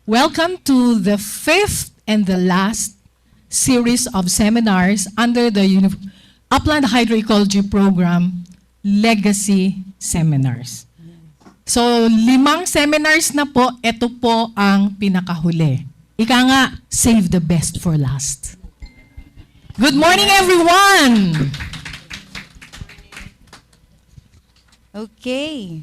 Welcome to the fifth and the last series of seminars under the Upland Hydroecology Program Legacy Seminars. So, 5 seminars na po, ito po ang pinakahuli. Ika nga, save the best for last. Good morning, everyone! Okay.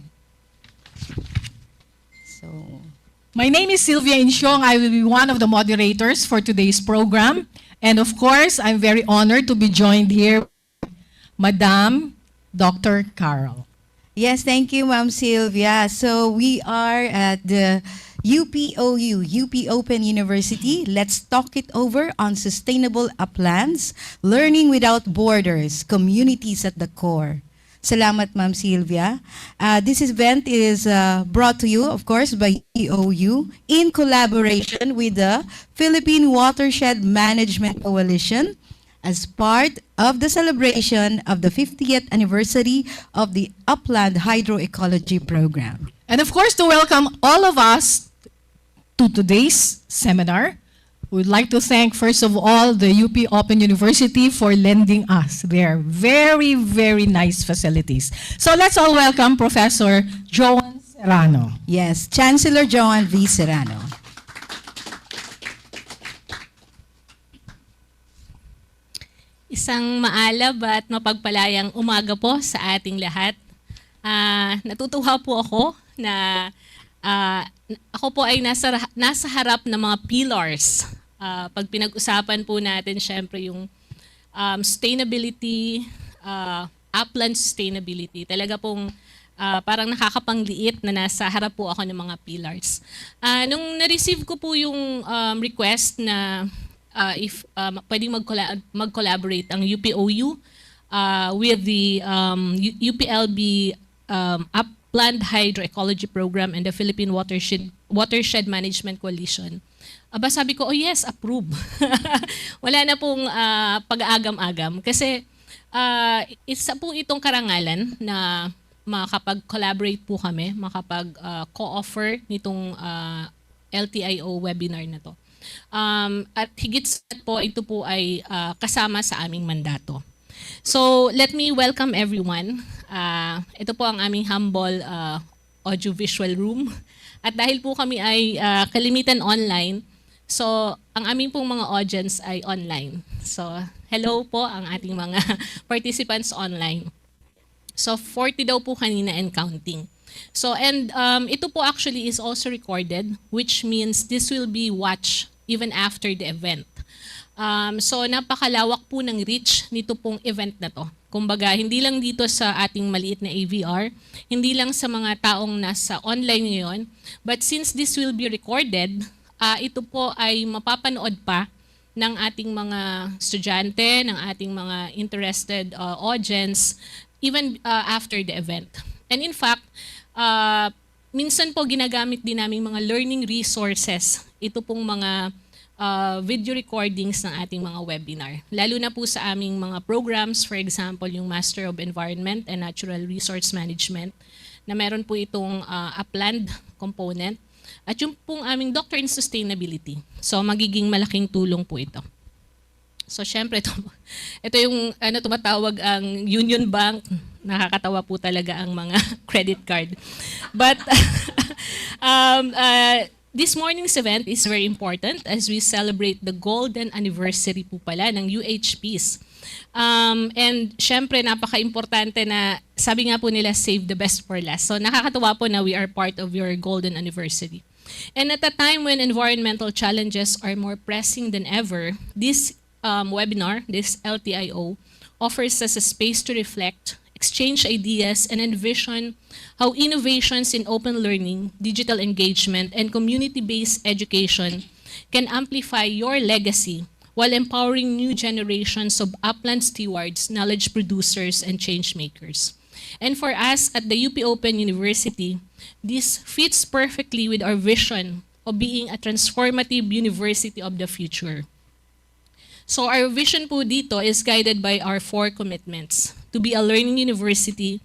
My name is Sylvia Insyong. I will be one of the moderators for today's program. And of course, I'm very honored to be joined here by Madam Dr. Carol. Yes, thank you, Ma'am Sylvia. So we are at the UPOU, UP Open University. Let's talk it over on sustainable uplands, learning without borders, communities at the core. Salamat, Ma'am Sylvia. This event is brought to you, of course, by UPOU in collaboration with the Philippine Watershed Management Coalition as part of the celebration of the 50th anniversary of the Upland Hydroecology Program. And of course, to welcome all of us to today's seminar, we'd like to thank, first of all, the UP Open University for lending us their very, very nice facilities. So let's all welcome Professor Joan Serrano. Yes, Chancellor Joan V. Serrano. Isang maalab at mapagpalayang umaga po sa ating lahat. Natutuwa po ako na ako po ay nasa harap ng mga pillars. Pag pinag-usapan po natin, syempre yung sustainability, upland sustainability, talaga pong parang nakakapangliit na nasa harap po ako ng mga pillars. Nung na-receive ko po yung request na if pwedeng mag-collaborate ang UPOU with the UPLB Upland Hydroecology Program and the Philippine Watershed Management Coalition. Sabi ko, oh yes, approve. Wala na pong pag-aagam-agam. Kasi isa po itong karangalan na makapag-collaborate po kami, makapag-co-offer nitong LTIO webinar na to. At higit sa po, ito po ay kasama sa aming mandato. So, let me welcome everyone. Ito po ang aming humble audiovisual room. At dahil po kami ay kalimitan online, so ang aming pong mga audience ay online. So, hello po ang ating mga participants online. So, 40 daw po kanina and counting. So, and ito po actually is also recorded, which means this will be watched even after the event. So napakalawak po ng reach nito pong event na to. Kumbaga, hindi lang dito sa ating maliit na AVR, hindi lang sa mga taong nasa online ngayon, but since this will be recorded, ito po ay mapapanood pa ng ating mga estudyante, ng ating mga interested audience, even after the event. And in fact, minsan po ginagamit din namin mga learning resources, ito pong mga video recordings ng ating mga webinar. Lalo na po sa aming mga programs, for example, yung Master of Environment and Natural Resource Management, na meron po itong Upland component, at yung pong aming Doctor in Sustainability. So magiging malaking tulong po ito. So syempre, ito yung tumatawag ang Union Bank. Nakakatawa po talaga ang mga credit card. But this morning's event is very important as we celebrate the golden anniversary po pala ng UHPs. And syempre, napaka-importante na, sabi nga po nila, save the best for last. So nakakatawa po na we are part of your golden anniversary. And at a time when environmental challenges are more pressing than ever, this webinar, this LTIO, offers us a space to reflect, exchange ideas, and envision how innovations in open learning, digital engagement, and community-based education can amplify your legacy while empowering new generations of upland stewards, knowledge producers, and change makers. And for us at the UP Open University, this fits perfectly with our vision of being a transformative university of the future. So our vision po dito is guided by our 4 commitments: to be a learning university,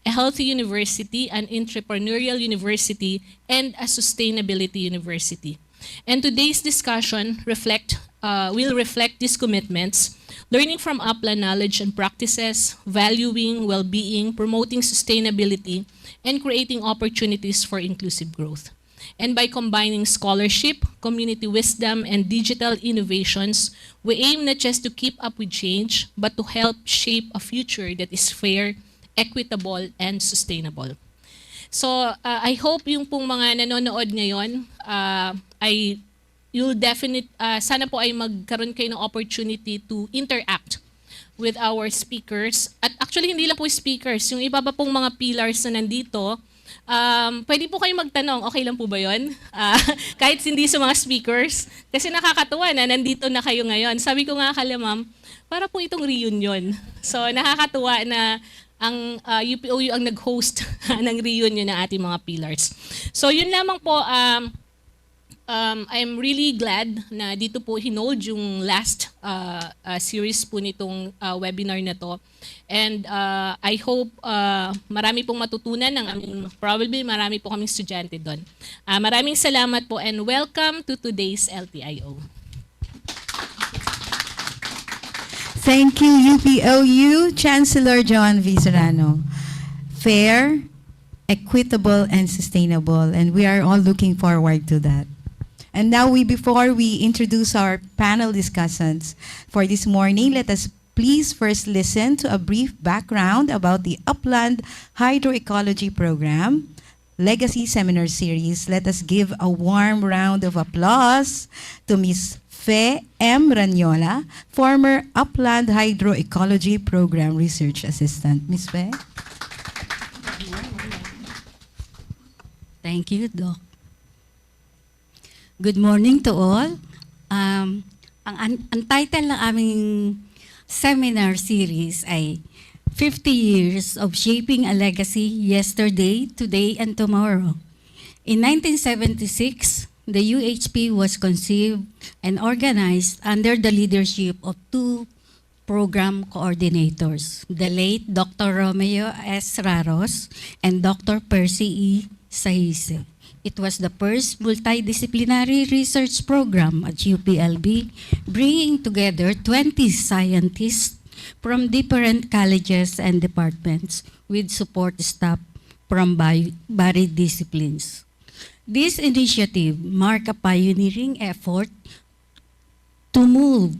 a healthy university, an entrepreneurial university, and a sustainability university. And today's discussion will reflect these commitments, learning from Upland knowledge and practices, valuing well-being, promoting sustainability, and creating opportunities for inclusive growth. And by combining scholarship, community wisdom, and digital innovations, we aim not just to keep up with change, but to help shape a future that is fair, equitable, and sustainable. So I hope yung pong mga nanonood ngayon sana po ay magkaroon kayo ng opportunity to interact with our speakers. At actually, hindi lang po speakers, yung iba pa pong mga pillars na nandito, pwede po kayo magtanong, okay lang po ba yun? Kahit hindi sa mga speakers. Kasi nakakatuwa na nandito na kayo ngayon. Sabi ko nga kala ma'am, para po itong reunion. So nakakatuwa na ang UPOU ang nag-host ng reunion ng ating mga pillars. So yun lamang po, I'm really glad na dito po hinold yung last series po nitong webinar na to. And I hope marami pong matutunan probably marami po kaming estudyante doon. Maraming salamat po and welcome to today's LTIO. Thank you, UPOU, Chancellor Joan V. Serrano. Fair, equitable, and sustainable. And we are all looking forward to that. And now, before we introduce our panel discussants for this morning, let us please first listen to a brief background about the Upland Hydroecology Program Legacy Seminar Series. Let us give a warm round of applause to Ms. Fe M. Ranyola, former Upland Hydroecology Program Research Assistant. Ms. Fe? Thank you, Doc. Good morning to all. Ang title ng aming seminar series ay 50 Years of Shaping a Legacy Yesterday, Today, and Tomorrow. In 1976, the UHP was conceived and organized under the leadership of two program coordinators, the late Dr. Romeo S. Raros and Dr. Percy E. Sahise. It was the first multidisciplinary research program at UPLB, bringing together 20 scientists from different colleges and departments with support staff from varied disciplines. This initiative marked a pioneering effort to move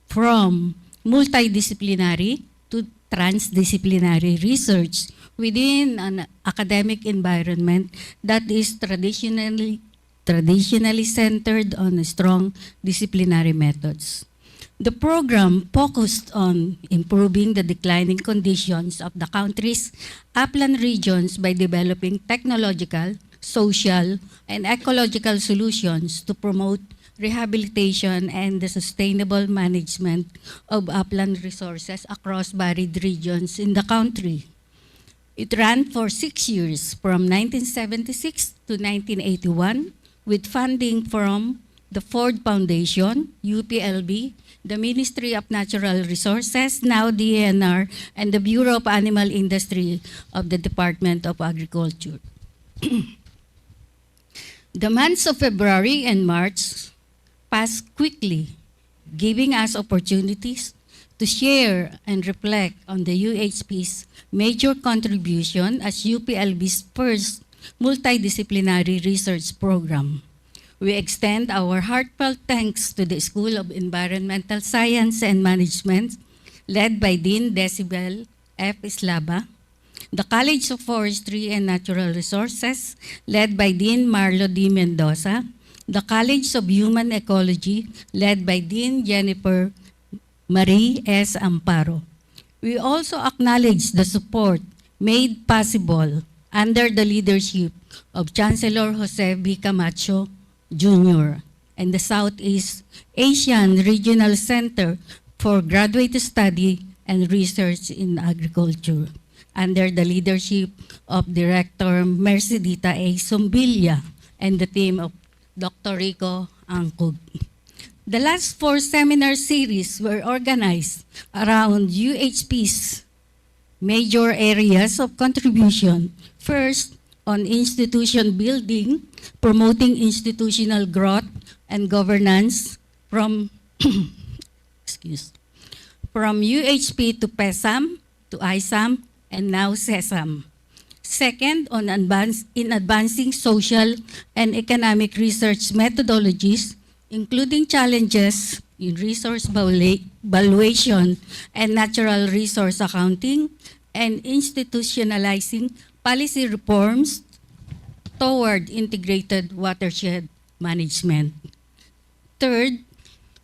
from multidisciplinary to transdisciplinary research within an academic environment that is traditionally centered on strong disciplinary methods. The program focused on improving the declining conditions of the country's upland regions by developing technological, social, and ecological solutions to promote rehabilitation and the sustainable management of upland resources across varied regions in the country. It ran for 6 years, from 1976 to 1981, with funding from the Ford Foundation, UPLB, the Ministry of Natural Resources, now DNR, and the Bureau of Animal Industry of the Department of Agriculture. The months of February and March passed quickly, giving us opportunities to share and reflect on the UHP's major contribution as UPLB's first multidisciplinary research program. We extend our heartfelt thanks to the School of Environmental Science and Management, led by Dean Decibel F. Islaba, the College of Forestry and Natural Resources, led by Dean Marlo D. Mendoza, the College of Human Ecology, led by Dean Jennifer Marie S. Amparo. We also acknowledge the support made possible under the leadership of Chancellor Jose B. Camacho Jr. and the Southeast Asian Regional Center for Graduate Study and Research in Agriculture, under the leadership of Director Mercedita A. Sumbilla and the team of Dr. Rico Angkog. The last 4 seminar series were organized around UHP's major areas of contribution. First, on institution building, promoting institutional growth and governance from from UHP to PESAM to ISAM and now SESAM. Second, on advancing social and economic research methodologies, including challenges in resource valuation and natural resource accounting, and institutionalizing policy reforms toward integrated watershed management. Third,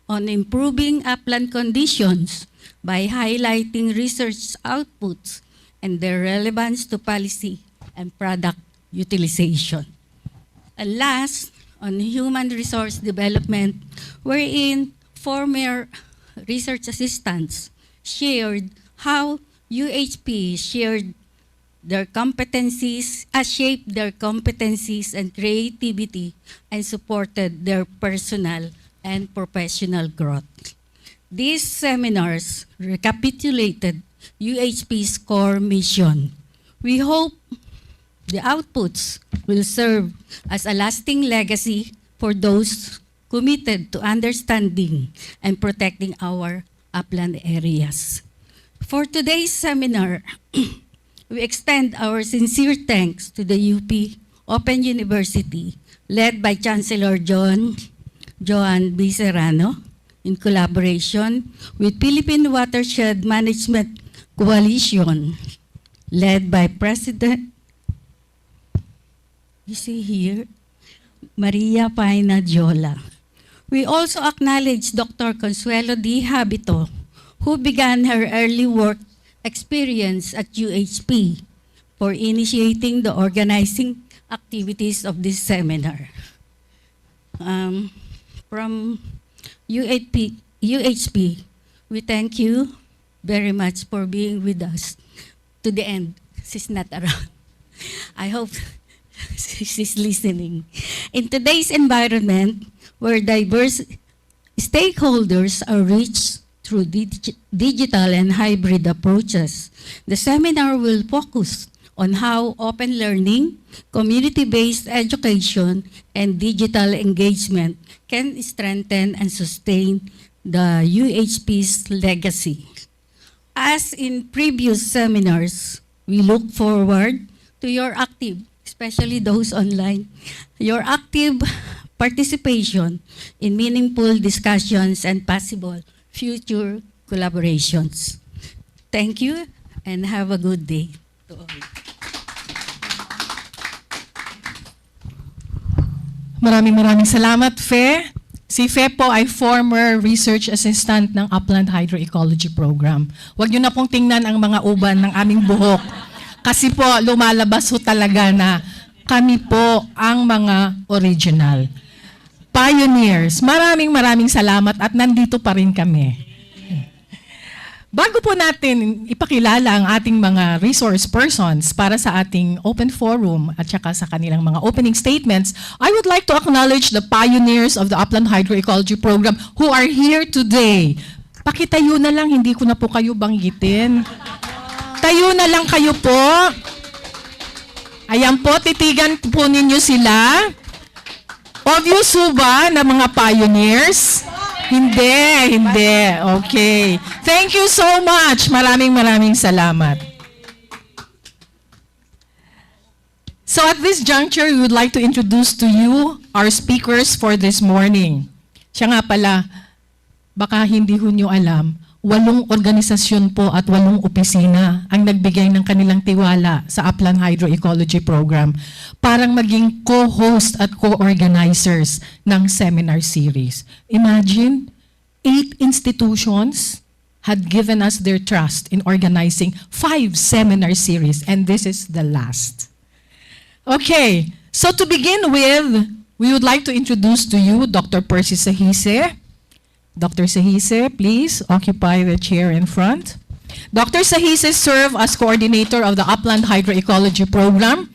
on improving upland conditions by highlighting research outputs and their relevance to policy and product utilization. And last, on human resource development, wherein former research assistants shared how UHP shared their competencies, shaped their competencies and creativity, and supported their personal and professional growth. These seminars recapitulated UHP's core mission. We hope the outputs will serve as a lasting legacy for those committed to understanding and protecting our upland areas. For today's seminar, we extend our sincere thanks to the UP Open University, led by Chancellor Joan B. Serrano, in collaboration with Philippine Watershed Management Coalition, led by President, you see here, Maria Paina Jola. We also acknowledge Dr. Consuelo D. Habito, who began her early work experience at UHP for initiating the organizing activities of this seminar. From UHP, we thank you very much for being with us to the end. She's not around. I hope she's listening. In today's environment, where diverse stakeholders are reached through digital and hybrid approaches, the seminar will focus on how open learning, community-based education, and digital engagement can strengthen and sustain the UHP's legacy. As in previous seminars, we look forward to your active, especially those online, your active participation in meaningful discussions and possible future collaborations. Thank you and have a good day to all. Maraming salamat, Fe. Si Fe po ay former research assistant ng Upland Hydroecology Program. Huwag niyo na pong tingnan ang mga uban ng aming buhok. Kasi po, lumalabas ho talaga na kami po ang mga original. Pioneers. Maraming salamat at nandito pa rin kami. Bago po natin ipakilala ang ating mga resource persons para sa ating open forum at saka sa kanilang mga opening statements, I would like to acknowledge the pioneers of the Upland Hydroecology Program who are here today. Pakitayo na lang, hindi ko na po kayo banggitin. Tayo na lang kayo po. Ayan po, titigan po ninyo sila. Obvious ho ba na mga pioneers? Hindi. Okay. Thank you so much. Maraming salamat. So at this juncture, we would like to introduce to you our speakers for this morning. Siya nga pala, baka hindi ho nyo alam, 8 organisasyon po at 8 opisina ang nagbigay ng kanilang tiwala sa Upland Hydroecology Program parang maging co-host at co-organizers ng seminar series. Imagine, 8 institutions had given us their trust in organizing 5 seminar series, and this is the last. Okay, so to begin with, we would like to introduce to you Dr. Percy Sahise. Dr. Sahise, please occupy the chair in front. Dr. Sahise served as coordinator of the Upland Hydroecology Program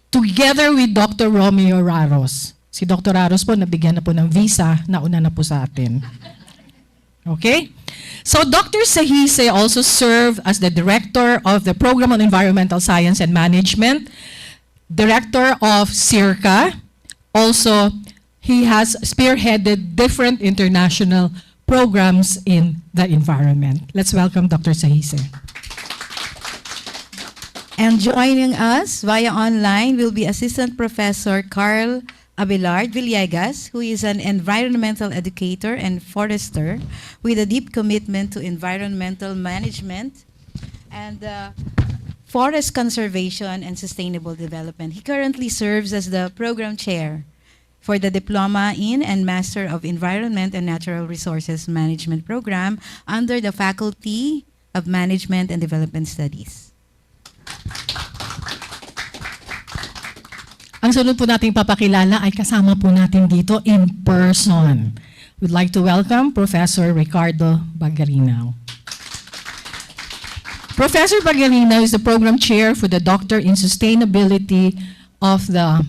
together with Dr. Romeo Raros. Si Dr. Raros po, nabigyan na po ng visa, nauna na po sa atin. Okay? So Dr. Sahise also served as the director of the Program on Environmental Science and Management Director of CIRCA. Also, he has spearheaded different international programs in the environment. Let's welcome Dr. Sahise. And joining us via online will be Assistant Professor Carl Abelard Villegas, who is an environmental educator and forester with a deep commitment to environmental management and forest conservation and sustainable development. He currently serves as the program chair for the Diploma in and Master of Environment and Natural Resources Management program under the Faculty of Management and Development Studies. Ang sunod po nating papakilala ay kasama po natin dito in person. We'd like to welcome Professor Ricardo Bagarinaw. Professor Bagarinaw is the program chair for the Doctor in Sustainability of the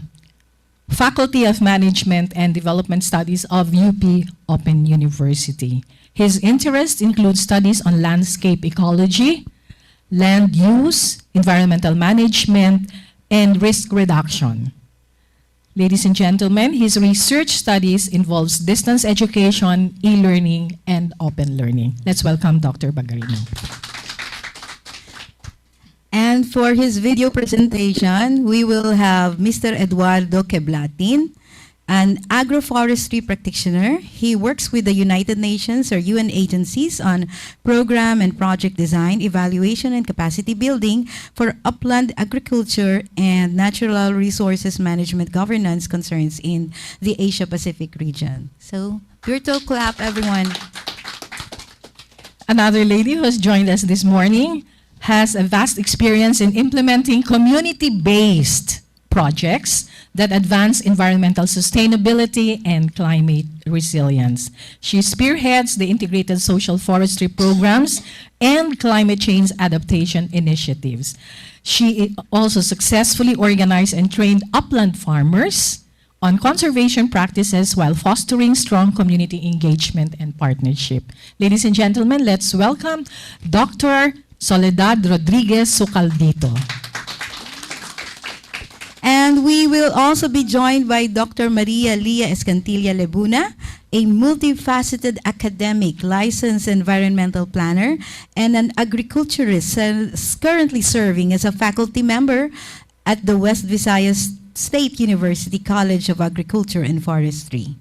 Faculty of Management and Development Studies of UP Open University. His interests include studies on landscape ecology, land use, environmental management, and risk reduction. Ladies and gentlemen, his research studies involves distance education, e-learning, and open learning. Let's welcome Dr. Bagarinaw. And for his video presentation, we will have Mr. Eduardo Queblatin, an agroforestry practitioner. He works with the United Nations or UN agencies on program and project design, evaluation, and capacity building for upland agriculture and natural resources management governance concerns in the Asia-Pacific region. So, virtual clap, everyone. Another lady who has joined us this morning has a vast experience in implementing community-based projects that advance environmental sustainability and climate resilience. She spearheads the integrated social forestry programs and climate change adaptation initiatives. She also successfully organized and trained upland farmers on conservation practices while fostering strong community engagement and partnership. Ladies and gentlemen, let's welcome Dr. Soledad Rodriguez Sucaldito. And we will also be joined by Dr. Maria Lia Escantilla Lebuna, a multifaceted academic, licensed environmental planner, and an agriculturist currently serving as a faculty member at the West Visayas State University College of Agriculture and Forestry.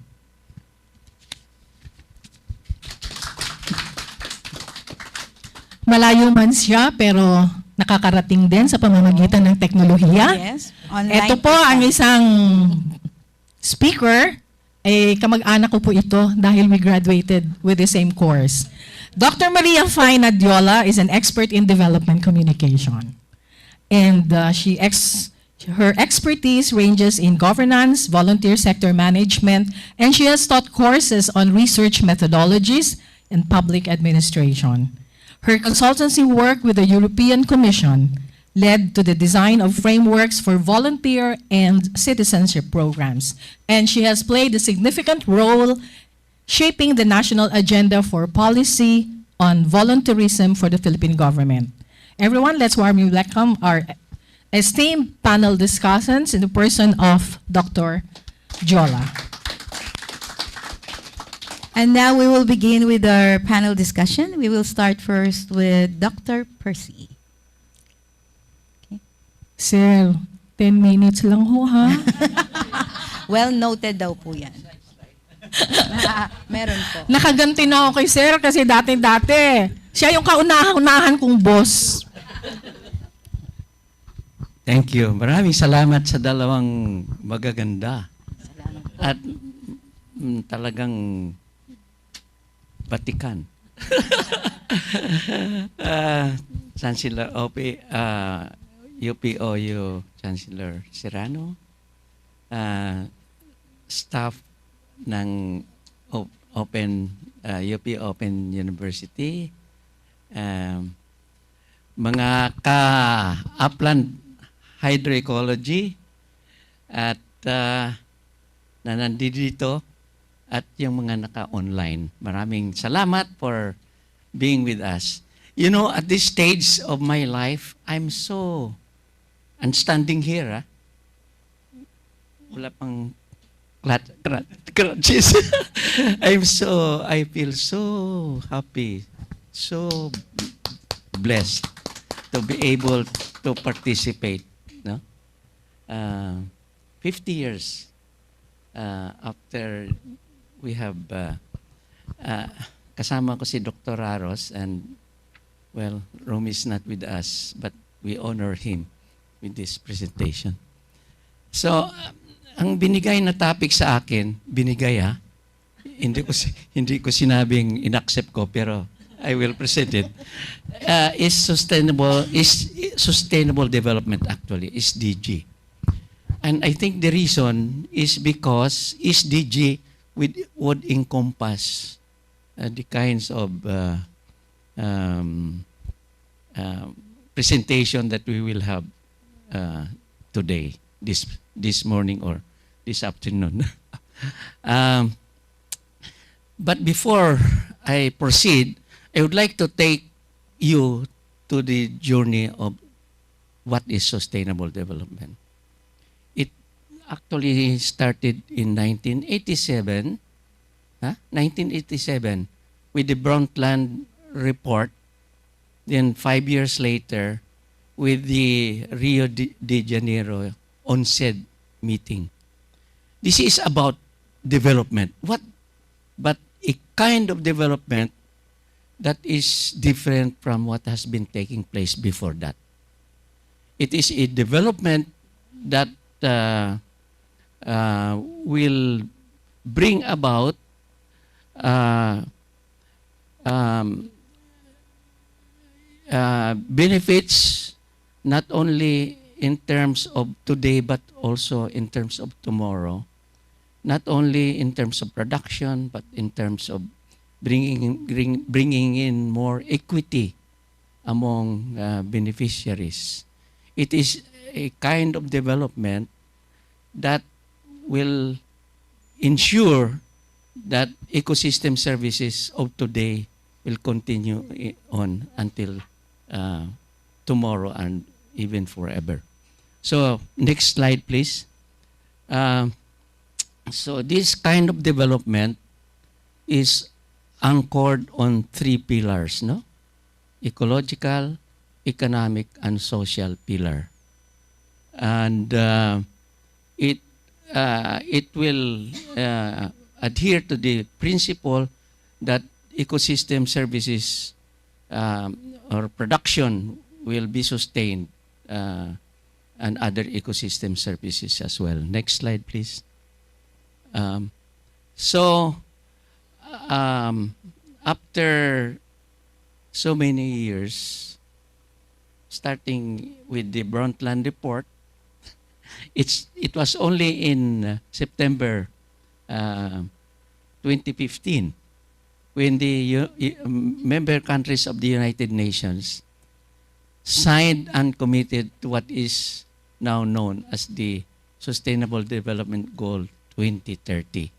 Malayo man siya, pero nakakarating din sa pamamagitan ng teknolohiya. Yes, online. Ito po ang isang speaker, kamag-anak ko po ito dahil we graduated with the same course. Dr. Maria Fine Adiola is an expert in development communication. And her expertise ranges in governance, volunteer sector management, and she has taught courses on research methodologies and public administration. Her consultancy work with the European Commission led to the design of frameworks for volunteer and citizenship programs. And she has played a significant role shaping the national agenda for policy on volunteerism for the Philippine government. Everyone, let's warmly welcome our esteemed panel discussants in the person of Dr. Jola. And now we will begin with our panel discussion. We will start first with Dr. Percy. Sir, 10 minutes lang ho, ha? Well noted daw po yan. Meron po. Nakaganti na ako kay Sir kasi dati-dati. Siya yung kaunahan kong boss. Thank you. Maraming salamat sa dalawang magaganda. At talagang batikan. Chancellor UPOU Chancellor Serrano, staff ng UP Open University, mga ka-Upland Hydroecology at na nandito at yung mga naka-online. Maraming salamat for being with us. You know, at this stage of my life, I'm standing here, wala pang crutches. I feel so happy, so blessed to be able to participate, no? 50 years after we have kasama ko si Dr. Raros, and well, Rome is not with us, but we honor him with this presentation. So, ang binigay na topic sa akin, hindi ko sinabing inaccept ko, pero I will present it. Is sustainable development, actually, SDG. And I think the reason is because SDG would encompass the kinds of presentation that we will have today, this morning or this afternoon. But before I proceed, I would like to take you to the journey of what is sustainable development. It actually started in 1987, 1987, with the Brundtland report. Then 5 years later, with the Rio de Janeiro UNCED meeting. This is about development. But a kind of development that is different from what has been taking place before that. It is a development that will bring about benefits not only in terms of today but also in terms of tomorrow. Not only in terms of production but in terms of bringing in more equity among beneficiaries. It is a kind of development that will ensure that ecosystem services of today will continue on until tomorrow and even forever. So, next slide, please. So, this kind of development is anchored on 3 pillars, no? Ecological, economic, and social pillar. And it will adhere to the principle that ecosystem services or production will be sustained and other ecosystem services as well. Next slide, please. After so many years, starting with the Brundtland report, it was only in September 2015 when the member countries of the United Nations signed and committed to what is now known as the Sustainable Development Goal 2030.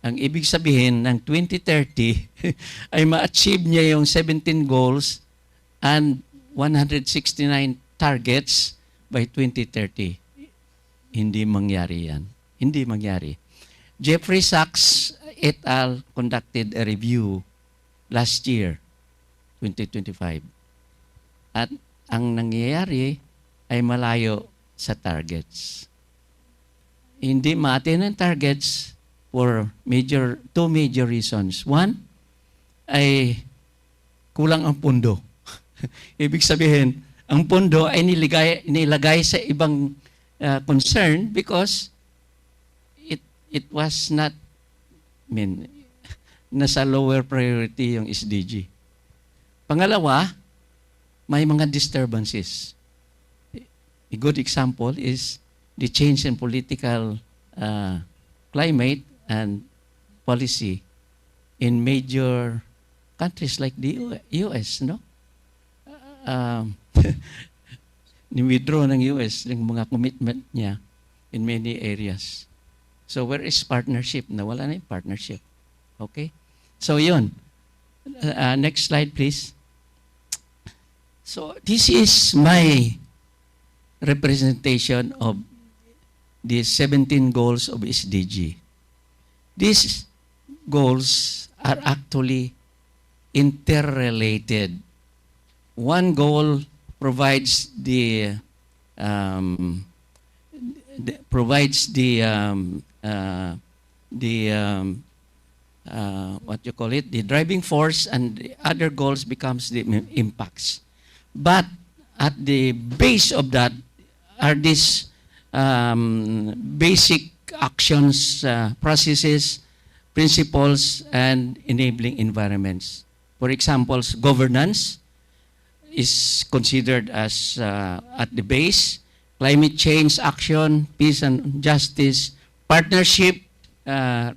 Ang ibig sabihin ng 2030 ay ma-achieve niya yung 17 goals and 169 targets by 2030. Hindi mangyari yan. Hindi mangyari. Jeffrey Sachs et al. Conducted a review last year, 2025. At ang nangyayari ay malayo sa targets. Hindi ma-attain ang targets for two major reasons. One, ay kulang ang pondo. Ibig sabihin, ang pondo ay nilagay sa ibang concern because it was not, nasa lower priority yung SDG. Pangalawa, may mga disturbances. A good example is the change in political climate and policy in major countries like the US, no? Ni-withdraw ng US yung mga commitment niya in many areas. So where is partnership? Nawala na yung partnership. Okay? So yun. Next slide, please. So this is my representation of the 17 goals of SDG. These goals are actually interrelated. One goal provides the driving force, and the other goals becomes the impacts. But at the base of that are these basic actions, processes, principles, and enabling environments. For example, governance is considered as at the base, climate change action, peace and justice, partnership,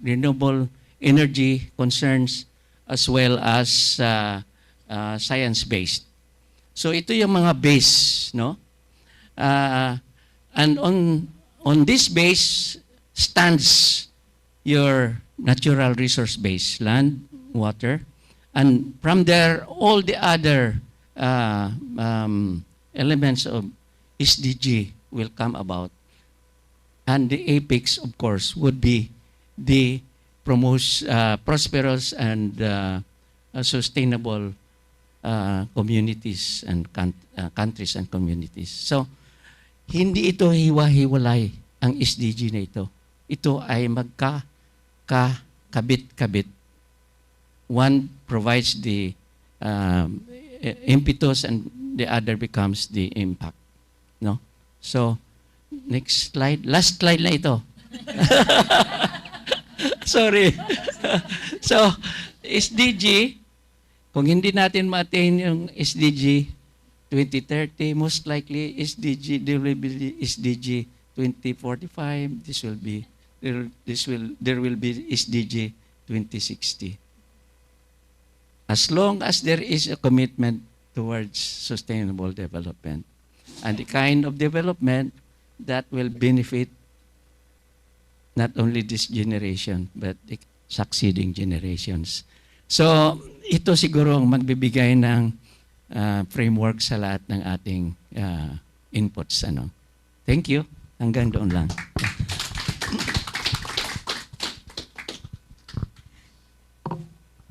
renewable energy concerns, as well as science-based. So ito yung mga base, no? And on this base stands your natural resource base, land, water, and from there all the other elements of SDG will come about. And the apex, of course, would be the prosperous and sustainable communities and countries and communities. So, hindi ito hiwa-hiwalay ang SDG na ito. Ito ay magkakabit-kabit. One provides the impetus and the other becomes the impact. No? So, next slide. Last slide na ito. Sorry. So, SDG, kung hindi natin ma-attain yung SDG 2030, most likely there will be SDG 2045. There will be SDG 2060. As long as there is a commitment towards sustainable development and the kind of development that will benefit not only this generation but the succeeding generations. So, ito siguro ang magbibigay ng framework sa lahat ng ating inputs. Thank you. Hanggang doon lang.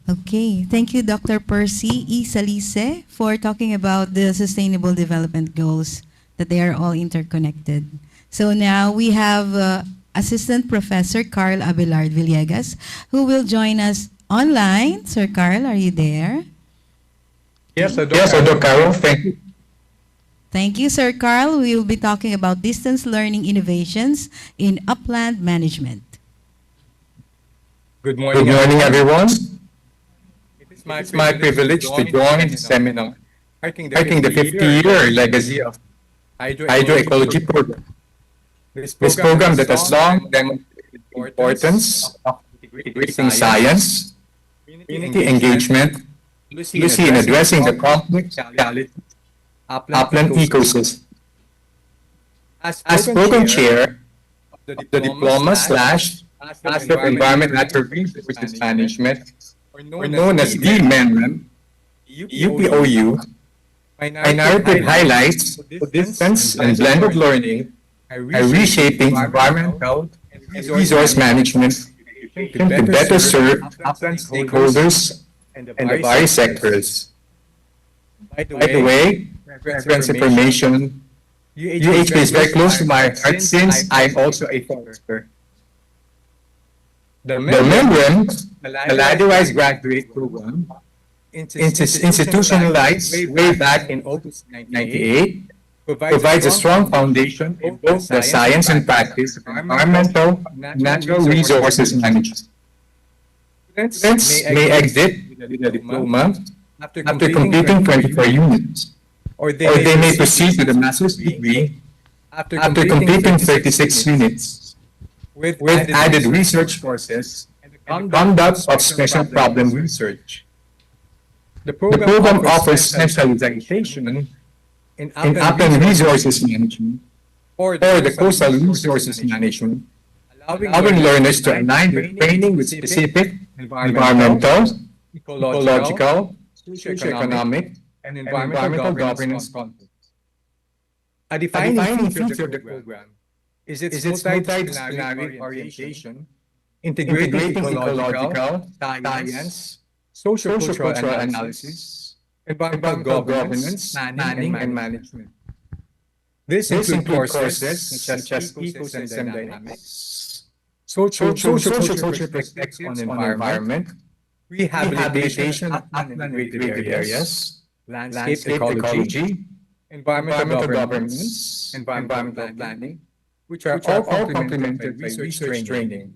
Okay, thank you, Dr. Percy E. Salise, for talking about the Sustainable Development Goals, that they are all interconnected. So now we have Assistant Professor Carl Abelard Villegas, who will join us online. Sir Carl, are you there? Yes, Dr. Carol, thank you. Thank you, Sir Carl. We will be talking about distance learning innovations in upland management. Good morning, everyone. It's my privilege to join the seminar marking the 50-year legacy of Hydroecology Program. This program that has long demonstrated the importance of integrating science, community engagement, literacy in addressing the complex realities of upland ecosystem. As program chair of the Diploma/Master of Environment Natural Resources Management, or known as DMENREM, UPOU, my narrative highlights the distance and blended learning are reshaping environmental and resource management to better serve upland stakeholders and the various sectors. By the way, reference information, UHP is very close to my heart since I'm also a forester. The membrane, the Ladywise Graduate Program, institutionalized way back in August 1998, provides a strong foundation in both the science and practice of environmental natural resources management. Students may exit with a diploma after completing 24 units, or they may proceed to the master's degree after completing 36 units, with added research courses and the conduct of special problem research. The program offers specialization in upland resources management or the coastal resources management, allowing learners to align their training with specific environmental, ecological, socioeconomic, and environmental governance contexts. A defining feature of the program is its multidisciplinary orientation, integrating ecological, science, sociocultural analysis, environmental governance, planning, and management. This includes courses such as ecosystem dynamics, social perspectives on environment, rehabilitation of upland-related areas, landscape ecology, environmental governance, environmental planning, which are all complemented by research training,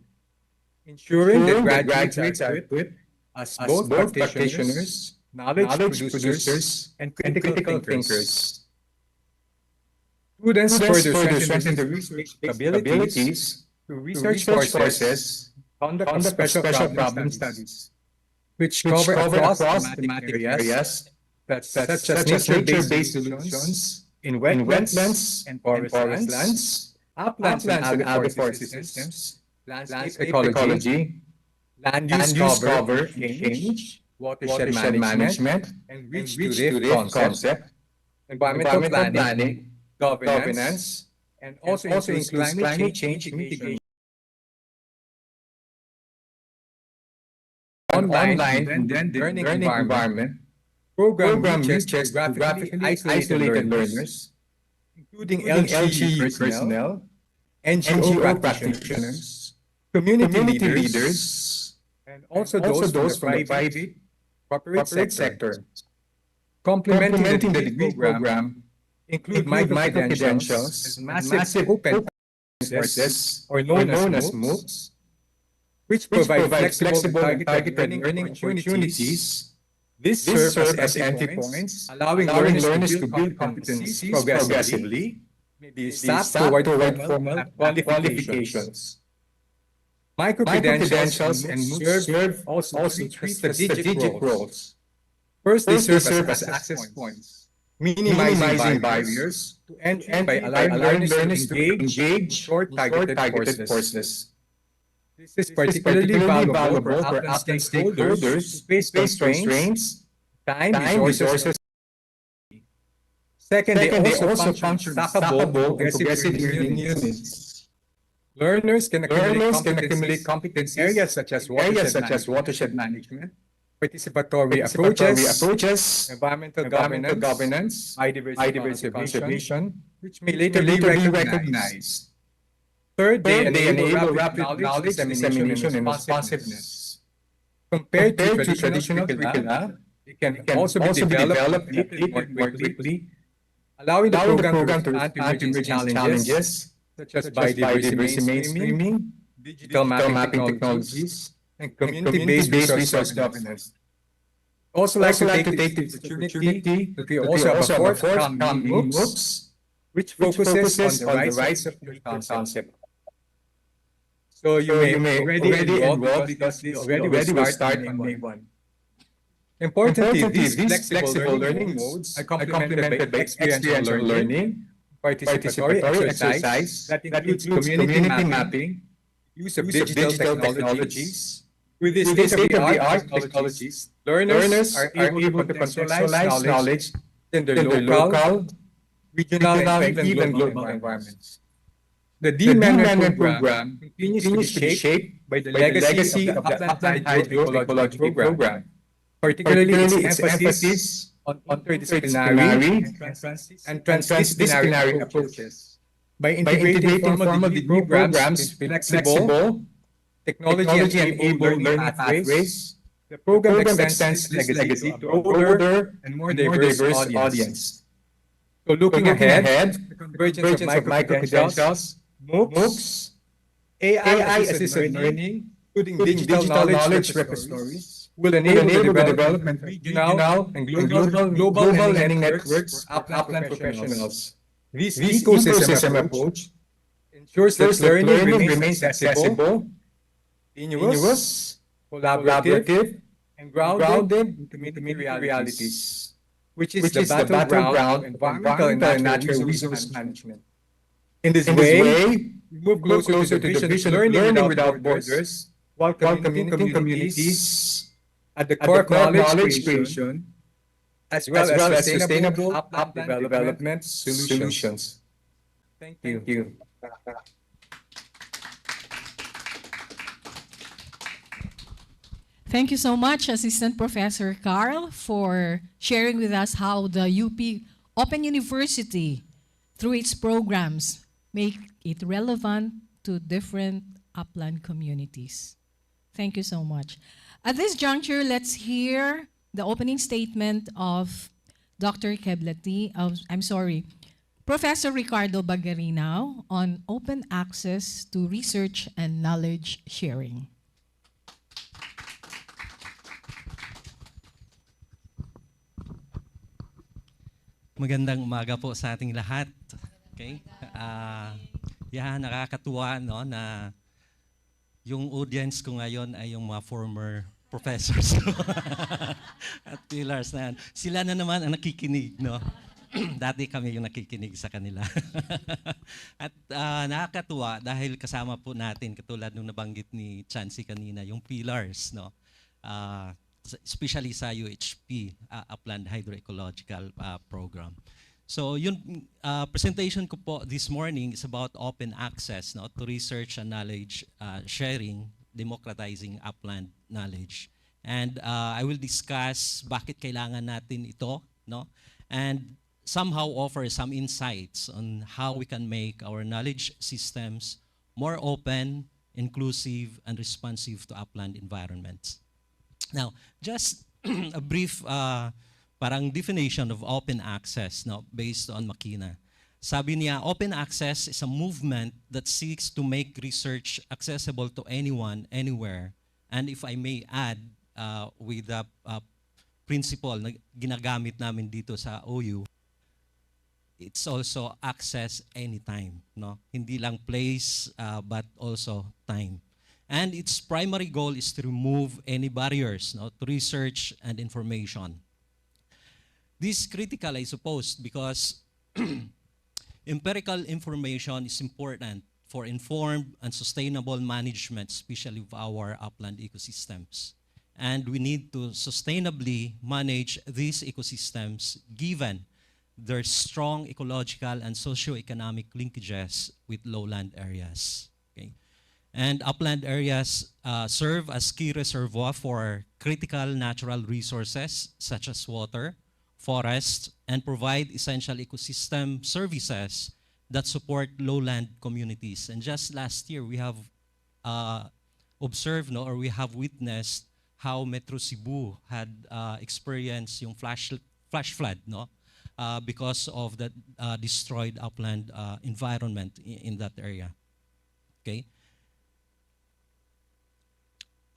ensuring that graduates are equipped as both practitioners, knowledge producers, and critical thinkers. Students further strengthen their research abilities through research courses, conduct special problem studies, which cover across thematic areas such as nature-based solutions in wetlands and forest lands, uplands and agroforestry systems, landscape ecology, land use cover and change, watershed management, and reach-to-rift concept, environmental planning, governance, and also includes climate change mitigation. Online and then learning environment program reaches geographically isolated learners, including LGU personnel, NGO practitioners, community leaders, and also those from the private corporate sector. Complementing the degree program include micro-credentials and massive open courses, or known as MOOCs, which provide flexible and targeted learning opportunities. This serves as entry points, allowing learners to build competencies progressively, maybe start toward formal qualifications. Micro-credentials and MOOCs serve also three strategic roles. First, they serve as access points, minimizing barriers to entry by allowing learners to engage in short targeted courses. This is particularly valuable for Upland stakeholders who face constraints, time, resources. Second, they also function stackable progressive learning units. Learners can accumulate competence areas such as watershed management, participatory approaches, environmental governance, biodiversity conservation, which may later be recognized. Third, they enable rapid knowledge dissemination and responsiveness. Compared to traditional curricula, it can also be developed and updated more quickly, allowing the program to respond to emerging challenges such as biodiversity mainstreaming, digital mapping technologies, and community-based resource governance. Also like to take the opportunity that we also have a forthcoming MOOCs, which focuses on the rights of the concept. So you may already enroll because this already will start on May 1. Importantly, these flexible learning modes are complemented by experiential learning, participatory exercise that includes community mapping, use of digital technologies. With this state-of-the-art technologies, learners are able to contextualize knowledge in their local, regional, and even global environments. The D-Management Program continues to be shaped by the legacy of the Upland Hydroecology Program, particularly its emphasis on interdisciplinary and transdisciplinary approaches. By integrating formal degree programs with flexible, technology-enabled learning pathways, the program extends its legacy to a broader and more diverse audience. So looking ahead, the convergence of micro-credentials, MOOCs, AI-assisted learning, including digital knowledge repositories, will enable the development of regional and global learning networks for Upland professionals. This ecosystem approach ensures that learning remains accessible, continuous, collaborative, and grounded in community realities, which is the battleground of environmental and natural resource management. In this way, we move closer to the vision of learning without borders, while connecting communities at the core of knowledge creation, as well as sustainable upland development solutions. Thank you. Thank you so much, Assistant Professor Carl, for sharing with us how the UP Open University, through its programs, make it relevant to different upland communities. Thank you so much. At this juncture, let's hear the opening statement of Dr. Keblati, Professor Ricardo Bagarinao on open access to research and knowledge sharing. Magandang umaga po sa ating lahat. Okay? Nakakatuwa no, na yung audience ko ngayon ay yung mga former professors at pillars na yan. Sila na naman ang nakikinig. No? Dati kami yung nakikinig sa kanila. At nakakatuwa dahil kasama po natin, katulad nung nabanggit ni Chansey kanina, yung pillars. No? Especially sa UHP, Upland Hydroecological Program. So yung presentation ko po this morning is about open access, no, to research and knowledge sharing, democratizing upland knowledge. And I will discuss bakit kailangan natin ito, no, and somehow offer some insights on how we can make our knowledge systems more open, inclusive, and responsive to upland environments. Now, just a brief parang definition of open access, no, based on Makina. Sabi niya, open access is a movement that seeks to make research accessible to anyone, anywhere. And if I may add, with the principle na ginagamit namin dito sa OU, it's also access anytime, no? Hindi lang place, but also time. And its primary goal is to remove any barriers, no, to research and information. This is critical, I suppose, because empirical information is important for informed and sustainable management, especially of our upland ecosystems. And we need to sustainably manage these ecosystems given their strong ecological and socio-economic linkages with lowland areas. Okay? And upland areas serve as key reservoir for critical natural resources such as water, forests, and provide essential ecosystem services that support lowland communities. And just last year, we have observed, no, or we have witnessed how Metro Cebu had experienced yung flash flood, no, because of the destroyed upland environment in that area. Okay.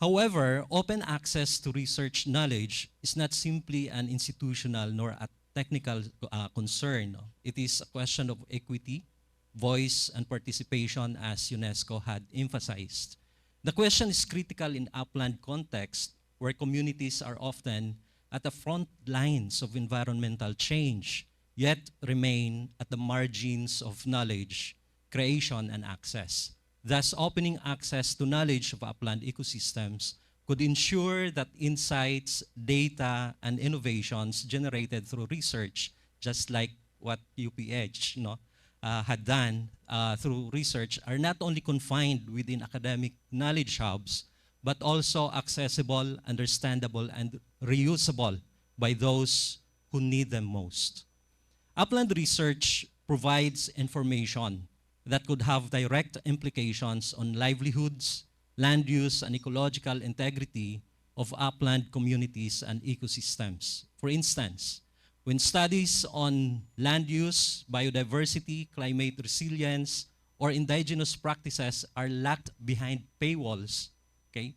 However, open access to research knowledge is not simply an institutional nor a technical concern. No? It is a question of equity, voice, and participation, as UNESCO had emphasized. The question is critical in upland context, where communities are often at the front lines of environmental change, yet remain at the margins of knowledge, creation, and access. Thus, opening access to knowledge of upland ecosystems could ensure that insights, data, and innovations generated through research, just like what UPH, had done through research, are not only confined within academic knowledge hubs, but also accessible, understandable, and reusable by those who need them most. Upland research provides information that could have direct implications on livelihoods, land use, and ecological integrity of upland communities and ecosystems. For instance, when studies on land use, biodiversity, climate resilience, or indigenous practices are locked behind paywalls, okay,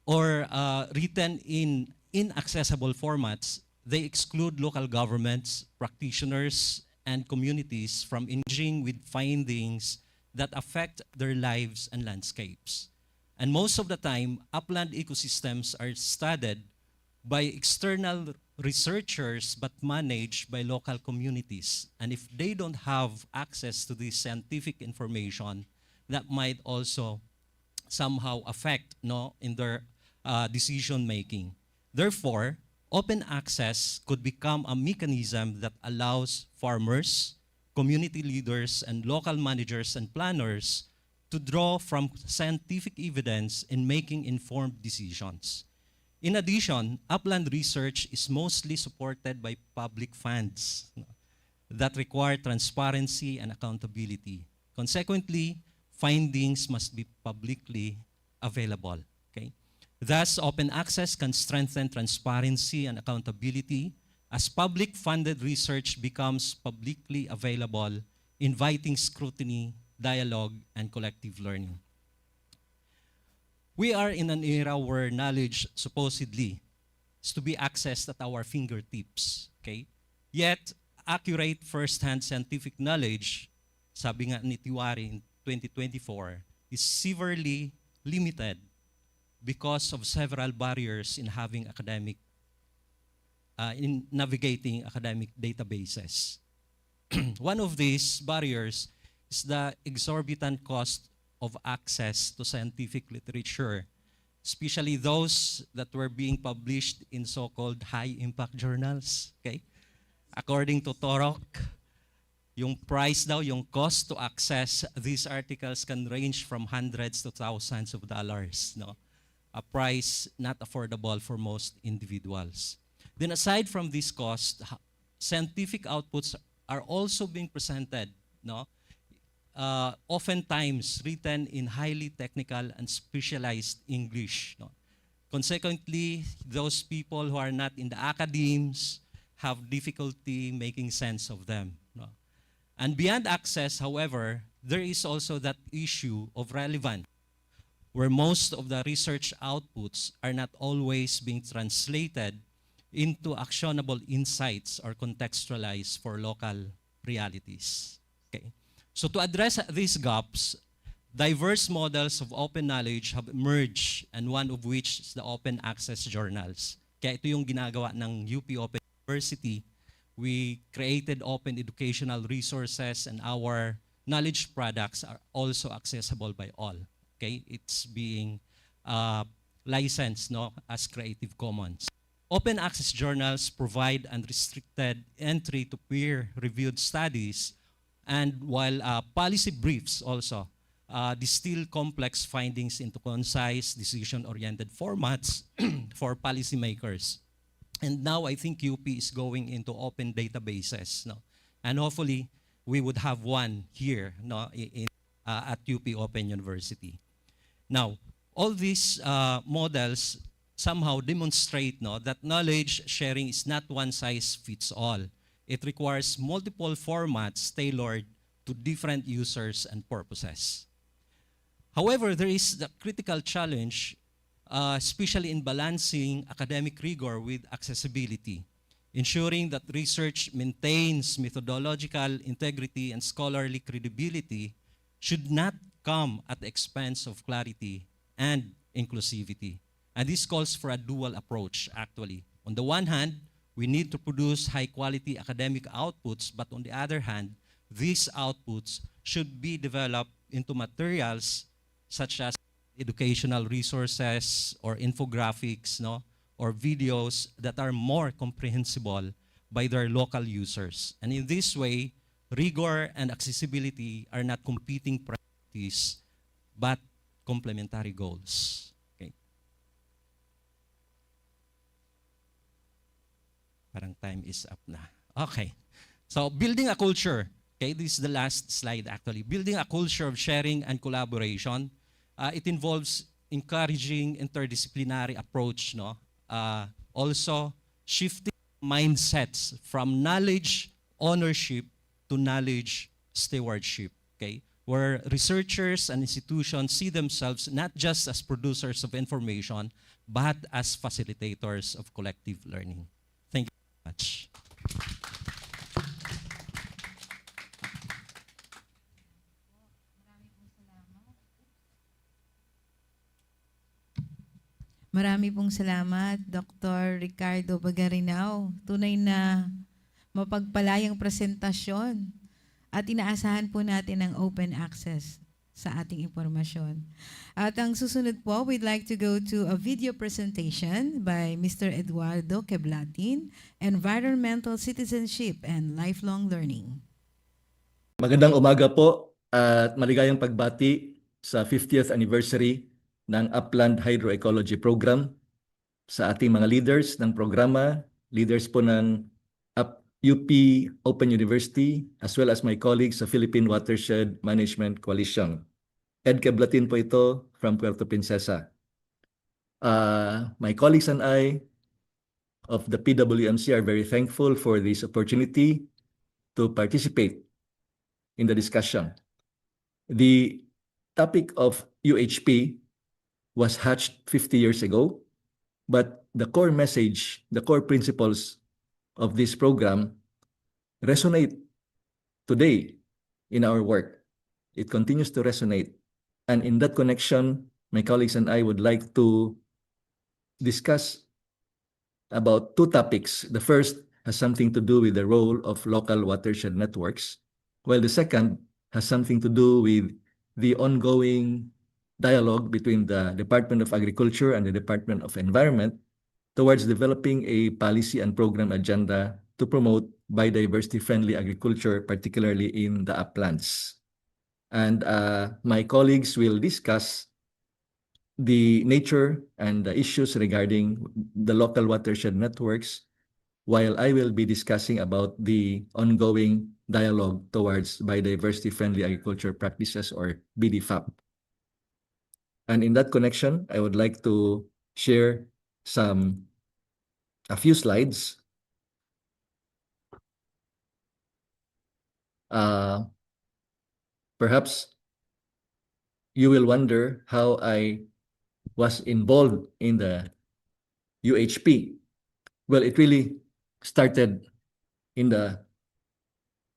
or written in inaccessible formats, they exclude local governments, practitioners, and communities from engaging with findings that affect their lives and landscapes. And most of the time, upland ecosystems are studied by external researchers but managed by local communities. And if they don't have access to this scientific information, that might also somehow affect in their decision making. Therefore, open access could become a mechanism that allows farmers, community leaders, and local managers and planners to draw from scientific evidence in making informed decisions. In addition, upland research is mostly supported by public funds that require transparency and accountability. Consequently, findings must be publicly available. Okay? Thus, open access can strengthen transparency and accountability as public-funded research becomes publicly available, inviting scrutiny, dialogue, and collective learning. We are in an era where knowledge supposedly is to be accessed at our fingertips. Okay? Yet, accurate first-hand scientific knowledge, sabi nga ni Tiwari in 2024, is severely limited because of several barriers in having academic, in navigating academic databases. One of these barriers is the exorbitant cost of access to scientific literature, especially those that were being published in so-called high-impact journals. Okay? According to Torok, yung price daw, yung cost to access these articles can range from hundreds to thousands of dollars. No? A price not affordable for most individuals. Then aside from this cost, scientific outputs are also being presented, no? Oftentimes written in highly technical and specialized English. No? Consequently, those people who are not in the academes have difficulty making sense of them. No? And beyond access, however, there is also that issue of relevance, where most of the research outputs are not always being translated into actionable insights or contextualized for local realities. Okay. So to address these gaps, diverse models of open knowledge have emerged, and one of which is the open access journals. Kaya ito yung ginagawa ng UP Open University. We created open educational resources, and our knowledge products are also accessible by all. Okay, it's being licensed, no, as Creative Commons. Open access journals provide unrestricted entry to peer-reviewed studies, and while policy briefs also distill complex findings into concise, decision-oriented formats for policymakers. And now I think UP is going into open databases, no? And hopefully we would have one here, no, at UP Open University. Now, all these models somehow demonstrate, no, that knowledge sharing is not one size fits all. It requires multiple formats tailored to different users and purposes. However, there is the critical challenge, especially in balancing academic rigor with accessibility, ensuring that research maintains methodological integrity and scholarly credibility should not come at the expense of clarity and inclusivity. And this calls for a dual approach, actually. On the one hand, we need to produce high-quality academic outputs, but on the other hand, these outputs should be developed into materials such as educational resources or infographics, no, or videos that are more comprehensible by their local users. And in this way, rigor and accessibility are not competing priorities, but complementary goals. Okay. Parang time is up na. Okay. So building a culture. Okay, this is the last slide actually. Building a culture of sharing and collaboration. It involves encouraging interdisciplinary approach, no? Also shifting mindsets from knowledge ownership to knowledge stewardship, okay? Where researchers and institutions see themselves not just as producers of information, but as facilitators of collective learning. Thank you very much. Marami pong salamat, Dr. Ricardo Bagarinao. Tunay na mapagpalayang presentasyon at inaasahan po natin ang open access sa ating impormasyon. At ang susunod po, we'd like to go to a video presentation by Mr. Eduardo Queblatin, Environmental Citizenship and Lifelong Learning. Magandang umaga po at maligayang pagbati sa 50th anniversary ng Upland Hydroecology Program, sa ating mga leaders ng programa, leaders po ng UP Open University, as well as my colleagues sa Philippine Watershed Management Coalition. Ed Keblatin po ito from Puerto Princesa. My colleagues and I of the PWMC are very thankful for this opportunity to participate in the discussion. The topic of UHP was hatched 50 years ago, but the core message, the core principles of this program resonate today in our work. It continues to resonate. And in that connection, my colleagues and I would like to discuss about two topics. The first has something to do with the role of local watershed networks, while the second has something to do with the ongoing dialogue between the Department of Agriculture and the Department of Environment towards developing a policy and program agenda to promote biodiversity-friendly agriculture, particularly in the uplands. And my colleagues will discuss the nature and the issues regarding the local watershed networks, while I will be discussing about the ongoing dialogue towards biodiversity-friendly agriculture practices, or BDFAP. And in that connection, I would like to share a few slides. Perhaps you will wonder how I was involved in the UHP. Well, it really started in the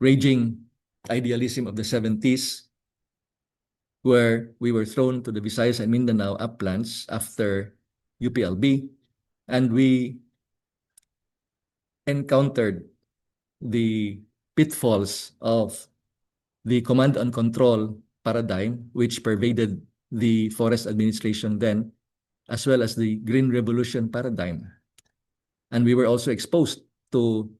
raging idealism of the 70s, where we were thrown to the Visayas and Mindanao uplands after UPLB, and we encountered the pitfalls of the command and control paradigm, which pervaded the forest administration then, as well as the Green Revolution paradigm. And we were also exposed to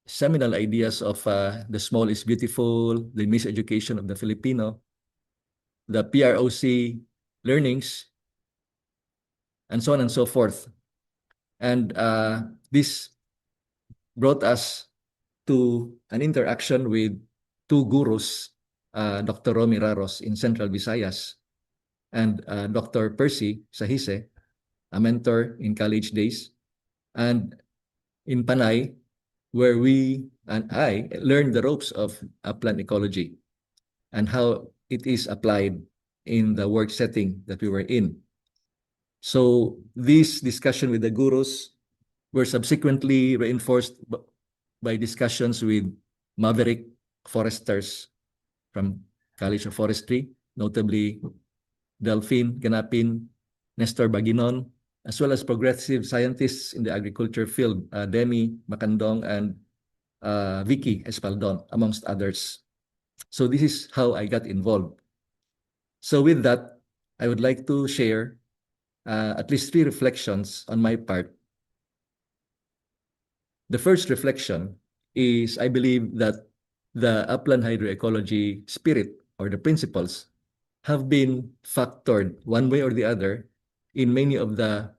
seminal ideas of the small is beautiful, the miseducation of the Filipino, the PROC learnings, and so on and so forth. And this brought us to an interaction with two gurus, Dr. Romy Raros in Central Visayas, and Dr. Percy Sahise, a mentor in college days, and in Panay, where we and I learned the ropes of upland ecology and how it is applied in the work setting that we were in. So this discussion with the gurus were subsequently reinforced by discussions with maverick foresters from College of Forestry, notably Delphine Ganapin, Nestor Baginon, as well as progressive scientists in the agriculture field, Demi Macandong and Vicky Espaldon, amongst others. So this is how I got involved. So with that, I would like to share at least three reflections on my part. The first reflection is, I believe that the Upland Hydroecology spirit, or the principles, have been factored one way or the other in many of the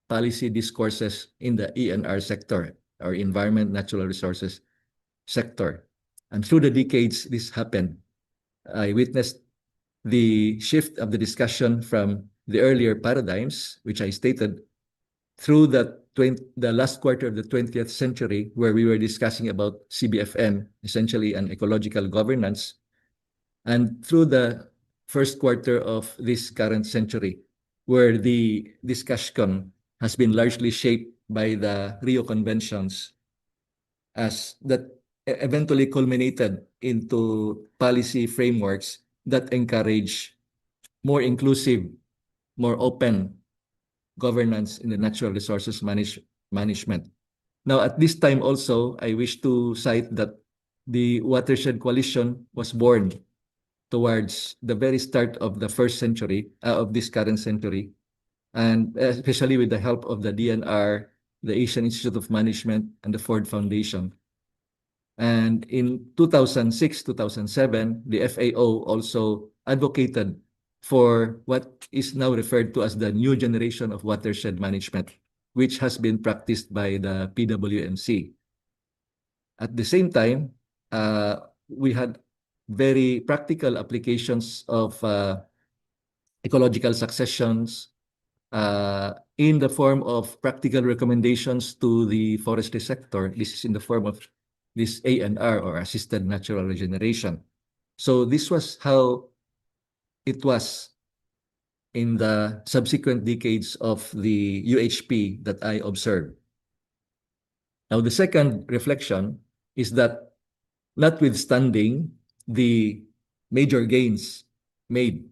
policy discourses in the ENR sector, or Environment Natural Resources sector. And through the decades this happened. I witnessed the shift of the discussion from the earlier paradigms, which I stated, through the last quarter of the 20th century, where we were discussing about CBFN, essentially an ecological governance, and through the first quarter of this current century, where the discussion has been largely shaped by the Rio Conventions, as that eventually culminated into policy frameworks that encourage more inclusive, more open governance in the natural resources management. Now, at this time also, I wish to cite that the Watershed Coalition was born towards the very start of the first century, of this current century, and especially with the help of the DNR, the Asian Institute of Management, and the Ford Foundation. And in 2006, 2007, the FAO also advocated for what is now referred to as the new generation of watershed management, which has been practiced by the PWMC. At the same time, we had very practical applications of ecological successions in the form of practical recommendations to the forestry sector. This is in the form of this ANR, or assisted natural regeneration. So this was how it was in the subsequent decades of the UHP that I observed. Now, the second reflection is that notwithstanding the major gains made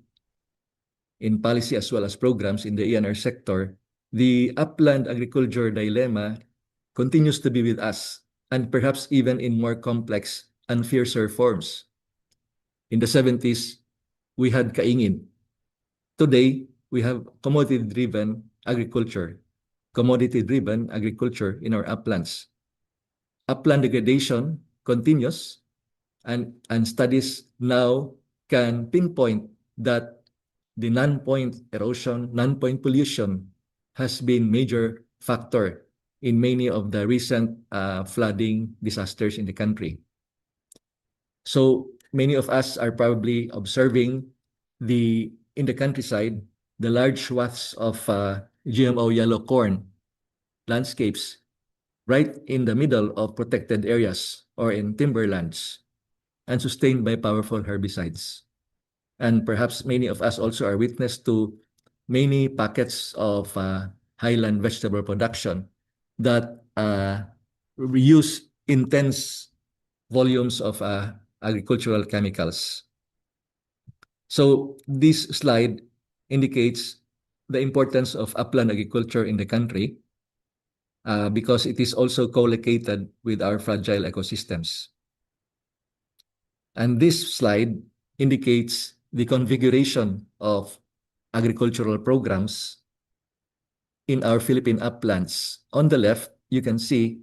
in policy as well as programs in the ENR sector, the upland agriculture dilemma continues to be with us, and perhaps even in more complex and fiercer forms. In the 70s, we had kaingin. Today, we have commodity-driven agriculture in our uplands. Upland degradation continues, and studies now can pinpoint that the non-point erosion, non-point pollution has been major factor in many of the recent flooding disasters in the country. So many of us are probably observing in the countryside, the large swaths of GMO yellow corn landscapes right in the middle of protected areas or in timberlands and sustained by powerful herbicides. And perhaps many of us also are witness to many pockets of highland vegetable production that use intense volumes of agricultural chemicals. So this slide indicates the importance of upland agriculture in the country because it is also co-located with our fragile ecosystems. And this slide indicates the configuration of agricultural programs in our Philippine uplands. On the left, you can see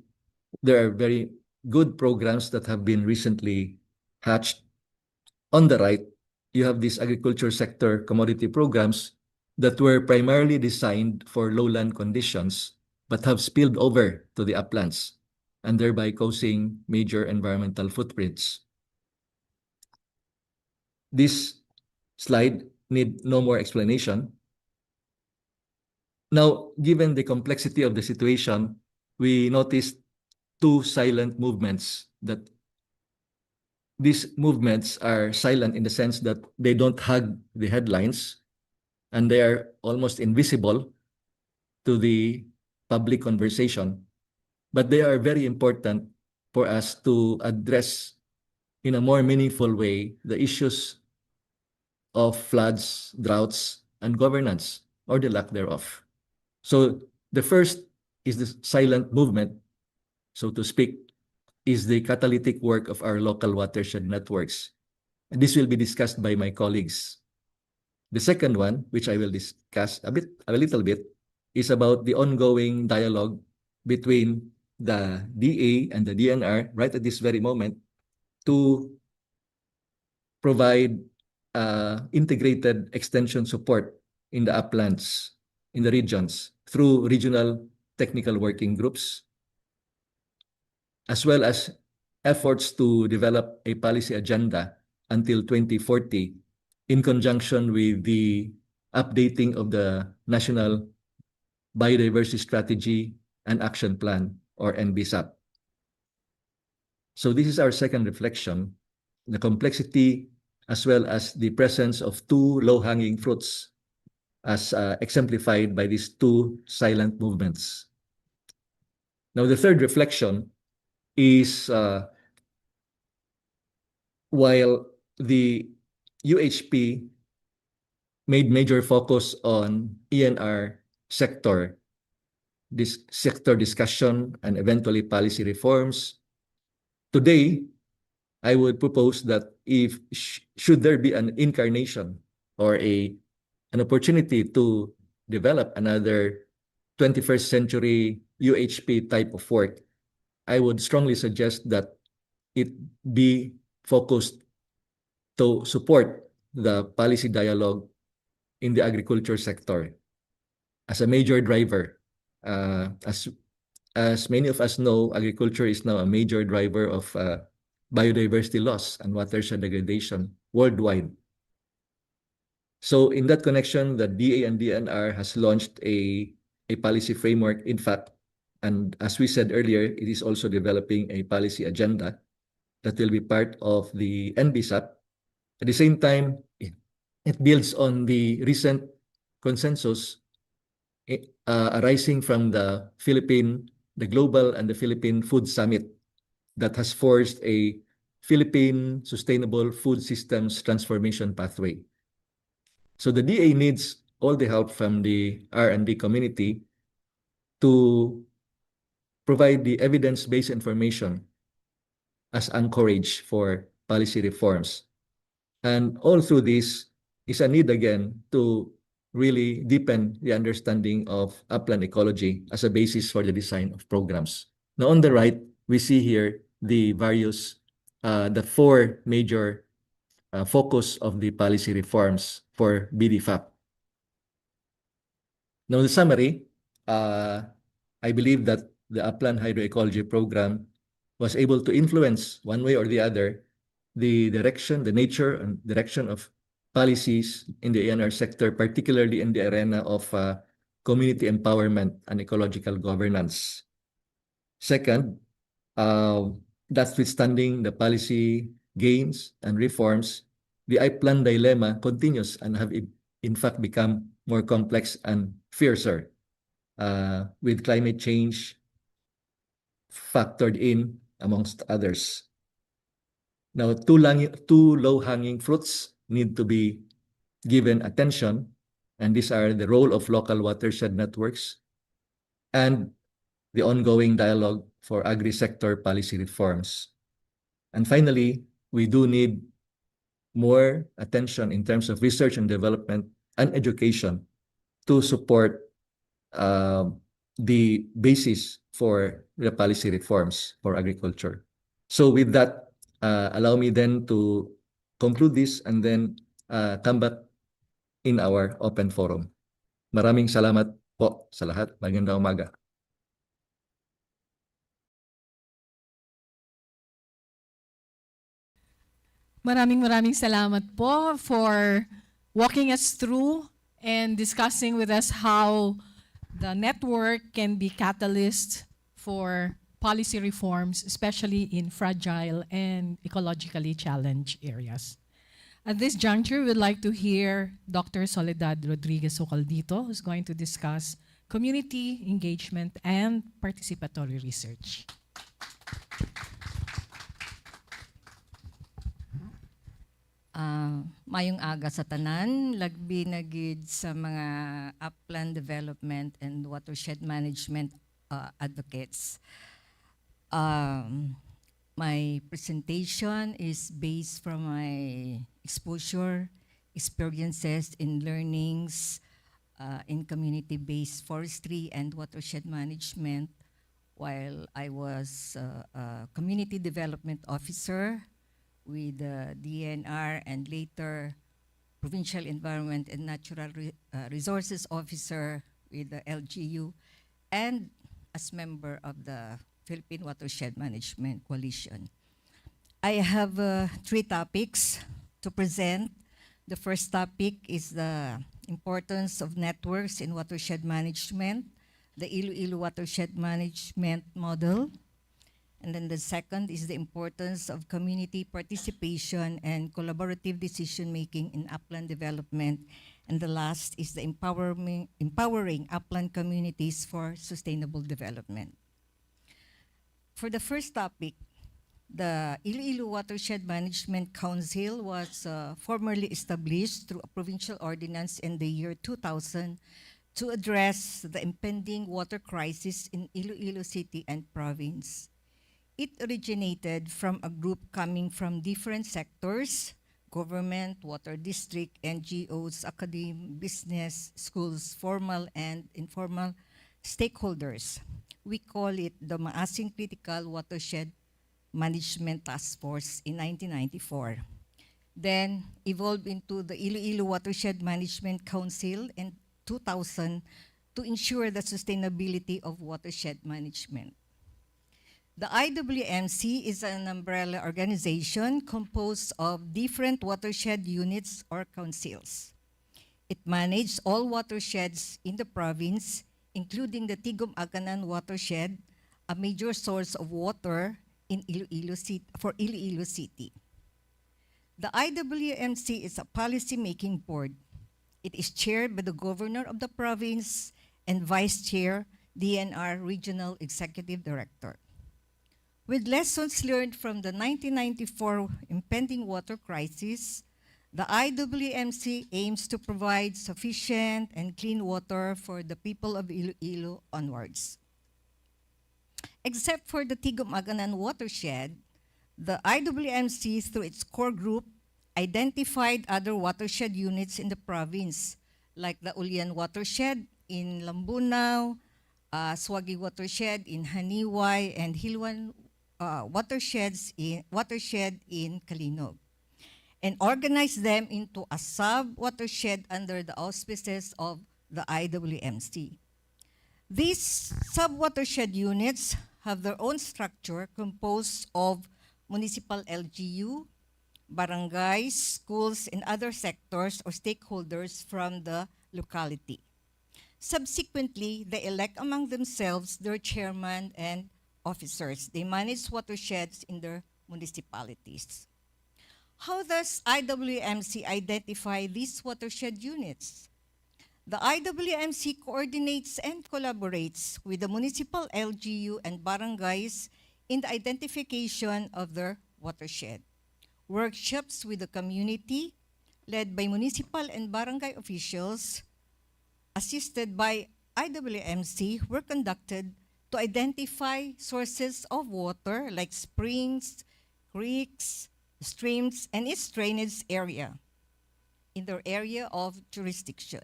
there are very good programs that have been recently hatched. On the right, you have these agriculture sector commodity programs that were primarily designed for lowland conditions but have spilled over to the uplands and thereby causing major environmental footprints. This slide need no more explanation. Now, given the complexity of the situation, we noticed two silent movements. That these movements are silent in the sense that they don't hug the headlines and they are almost invisible to the public conversation, but they are very important for us to address in a more meaningful way the issues of floods, droughts, and governance, or the lack thereof. So the first is the silent movement, so to speak, is the catalytic work of our local watershed networks. And this will be discussed by my colleagues. The second one, which I will discuss a little bit, is about the ongoing dialogue between the DA and the DNR right at this very moment to provide integrated extension support in the uplands, in the regions, through regional technical working groups, as well as efforts to develop a policy agenda until 2040 in conjunction with the updating of the National Biodiversity Strategy and Action Plan, or NBSAP. So this is our second reflection, the complexity as well as the presence of two low-hanging fruits as exemplified by these two silent movements. Now, the third reflection is while the UHP made major focus on ENR sector, this sector discussion and eventually policy reforms, today I would propose that if should there be an incarnation or an opportunity to develop another 21st century UHP type of work, I would strongly suggest that it be focused to support the policy dialogue in the agriculture sector as a major driver. As many of us know, agriculture is now a major driver of biodiversity loss and watershed degradation worldwide. So in that connection, the DA and DNR has launched a policy framework, in fact, and as we said earlier, it is also developing a policy agenda that will be part of the NBSAP. At the same time, it builds on the recent consensus arising from the Global and the Philippine Food Summit that has forged a Philippine Sustainable Food Systems Transformation Pathway. So the DA needs all the help from the R&D community to provide the evidence-based information as anchorage for policy reforms. And all through this is a need again to really deepen the understanding of upland ecology as a basis for the design of programs. Now on the right, we see here the the four major focus of the policy reforms for BDFAP. Now the summary, I believe that the Upland Hydroecology Program was able to influence one way or the other the direction, the nature and direction of policies in the ANR sector, particularly in the arena of community empowerment and ecological governance. Second, notwithstanding the policy gains and reforms, the Upland dilemma continues and have in fact become more complex and fiercer with climate change factored in amongst others. Now, two low-hanging fruits need to be given attention, and these are the role of local watershed networks and the ongoing dialogue for agri-sector policy reforms. And finally, we do need more attention in terms of research and development and education to support the basis for the policy reforms for agriculture. So with that, allow me then to conclude this and then come back in our open forum. Maraming salamat po sa lahat. Magandang umaga. Maraming salamat po for walking us through and discussing with us how the network can be catalyst for policy reforms, especially in fragile and ecologically challenged areas. At this juncture, we'd like to hear Dr. Soledad Rodriguez Ocaldito, who's going to discuss community engagement and participatory research. Mayong aga sa tanan, lagbi na gid sa mga upland development and watershed management advocates. My presentation is based from my exposure, experiences, and learnings in community-based forestry and watershed management while I was a community development officer with the DNR and later Provincial Environment and Natural Resources Officer with the LGU and as member of the Philippine Watershed Management Coalition. I have 3 topics to present. The first topic is the importance of networks in watershed management, the Iloilo Watershed Management Model. And then the second is the importance of community participation and collaborative decision-making in upland development. And the last is the empowering upland communities for sustainable development. For the first topic, the Iloilo Watershed Management Council was formerly established through a provincial ordinance in the year 2000 to address the impending water crisis in Iloilo City and province. It originated from a group coming from different sectors: government, water district, NGOs, academia, business, schools, formal and informal stakeholders. We call it the Maasing Critical Watershed Management Task Force in 1994. then evolved into the Iloilo Watershed Management Council in 2000 to ensure the sustainability of watershed management. The IWMC is an umbrella organization composed of different watershed units or councils. It manages all watersheds in the province, including the Tigum-Aganan watershed, a major source of water in for Iloilo City. The IWMC is a policy-making board. It is chaired by the governor of the province and vice chair, DNR Regional Executive Director. With lessons learned from the 1994 impending water crisis, the IWMC aims to provide sufficient and clean water for the people of Iloilo onwards. Except for the Tigum-Aganan watershed, the IWMC, through its core group, identified other watershed units in the province, like the Ulian watershed in Lambunao, Swagi watershed in Haniway, and Hilwan watershed in Kalinog, and organized them into a sub-watershed under the auspices of the IWMC. These sub-watershed units have their own structure composed of municipal LGU, barangays, schools, and other sectors or stakeholders from the locality. Subsequently, they elect among themselves their chairman and officers. They manage watersheds in their municipalities. How does IWMC identify these watershed units? The IWMC coordinates and collaborates with the municipal LGU and barangays in the identification of their watershed. Workshops with the community, led by municipal and barangay officials, assisted by IWMC, were conducted to identify sources of water like springs, creeks, streams, and its drainage area in their area of jurisdiction.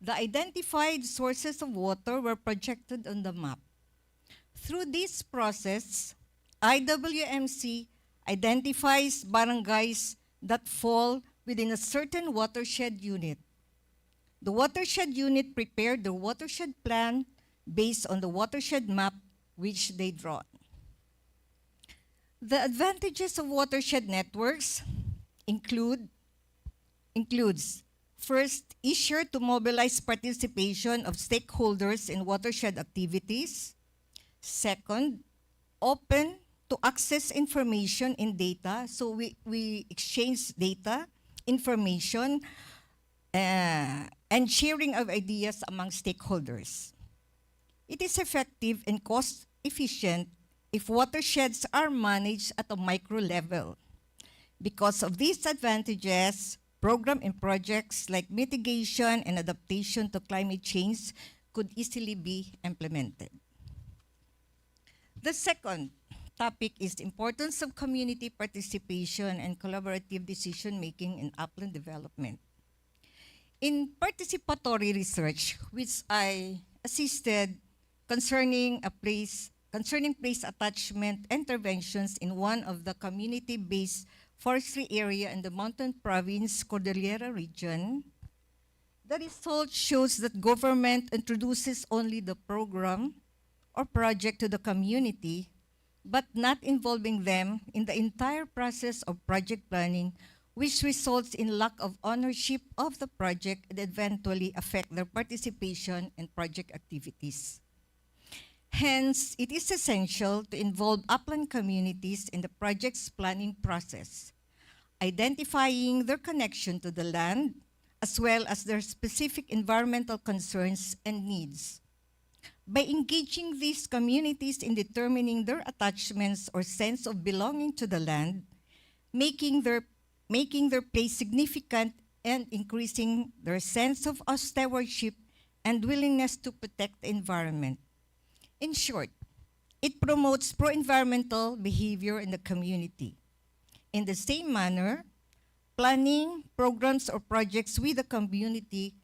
The identified sources of water were projected on the map. Through this process, IWMC identifies barangays that fall within a certain watershed unit. The watershed unit prepared the watershed plan based on the watershed map which they draw. The advantages of watershed networks includes first, easier to mobilize participation of stakeholders in watershed activities. Second, open to access information and data. So we exchange data, information, and sharing of ideas among stakeholders. It is effective and cost efficient if watersheds are managed at a micro level. Because of these advantages, programs and projects like mitigation and adaptation to climate change could easily be implemented. The second topic is the importance of community participation and collaborative decision-making in upland development. In participatory research, which I assisted concerning place attachment interventions in one of the community-based forestry area in the Mountain Province Cordillera region, the result shows that government introduces only the program or project to the community, but not involving them in the entire process of project planning, which results in lack of ownership of the project and eventually affect their participation in project activities. Hence, it is essential to involve upland communities in the project's planning process, identifying their connection to the land, as well as their specific environmental concerns and needs. By engaging these communities in determining their attachments or sense of belonging to the land, making their place significant and increasing their sense of stewardship and willingness to protect the environment. In short, it promotes pro-environmental behavior in the community. In the same manner, planning programs or projects with the community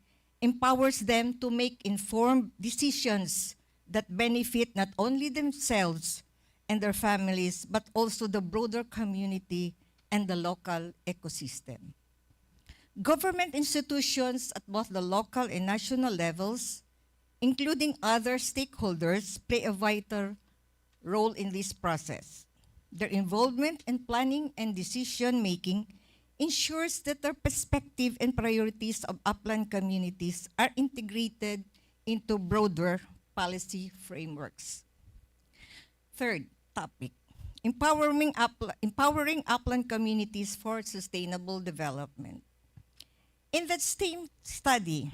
empowers them to make informed decisions that benefit not only themselves and their families, but also the broader community and the local ecosystem. Government institutions at both the local and national levels, including other stakeholders, play a vital role in this process. Their involvement in planning and decision-making ensures that their perspective and priorities of upland communities are integrated into broader policy frameworks. Third topic, empowering upland communities for sustainable development. In that same study,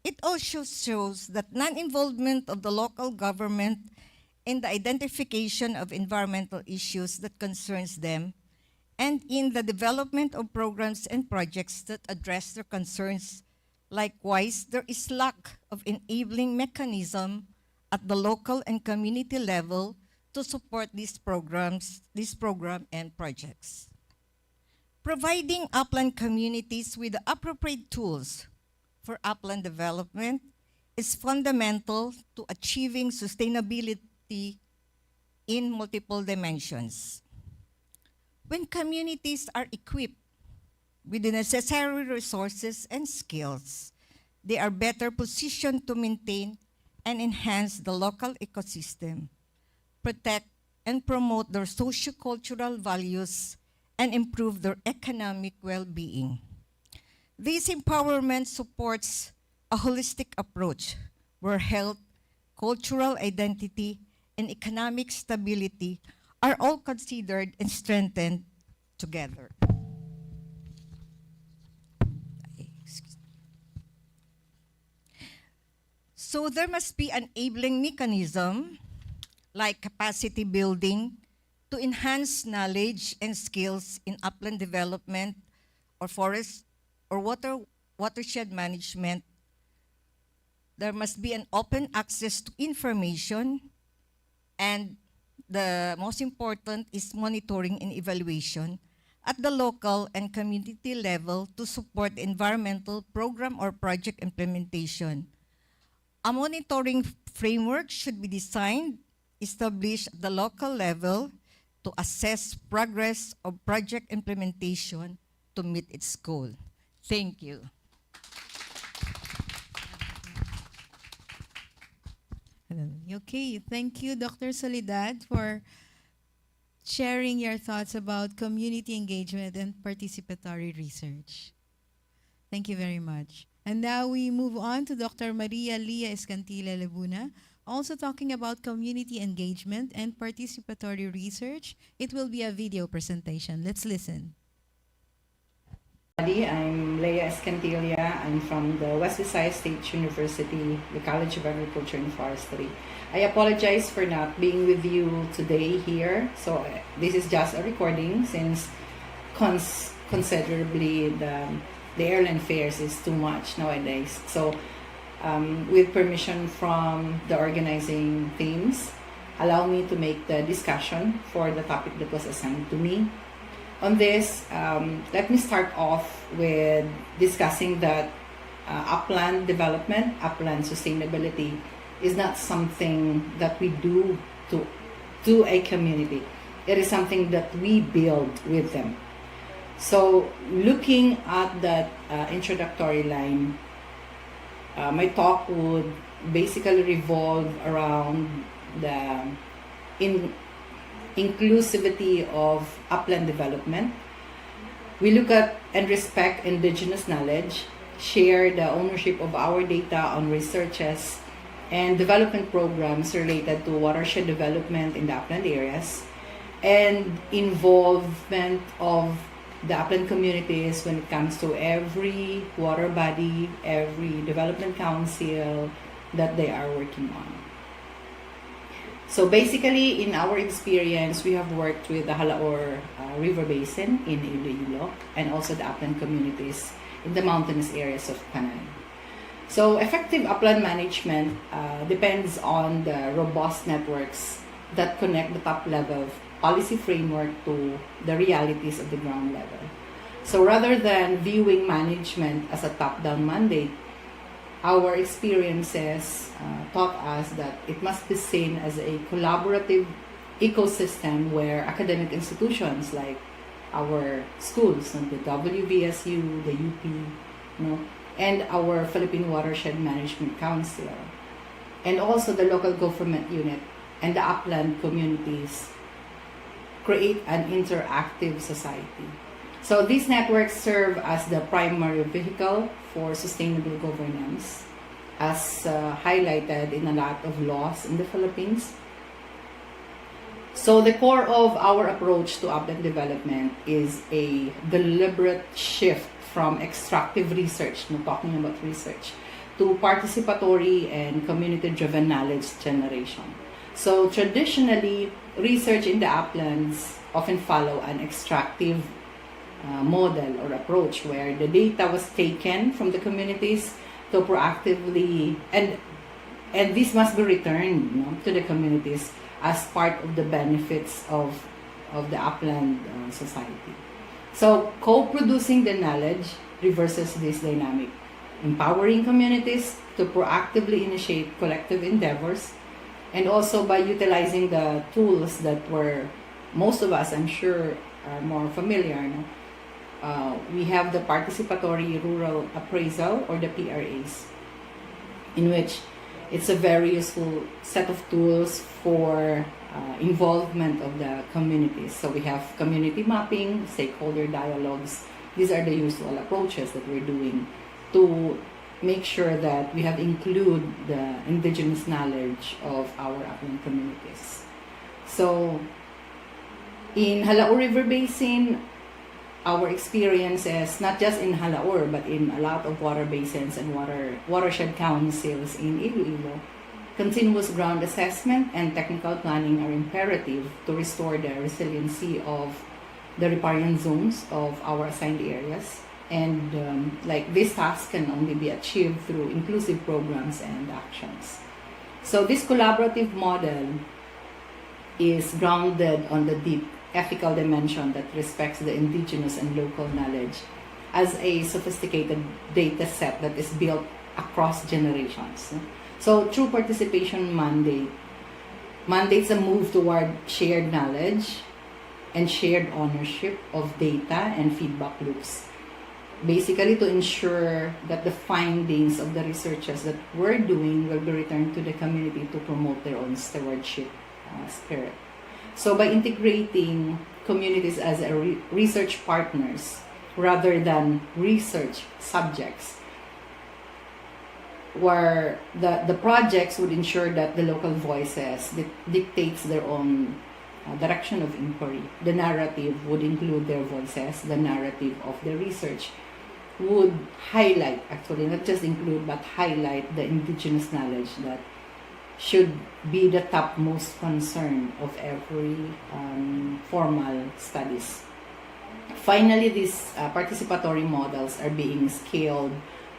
it also shows that non-involvement of the local government in the identification of environmental issues that concerns them and in the development of programs and projects that address their concerns. Likewise, there is lack of enabling mechanism at the local and community level to support these program and projects. Providing upland communities with the appropriate tools for upland development is fundamental to achieving sustainability in multiple dimensions. When communities are equipped with the necessary resources and skills, they are better positioned to maintain and enhance the local ecosystem, protect and promote their socio-cultural values, and improve their economic well-being. This empowerment supports a holistic approach where health, cultural identity, and economic stability are all considered and strengthened together. So there must be an enabling mechanism like capacity building to enhance knowledge and skills in upland development or forest or watershed management. There must be an open access to information, and the most important is monitoring and evaluation at the local and community level to support the environmental program or project implementation. A monitoring framework should be designed, established at the local level to assess progress of project implementation to meet its goal. Thank you. Okay, thank you, Dr. Soledad, for sharing your thoughts about community engagement and participatory research. Thank you very much. And now we move on to Dr. Maria Lia Escantilla Lebuna, also talking about community engagement and participatory research. It will be a video presentation. Let's listen. I'm Leia Escantilla. I'm from the West Visayas State University, the College of Agriculture and Forestry. I apologize for not being with you today here. So this is just a recording since considerably the airline fares is too much nowadays. So with permission from the organizing teams, allow me to make the discussion for the topic that was assigned to me. On this, let me start off with discussing that upland development, upland sustainability is not something that we do to a community. It is something that we build with them. So looking at that introductory line, my talk would basically revolve around the inclusivity of upland development. We look at and respect indigenous knowledge, share the ownership of our data on researches and development programs related to watershed development in the upland areas, and involvement of the upland communities when it comes to every water body, every development council that they are working on. So basically, in our experience, we have worked with the Halaor River Basin in Iloilo and also the upland communities in the mountainous areas of Panay. So effective upland management depends on the robust networks that connect the top level policy framework to the realities of the ground level. So rather than viewing management as a top-down mandate, our experiences taught us that it must be seen as a collaborative ecosystem where academic institutions like our schools, no, the WVSU, the UP, no, and our Philippine Watershed Management Council, and also the local government unit and the upland communities create an interactive society. So these networks serve as the primary vehicle for sustainable governance, as highlighted in a lot of laws in the Philippines. So the core of our approach to upland development is a deliberate shift from extractive research, no, talking about research, to participatory and community-driven knowledge generation. So traditionally, research in the uplands often follow an extractive model or approach where the data was taken from the communities to proactively, and this must be returned, you know, to the communities as part of the benefits of the upland society. So co-producing the knowledge reverses this dynamic, empowering communities to proactively initiate collective endeavors, and also by utilizing the tools that were, most of us, I'm sure, are more familiar. No? We have the participatory rural appraisal, or the PRAs, in which it's a very useful set of tools for involvement of the communities. So we have community mapping, stakeholder dialogues. These are the usual approaches that we're doing to make sure that we have include the indigenous knowledge of our upland communities. So in Halaur River Basin, our experience is not just in Halaur, but in a lot of water basins and watershed councils in Iloilo. Continuous ground assessment and technical planning are imperative to restore the resiliency of the riparian zones of our assigned areas. And like this task can only be achieved through inclusive programs and actions. So this collaborative model is grounded on the deep ethical dimension that respects the indigenous and local knowledge as a sophisticated data set that is built across generations. So true participation mandates a move toward shared knowledge and shared ownership of data and feedback loops, basically to ensure that the findings of the researches that we're doing will be returned to the community to promote their own stewardship spirit. So by integrating communities as research partners rather than research subjects, where the projects would ensure that the local voices dictates their own direction of inquiry. The narrative would include their voices. The narrative of the research would highlight, actually not just include, but highlight the indigenous knowledge that should be the topmost concern of every formal studies. Finally, these participatory models are being scaled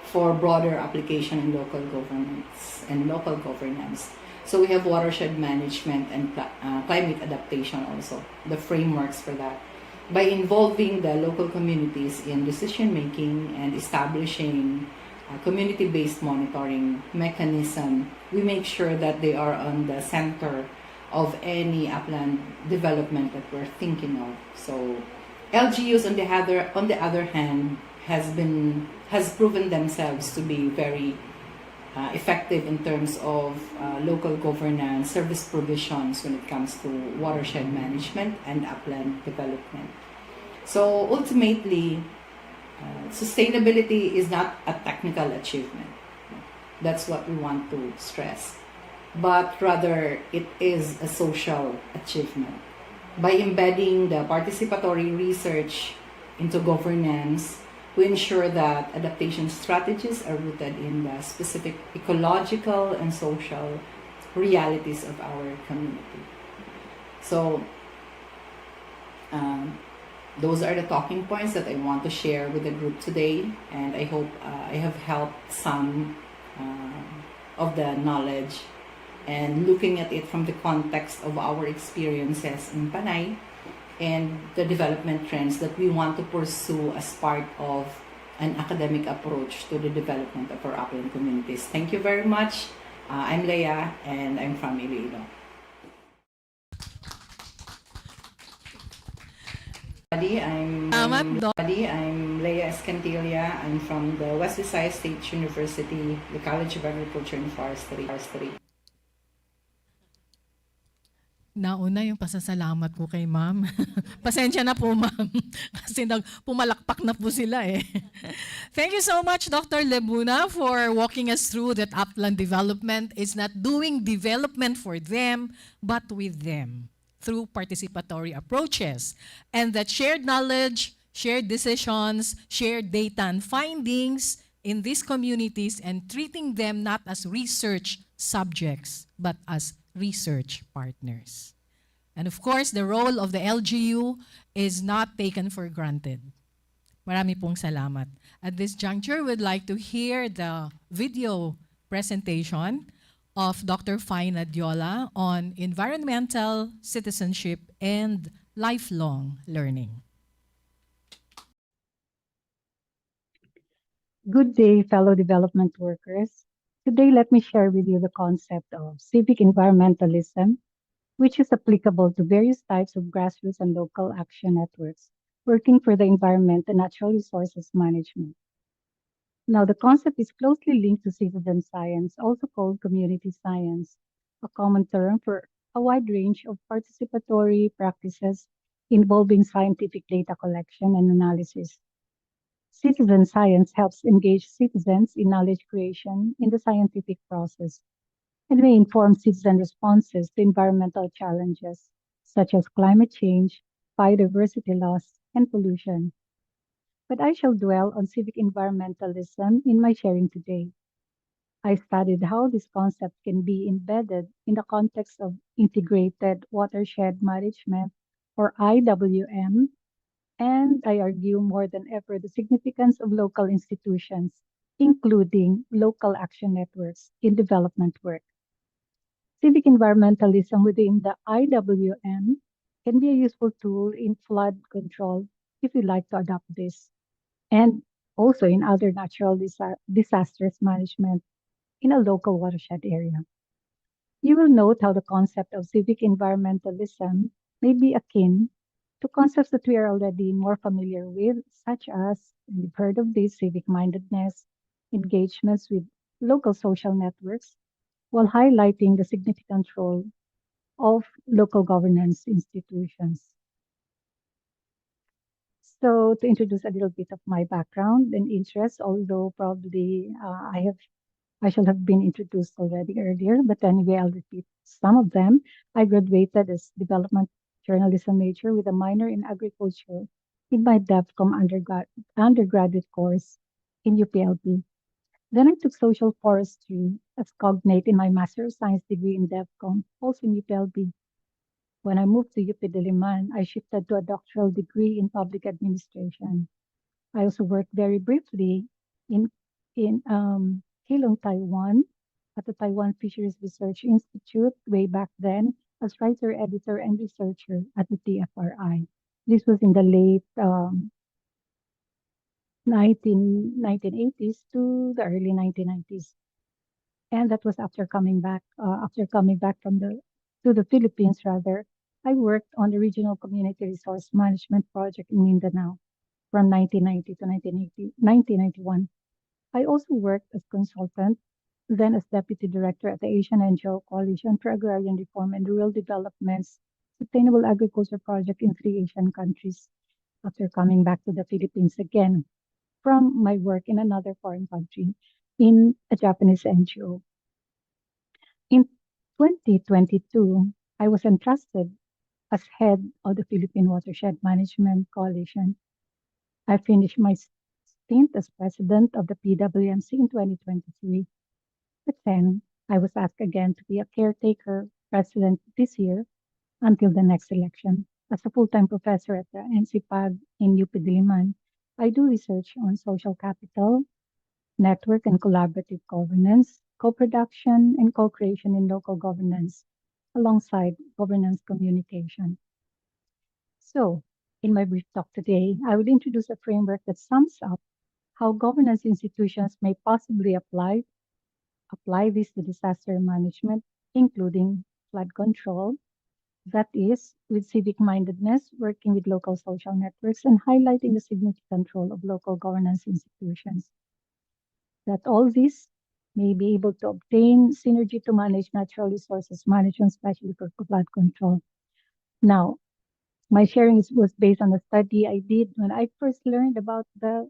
for broader application in local governments and local governance. So we have watershed management and climate adaptation also, the frameworks for that. By involving the local communities in decision making and establishing community-based monitoring mechanism, we make sure that they are on the center of any upland development that we're thinking of. So LGUs on the other hand has proven themselves to be very effective in terms of local governance, service provisions when it comes to watershed management and upland development. So ultimately, sustainability is not a technical achievement. That's what we want to stress. But rather, it is a social achievement. By embedding the participatory research into governance, we ensure that adaptation strategies are rooted in the specific ecological and social realities of our community. So, those are the talking points that I want to share with the group today, and I hope I have helped some of the knowledge and looking at it from the context of our experiences in Panay and the development trends that we want to pursue as part of an academic approach to the development of our upland communities. Thank you very much. I'm Leia, and I'm from Iloilo. I'm Leia Escantilla. I'm from the West Visayas State University, the College of Agriculture and Forestry. Nauna yung pasasalamat ko kay ma'am. Pasensya na po, ma'am. Kasi pumalakpak na po sila eh. Thank you so much, Dr. Lebuna, for walking us through that upland development is not doing development for them, but with them through participatory approaches. And that shared knowledge, shared decisions, shared data and findings in these communities and treating them not as research subjects, but as research partners. And of course, the role of the LGU is not taken for granted. Marami pong salamat. At this juncture, we'd like to hear the video presentation of Dr. Faina Diola on environmental citizenship and lifelong learning. Good day, fellow development workers. Today, let me share with you the concept of civic environmentalism, which is applicable to various types of grassroots and local action networks working for the environment and natural resources management. Now, the concept is closely linked to citizen science, also called community science, a common term for a wide range of participatory practices involving scientific data collection and analysis. Citizen science helps engage citizens in knowledge creation in the scientific process and may inform citizen responses to environmental challenges such as climate change, biodiversity loss, and pollution. But I shall dwell on civic environmentalism in my sharing today. I studied how this concept can be embedded in the context of integrated watershed management, or IWM, and I argue more than ever the significance of local institutions, including local action networks in development work. Civic environmentalism within the IWM can be a useful tool in flood control if you like to adopt this, and also in other natural disasters management in a local watershed area. You will note how the concept of civic environmentalism may be akin to concepts that we are already more familiar with, such as, and you've heard of this, civic mindedness, engagements with local social networks, while highlighting the significant role of local governance institutions. So to introduce a little bit of my background and interests, although probably I shall have been introduced already earlier, but anyway, I'll repeat some of them. I graduated as development journalism major with a minor in agriculture in my DevCom undergraduate course in UPLB. Then I took social forestry as cognate in my Master of Science degree in DevCom, also in UPLB. When I moved to UP Diliman, I shifted to a doctoral degree in public administration. I also worked very briefly in Keelung, Taiwan, at the Taiwan Fisheries Research Institute way back then as writer, editor, and researcher at the TFRI. This was in the late 1980s to the early 1990s. And that was after coming back from to the Philippines rather. I worked on the Regional Community Resource Management Project in Mindanao from 1990 to 1991. I also worked as consultant, then as deputy director at the Asian NGO Coalition for Agrarian Reform and Rural Development's Sustainable Agriculture Project in 3 Asian countries after coming back to the Philippines again from my work in another foreign country in a Japanese NGO. In 2022, I was entrusted as head of the Philippine Watershed Management Coalition. I finished my stint as president of the PWMC in 2023. But then I was asked again to be a caretaker president this year until the next election. As a full-time professor at the NCPAG in UP Diliman, I do research on social capital, network and collaborative governance, co-production and co-creation in local governance, alongside governance communication. So, in my brief talk today, I will introduce a framework that sums up how governance institutions may possibly apply this to disaster management, including flood control, That is, with civic mindedness, working with local social networks, and highlighting the significant role of local governance institutions. That all these may be able to obtain synergy to manage natural resources management, especially for flood control. Now, my sharing was based on a study I did when I first learned about the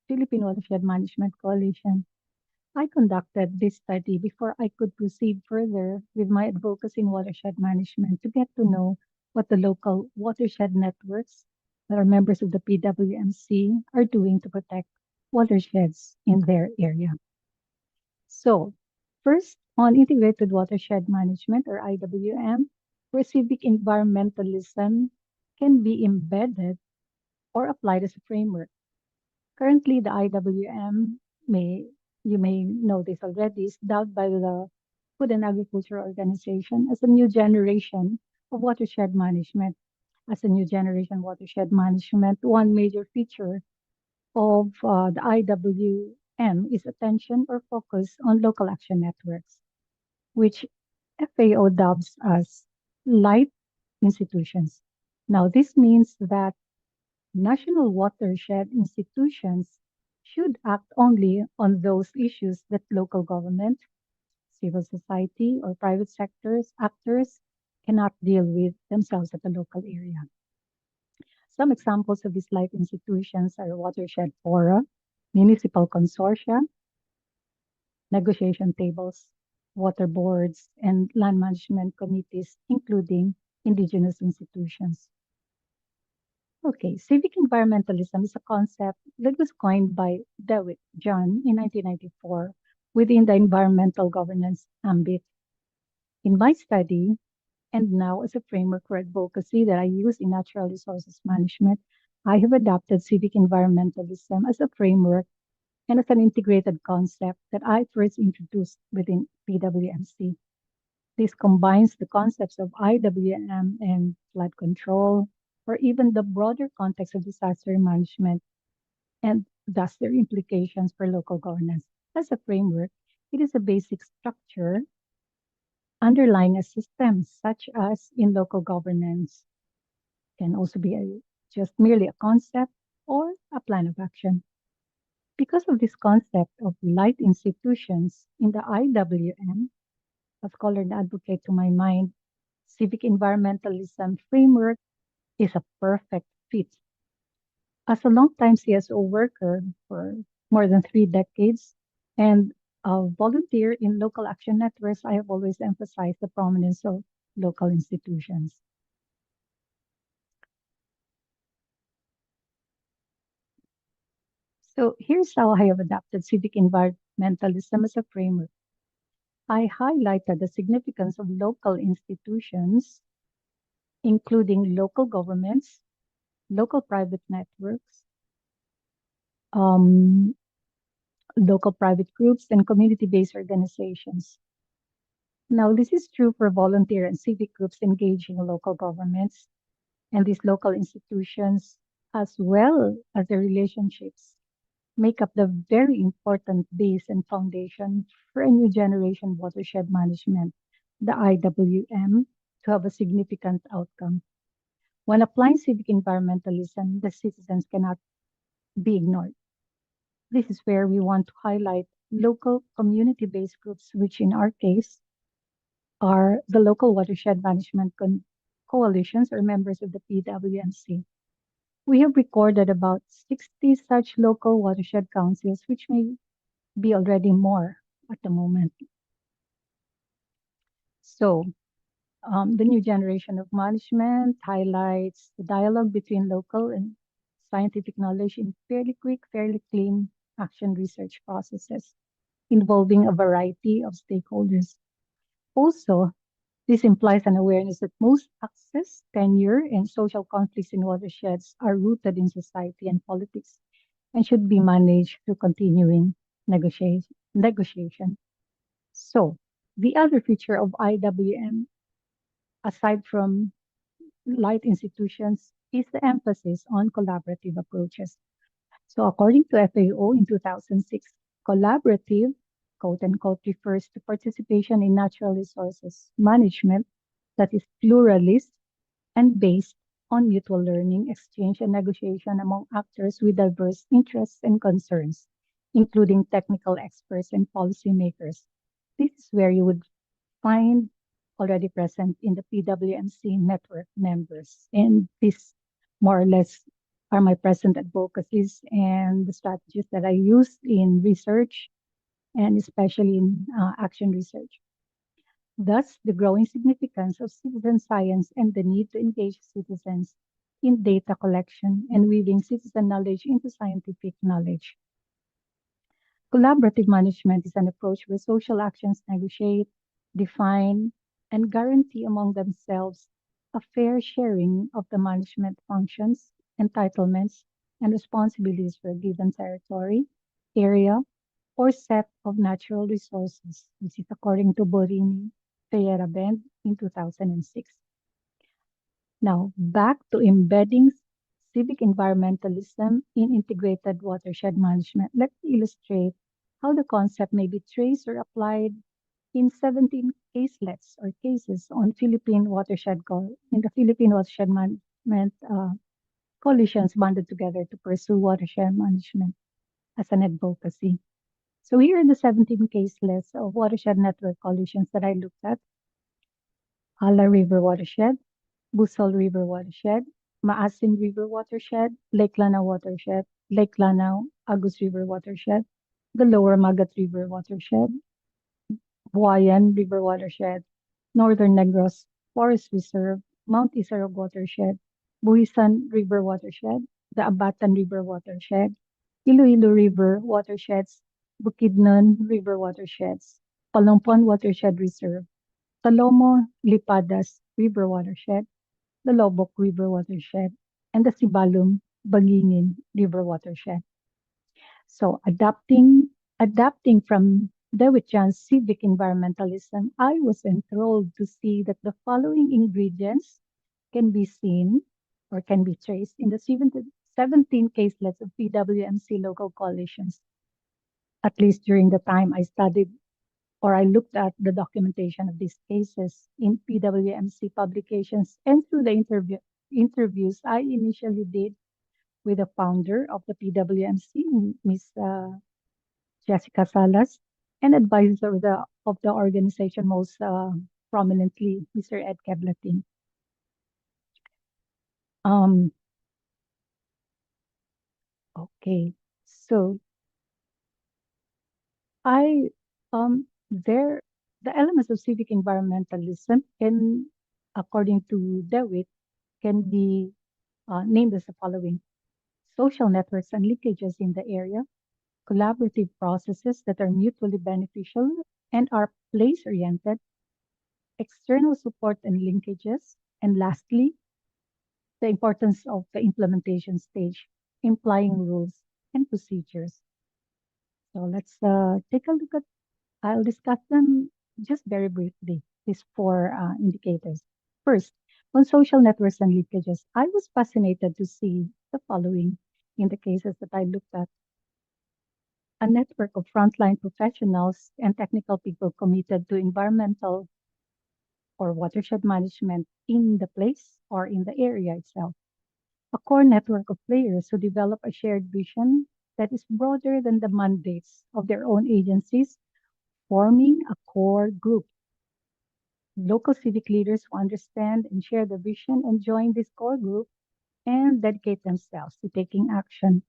Philippine Watershed Management Coalition. I conducted this study before I could proceed further with my advocacy in watershed management to get to know what the local watershed networks that are members of the PWMC are doing to protect watersheds in their area. So, first, on integrated watershed management or IWM, where civic environmentalism can be embedded or applied as a framework. Currently, the IWM you may know this already, is dubbed by the Food and Agriculture Organization as a new generation of watershed management. As a new generation watershed management, one major feature of the IWM is attention or focus on local action networks, which FAO dubs as light institutions. Now, this means that national watershed institutions should act only on those issues that local government, civil society, or private sectors actors cannot deal with themselves at the local area. Some examples of these light institutions are watershed fora, municipal consortia, negotiation tables, water boards, and land management committees, including indigenous institutions. Okay, civic environmentalism is a concept that was coined by Dewitt John in 1994 within the environmental governance ambit. In my study, and now as a framework for advocacy that I use in natural resources management, I have adopted civic environmentalism as a framework and as an integrated concept that I first introduced within PWMC. This combines the concepts of IWM and flood control, or even the broader context of disaster management, and thus their implications for local governance. As a framework, it is a basic structure underlying a system, such as in local governance, can also be just merely a concept or a plan of action. Because of this concept of light institutions in the IWM, a scholar and advocate to my mind, civic environmentalism framework is a perfect fit. As a longtime CSO worker for more than 3 decades and a volunteer in local action networks, I have always emphasized the prominence of local institutions. So here's how I have adapted civic environmentalism as a framework. I highlighted the significance of local institutions, including local governments, local private networks, local private groups, and community-based organizations. Now, this is true for volunteer and civic groups engaging local governments and these local institutions, as well as their relationships, make up the very important base and foundation for a new generation watershed management, the IWM, to have a significant outcome. When applying civic environmentalism, the citizens cannot be ignored. This is where we want to highlight local community-based groups, which in our case are the local watershed management coalitions or members of the PWMC. We have recorded about 60 such local watershed councils, which may be already more at the moment. So, the new generation of management highlights the dialogue between local and scientific knowledge in fairly quick, fairly clean action research processes involving a variety of stakeholders. Also, this implies an awareness that most access, tenure, and social conflicts in watersheds are rooted in society and politics and should be managed through continuing negotiation. So, the other feature of IWM, aside from light institutions, is the emphasis on collaborative approaches. So according to FAO in 2006, collaborative, quote unquote, refers to participation in natural resources management that is pluralist and based on mutual learning, exchange, and negotiation among actors with diverse interests and concerns, including technical experts and policymakers. This is where you would find already present in the PWMC network members. And this more or less are my present advocacies and the strategies that I use in research and especially in action research. Thus, the growing significance of citizen science and the need to engage citizens in data collection and weaving citizen knowledge into scientific knowledge. Collaborative management is an approach where social actions negotiate, define, and guarantee among themselves a fair sharing of the management functions, entitlements, and responsibilities for a given territory, area, or set of natural resources. This is according to Borini Feyerabend in 2006. Now, back to embedding civic environmentalism in integrated watershed management. Let me illustrate how the concept may be traced or applied in 17 caselets or cases on Philippine watershed in the Philippine watershed management coalitions banded together to pursue watershed management as an advocacy. So here are the 17 caselets of watershed network coalitions that I looked at. Hala River Watershed, Busol River Watershed, Maasin River Watershed, Lake Lanao Watershed, Lake Lanao, Agus River Watershed, the Lower Magat River Watershed, Buayan River Watershed, Northern Negros Forest Reserve, Mount Isarog Watershed, Buhisan River Watershed, the Abatan River Watershed, Iloilo River Watersheds, Bukidnon River Watersheds, Palompon Watershed Reserve, Talomo Lipadas River Watershed, the Lobok River Watershed, and the Sibalum Bangingin River Watershed. So adapting from Dewichan's civic environmentalism, I was enthralled to see that the following ingredients can be seen or can be traced in the 17 caselets of PWMC local coalitions. At least during the time I studied or I looked at the documentation of these cases in PWMC publications and through the interviews I initially did with the founder of the PWMC, Ms. Jessica Salas, and advisor of the organization most prominently, Mr. Ed Keblatin. Okay, so the elements of civic environmentalism can, according to DeWitt, can be named as the following: social networks and linkages in the area, collaborative processes that are mutually beneficial and are place-oriented, external support and linkages, and lastly, the importance of the implementation stage, implying rules and procedures. So let's take a look at, I'll discuss them just very briefly, these four indicators. First, on social networks and linkages, I was fascinated to see the following in the cases that I looked at. A network of frontline professionals and technical people committed to environmental or watershed management in the place or in the area itself. A core network of players who develop a shared vision that is broader than the mandates of their own agencies, forming a core group. Local civic leaders who understand and share the vision and join this core group and dedicate themselves to taking action.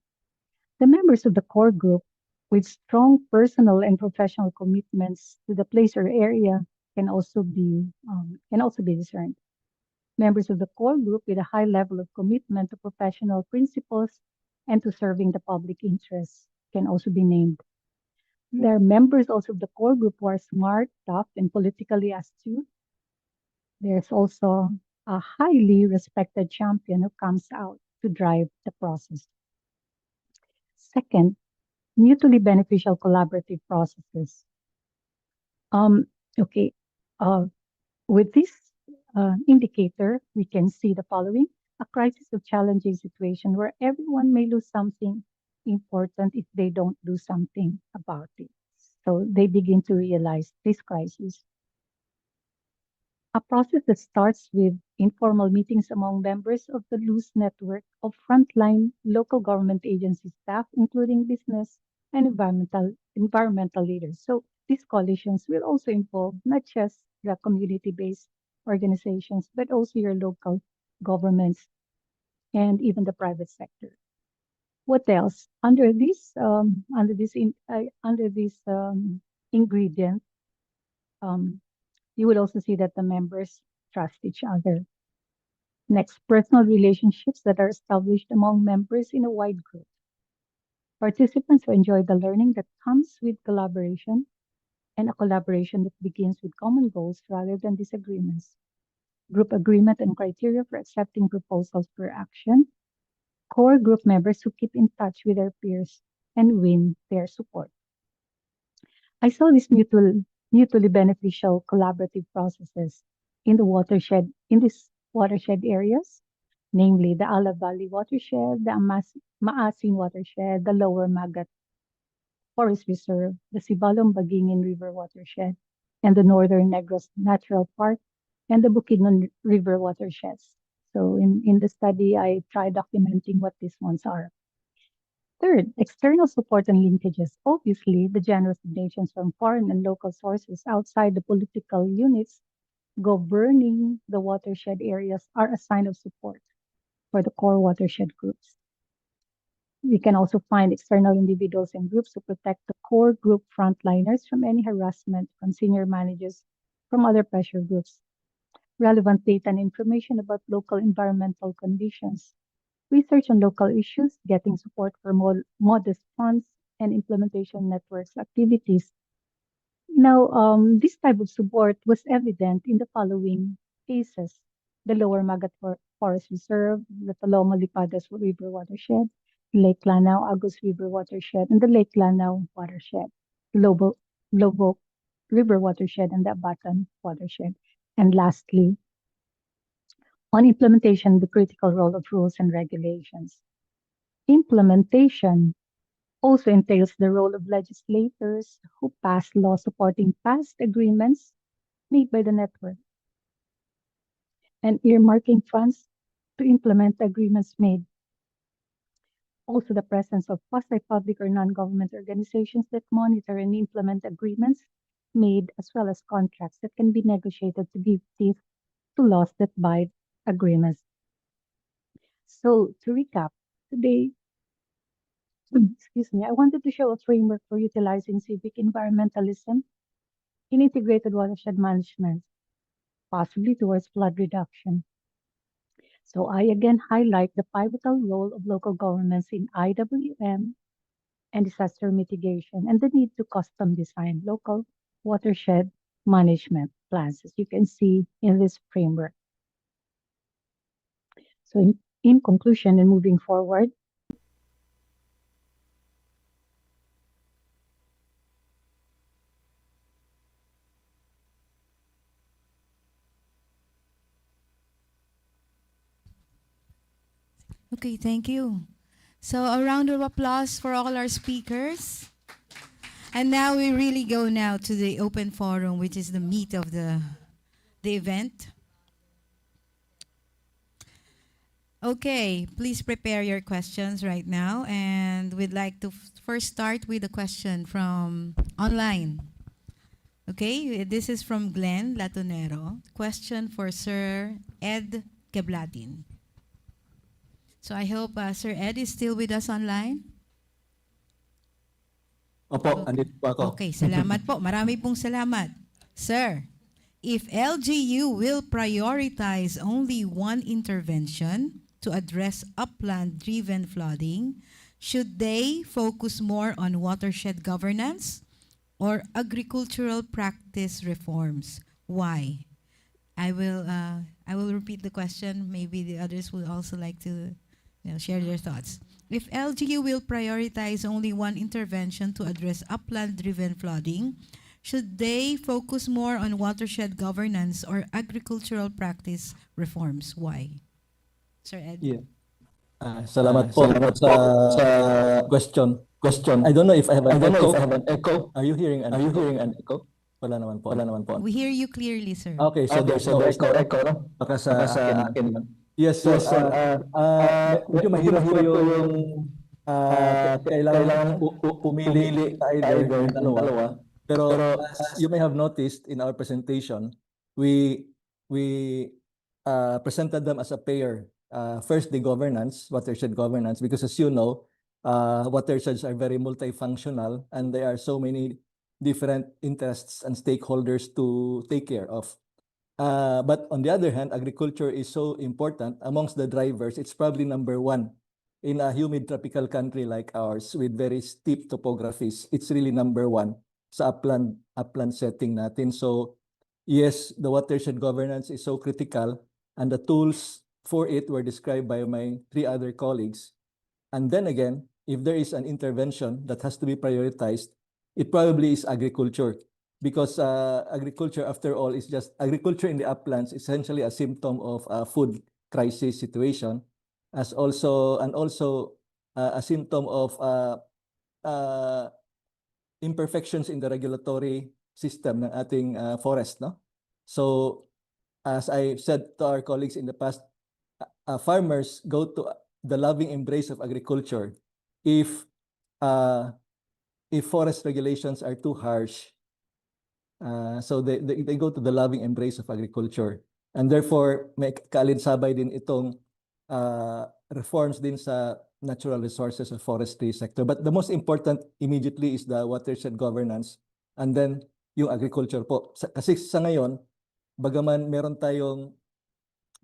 The members of the core group with strong personal and professional commitments to the place or area can also be discerned. Members of the core group with a high level of commitment to professional principles and to serving the public interest can also be named. There are members also of the core group who are smart, tough, and politically astute. There's also a highly respected champion who comes out to drive the process. Second, mutually beneficial collaborative processes. Okay, with this indicator, we can see the following: a crisis of challenging situation where everyone may lose something important if they don't do something about it. So they begin to realize this crisis. a process that starts with informal meetings among members of the loose network of frontline local government agency staff, including business and environmental leaders. So these coalitions will also involve not just the community-based organizations, but also your local governments and even the private sector. What else? Under this ingredient, you would also see that the members trust each other. Next, personal relationships that are established among members in a wide group. Participants who enjoy the learning that comes with collaboration and a collaboration that begins with common goals rather than disagreements. Group agreement and criteria for accepting proposals for action. Core group members who keep in touch with their peers and win their support. I saw these mutually beneficial collaborative processes in these watershed areas, namely the Ala Valley watershed, the Maasin watershed, the Lower Magat Forest Reserve, the Sibalom Bagingin River watershed, and the Northern Negros Natural Park, and the Bukidnon River watersheds. So in the study, I tried documenting what these ones are. Third, external support and linkages. Obviously, the generous donations from foreign and local sources outside the political units governing the watershed areas are a sign of support for the core watershed groups. We can also find external individuals and groups to protect the core group frontliners from any harassment from senior managers from other pressure groups. Relevant data and information about local environmental conditions. Research on local issues, getting support for modest funds, and implementation networks activities. Now, this type of support was evident in the following cases. The Lower Magat Forest Reserve, the Taloma Lipadas River Watershed, Lake Lanao Agus River Watershed, and the Lake Lanao Watershed, Lobo River Watershed, and the Abatan Watershed. And lastly, on implementation, the critical role of rules and regulations. Implementation also entails the role of legislators who pass laws supporting past agreements made by the network and earmarking funds to implement agreements made. Also, the presence of quasi-public or non-government organizations that monitor and implement agreements made, as well as contracts that can be negotiated to give teeth to laws that bind agreements. So, to recap, today, I wanted to show a framework for utilizing civic environmentalism in integrated watershed management, possibly towards flood reduction. So I again highlight the pivotal role of local governments in IWM and disaster mitigation and the need to custom design local watershed management plans, as you can see in this framework. So in conclusion and moving forward, Okay, thank you. So a round of applause for all our speakers. And now we really go now to the open forum, which is the meat of the event. Okay, please prepare your questions right now. And we'd like to first start with a question from online. Okay, this is from Glenn Latonero. Question for Sir Ed Keblatin. So I hope Sir Ed is still with us online. Opo, andito po ako. Okay, salamat po. Marami pong salamat. Sir, if LGU will prioritize only one intervention to address upland-driven flooding, should they focus more on watershed governance or agricultural practice reforms? Why? I will repeat the question. Maybe the others would also like to share their thoughts. If LGU will prioritize only one intervention to address upland-driven flooding, should they focus more on watershed governance or agricultural practice reforms? Why? Sir Ed? Yeah. Salamat po sa question. I don't know if I have an echo. Are you hearing an echo? Wala naman po. Wala naman po. We hear you clearly, sir. Okay, so there's no echo, no? Baka sa akin. Yes, sir. Medyo mahirap po yung kailangan pumili sa either ng dalawa. Pero as you may have noticed in our presentation, we presented them as a pair. First, the governance, watershed governance, because as you know, watersheds are very multifunctional and there are so many different interests and stakeholders to take care of. But on the other hand, agriculture is so important amongst the drivers. It's probably number one in a humid tropical country like ours with very steep topographies. It's really number one sa upland setting natin. So yes, the watershed governance is so critical and the tools for it were described by my three other colleagues. And then again, if there is an intervention that has to be prioritized, it probably is agriculture. Because agriculture, after all, is just agriculture in the uplands, essentially a symptom of a food crisis situation, as also a symptom of imperfections in the regulatory system ng ating forest, no? So, as I said to our colleagues in the past, farmers go to the loving embrace of agriculture if forest regulations are too harsh. So they go to the loving embrace of agriculture. And therefore, may kaalinsabay din itong reforms din sa natural resources of forestry sector. But the most important immediately is the watershed governance and then yung agriculture po. Kasi sa ngayon, bagaman meron tayong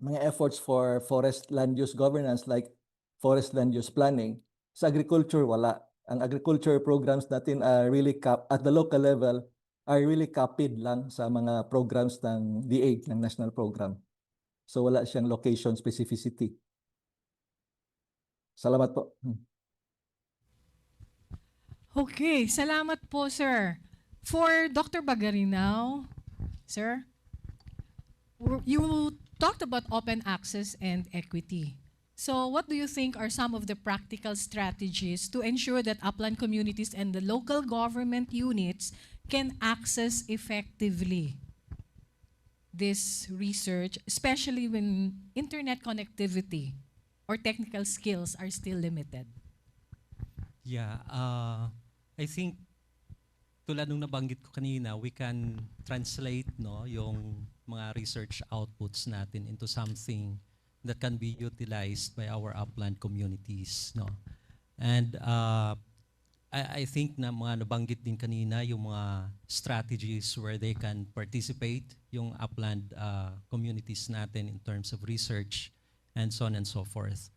mga efforts for forest land use governance like forest land use planning, sa agriculture wala. Ang agriculture programs natin are really at the local level are really copied lang sa mga programs ng DA, ng national program. So wala siyang location specificity. Salamat po. Okay, salamat po, sir. For Dr. Bagarinaw, sir, you talked about open access and equity. So what do you think are some of the practical strategies to ensure that upland communities and the local government units can access effectively this research, especially when internet connectivity or technical skills are still limited? Yeah, I think tulad nung nabanggit ko kanina, we can translate yung mga research outputs natin into something that can be utilized by our upland communities. And I think na mga nabanggit din kanina yung mga strategies where they can participate yung upland communities natin in terms of research and so on and so forth.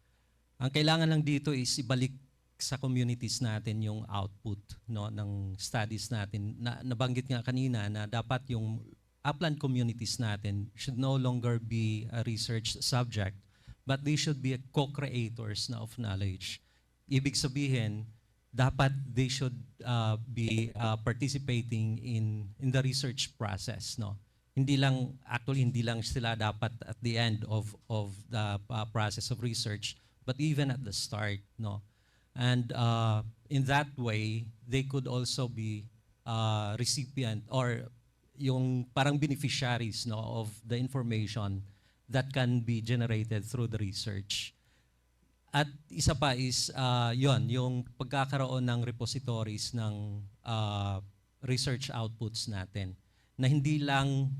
Ang kailangan lang dito is ibalik sa communities natin yung output ng studies natin. Nabanggit nga kanina na dapat yung upland communities natin should no longer be a research subject, but they should be co-creators of knowledge. Ibig sabihin, dapat they should be participating in the research process. Hindi lang sila dapat at the end of the process of research, but even at the start. And in that way, they could also be recipient or yung parang beneficiaries of the information that can be generated through the research. At isa pa is yung pagkakaroon ng repositories ng research outputs natin na hindi lang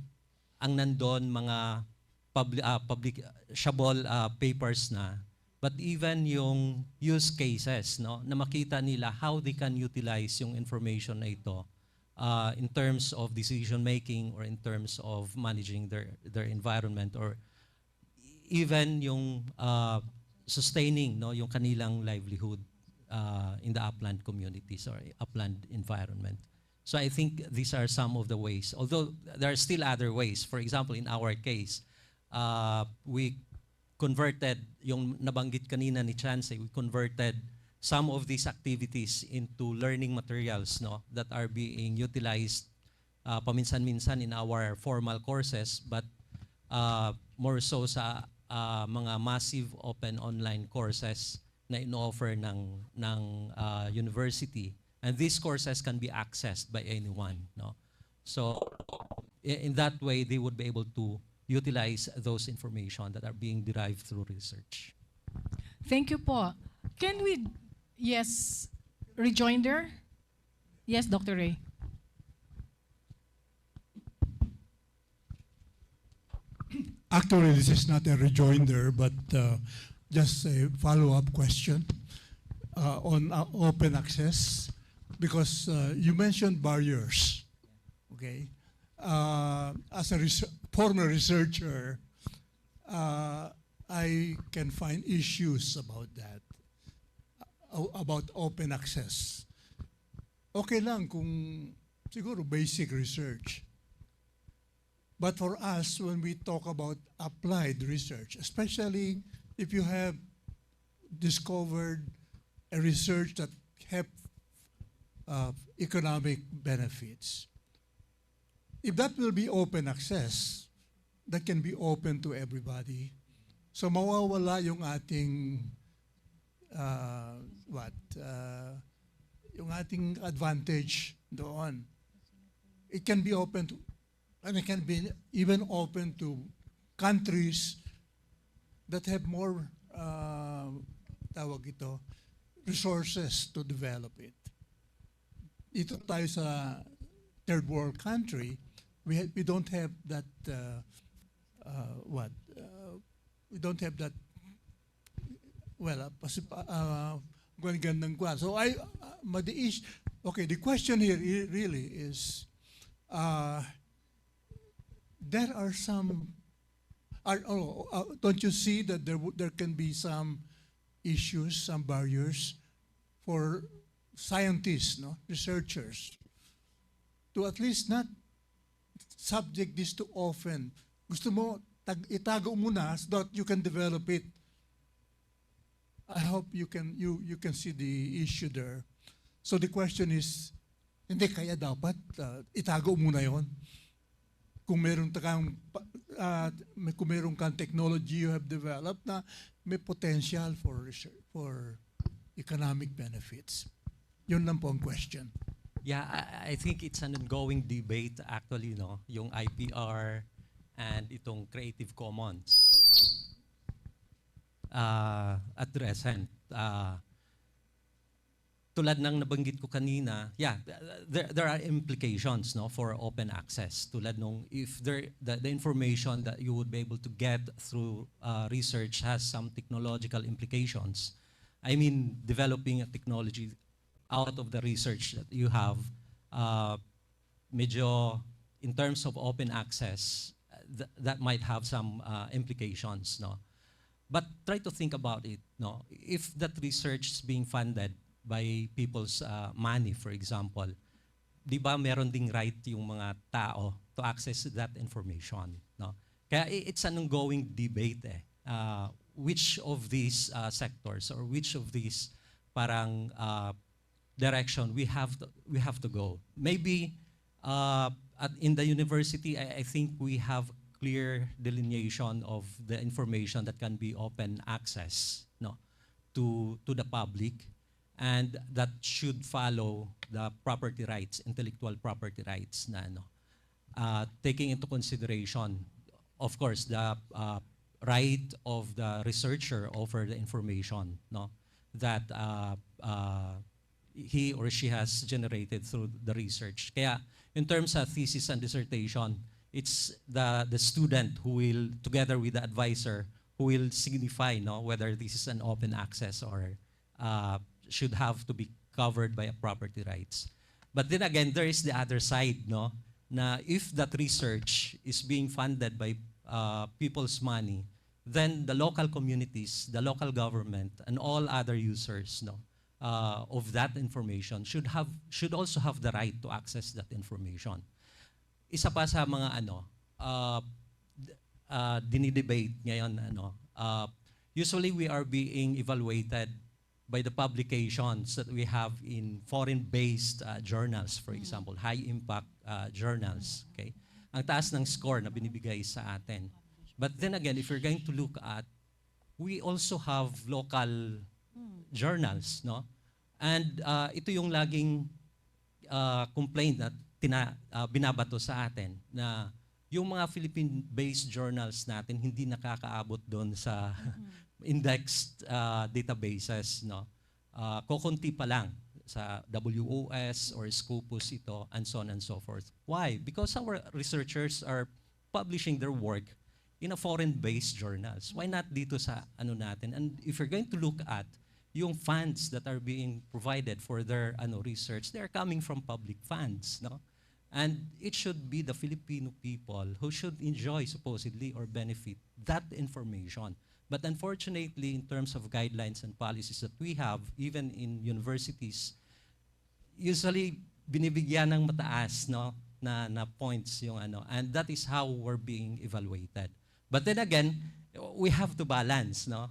ang nandun mga publishable papers na, but even yung use cases na makita nila how they can utilize yung information na ito in terms of decision making or in terms of managing their environment or even yung sustaining yung kanilang livelihood in the upland communities or upland environment. So I think these are some of the ways, although there are still other ways. For example, in our case, we converted yung nabanggit kanina ni Chance, we converted some of these activities into learning materials that are being utilized paminsan-minsan in our formal courses, but more so sa mga massive open online courses na ino-offer ng university. And these courses can be accessed by anyone. So in that way, they would be able to utilize those information that are being derived through research. Thank you po. Can we, yes, rejoinder? Yes, Dr. Ray. Actually, this is not a rejoinder, but just a follow-up question on open access, because you mentioned barriers. Okay, as a former researcher, I can find issues about that, about open access. Okay lang kung siguro basic research. But for us, when we talk about applied research, especially if you have discovered a research that have economic benefits, if that will be open access, that can be open to everybody. So mawawala yung ating yung ating advantage doon. It can be open to, and it can be even open to countries that have more resources to develop it. Ito tayo sa third world country, we don't have that we don't have that gandang kwan. So the question here really is there are some don't you see that there can be some issues, some barriers for scientists, researchers, to at least not subject this too often? Gusto mo itago muna so that you can develop it. I hope you can see the issue there. So the question is, hindi kaya dapat itago muna yon? Kung meron kang technology you have developed na may potential for research, for economic benefits. Yun lang po ang question. Yeah, I think it's an ongoing debate actually, yung IPR and itong Creative Commons. At present, tulad ng nabanggit ko kanina, there are implications for open access. Tulad nung if the information that you would be able to get through research has some technological implications. I mean, developing a technology out of the research that you have, medyo in terms of open access, that might have some implications, But try to think about it, If that research is being funded by people's money, for example, di ba meron ding right yung mga tao to access that information, Kaya it's an ongoing debate, which of these sectors or which of these parang direction we have to go. Maybe in the university, I think we have clear delineation of the information that can be open access, to the public, and that should follow the property rights, intellectual property rights taking into consideration, of course, the right of the researcher over the information, that he or she has generated through the research. Kaya in terms of thesis and dissertation, it's the student who will, together with the advisor, who will signify whether this is an open access or should have to be covered by a property rights. But then again, there is the other side, na if that research is being funded by people's money, then the local communities, the local government, and all other users of that information should also have the right to access that information. Isa pa sa mga dinidebate ngayon, usually we are being evaluated by the publications that we have in foreign-based journals, for example, high-impact journals. Okay? Ang taas ng score na binibigay sa atin. But then again, if you're going to look at, we also have local journals, And ito yung laging complaint na binabato sa atin na yung mga Philippine-based journals natin hindi nakakaabot doon sa indexed databases, no? Kokonti pa lang sa WOS or Scopus ito, and so on and so forth. Why? Because our researchers are publishing their work in a foreign-based journals. Why not dito sa ano natin? And if you're going to look at yung funds that are being provided for their research, they are coming from public funds, no? And it should be the Filipino people who should enjoy, supposedly, or benefit that information. But unfortunately, in terms of guidelines and policies that we have, even in universities, usually binibigyan ng mataas, no, na points yung and that is how we're being evaluated. But then again, we have to balance, no?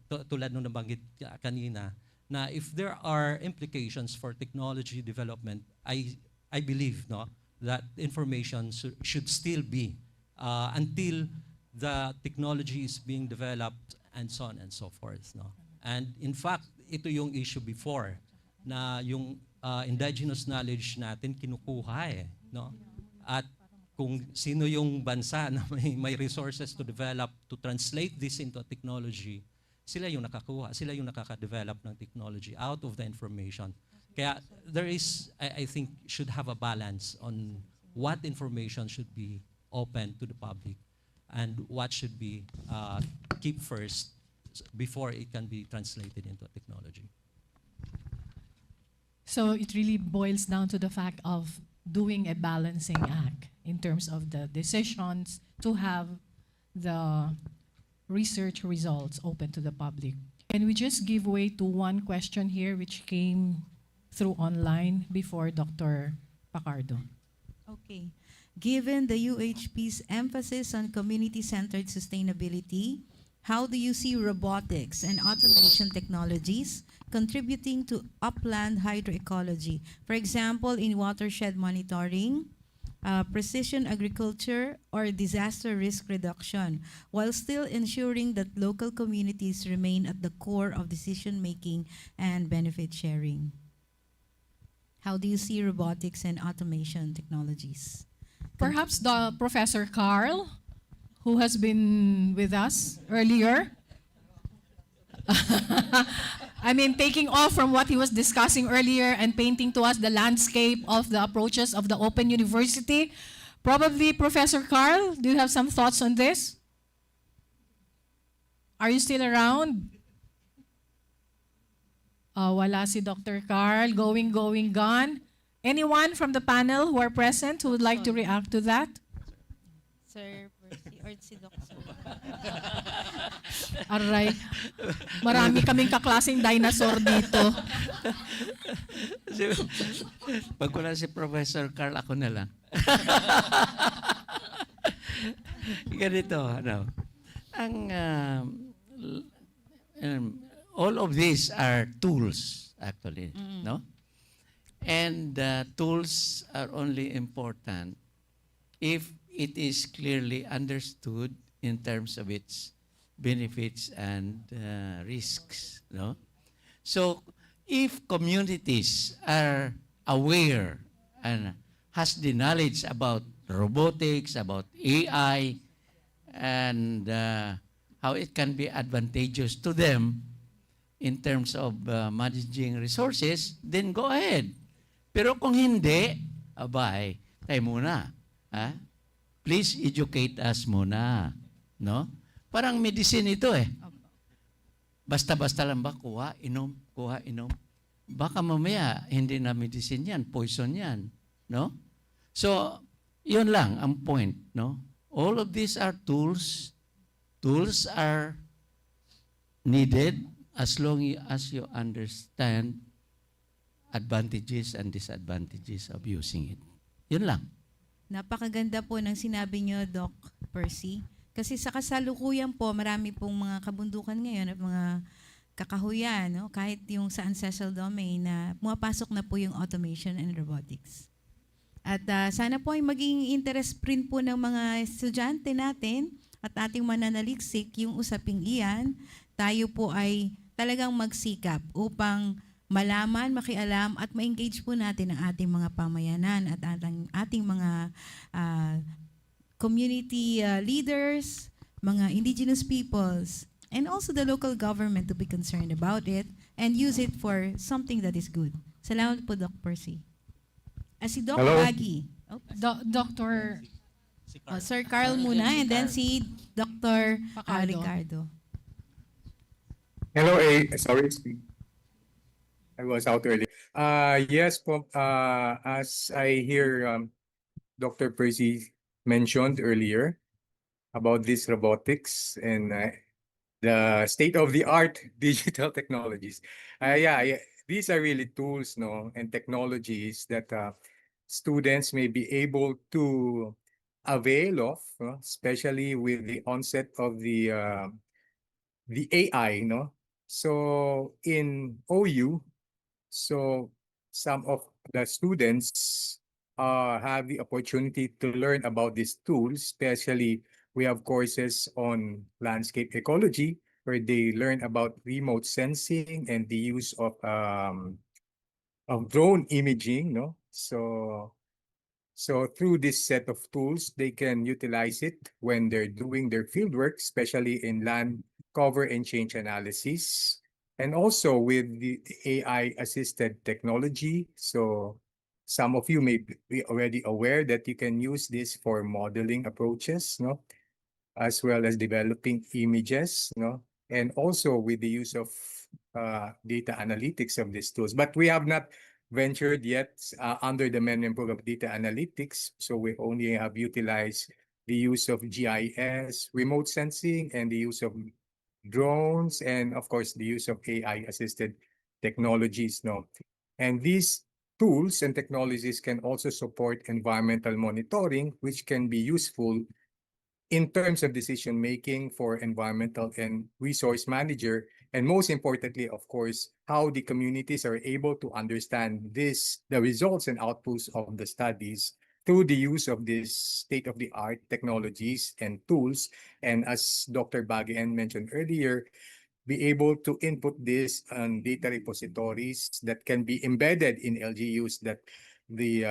Tulad nung nabanggit kanina, na if there are implications for technology development, I believe, no, that information should still be until the technology is being developed and so on and so forth, no? And in fact, ito yung issue before na yung indigenous knowledge natin kinukuha no? At kung sino yung bansa na may resources to develop, to translate this into technology, sila yung nakakuha, sila yung nakaka-develop ng technology out of the information. Kaya there is, I think, should have a balance on what information should be open to the public and what should be kept first before it can be translated into a technology. So it really boils down to the fact of doing a balancing act in terms of the decisions to have the research results open to the public. Can we just give way to one question here which came through online before Dr. Pacardo? Okay. Given the UHP's emphasis on community-centered sustainability, how do you see robotics and automation technologies contributing to upland hydroecology? For example, in watershed monitoring, precision agriculture, or disaster risk reduction, while still ensuring that local communities remain at the core of decision-making and benefit sharing. How do you see robotics and automation technologies? Perhaps the Professor Carl, who has been with us earlier. I mean, taking off from what he was discussing earlier and painting to us the landscape of the approaches of the Open University. Probably, Professor Carl, do you have some thoughts on this? Are you still around? Wala si Dr. Carl, going, gone. Anyone from the panel who are present who would like to react to that? Sir Percy or si Doc Sir? Aray, marami kaming kaklaseng dinosaur dito. Pag wala si Professor Carl, ako na lang. Ganito, all of these are tools, actually, no? And tools are only important if it is clearly understood in terms of its benefits and risks, no? So, if communities are aware and has the knowledge about robotics, about AI, and how it can be advantageous to them in terms of managing resources, then go ahead. Pero kung hindi, abay, tayo muna. Ha? Please educate us muna. No? Parang medicine ito eh. Basta-basta lang ba, kuha, inom. Baka mamaya, hindi na medicine yan, poison yan. No? So, yun lang ang point. No? All of these are tools. Tools are needed as long as you understand advantages and disadvantages of using it. Yun lang. Napakaganda po ng sinabi niyo, Doc Percy. Kasi sa kasalukuyan po, marami pong mga kabundukan ngayon at mga kakahuyan, no? Kahit yung sa ancestral domain na pumapasok na po yung automation and robotics. At sana po ay maging interest rin po ng mga estudyante natin at ating mananaliksik yung usaping iyan. Tayo po ay talagang magsikap upang malaman, makialam at ma-engage po natin ang ating mga pamayanan at ating mga community leaders, mga indigenous peoples, and also the local government to be concerned about it and use it for something that is good. Salamat po, Doc Percy. Si Doc Hello. Baggy. Dr. Sir Carl muna, and then si Dr. Facardo. Ricardo. Hello, sorry, I was out early. Yes, po, as I hear Dr. Percy mentioned earlier about this robotics and the state-of-the-art digital technologies. Yeah, these are really tools, no, and technologies that students may be able to avail of, especially with the onset of the AI, no. So in OU, so some of the students have the opportunity to learn about these tools, especially we have courses on landscape ecology where they learn about remote sensing and the use of drone imaging, no? So through this set of tools, they can utilize it when they're doing their fieldwork, especially in land cover and change analysis. And also with the AI-assisted technology. So some of you may be already aware that you can use this for modeling approaches, no? As well as developing images, no? And also with the use of data analytics of these tools. But we have not ventured yet under the Millennium Program of Data Analytics. So we only have utilized the use of GIS, remote sensing, and the use of drones, and of course, the use of AI-assisted technologies. No? And these tools and technologies can also support environmental monitoring, which can be useful in terms of decision-making for environmental and resource manager. And most importantly, of course, how the communities are able to understand the results and outputs of the studies through the use of these state-of-the-art technologies and tools. And as Dr. Bagian mentioned earlier, be able to input this on data repositories that can be embedded in LGUs that the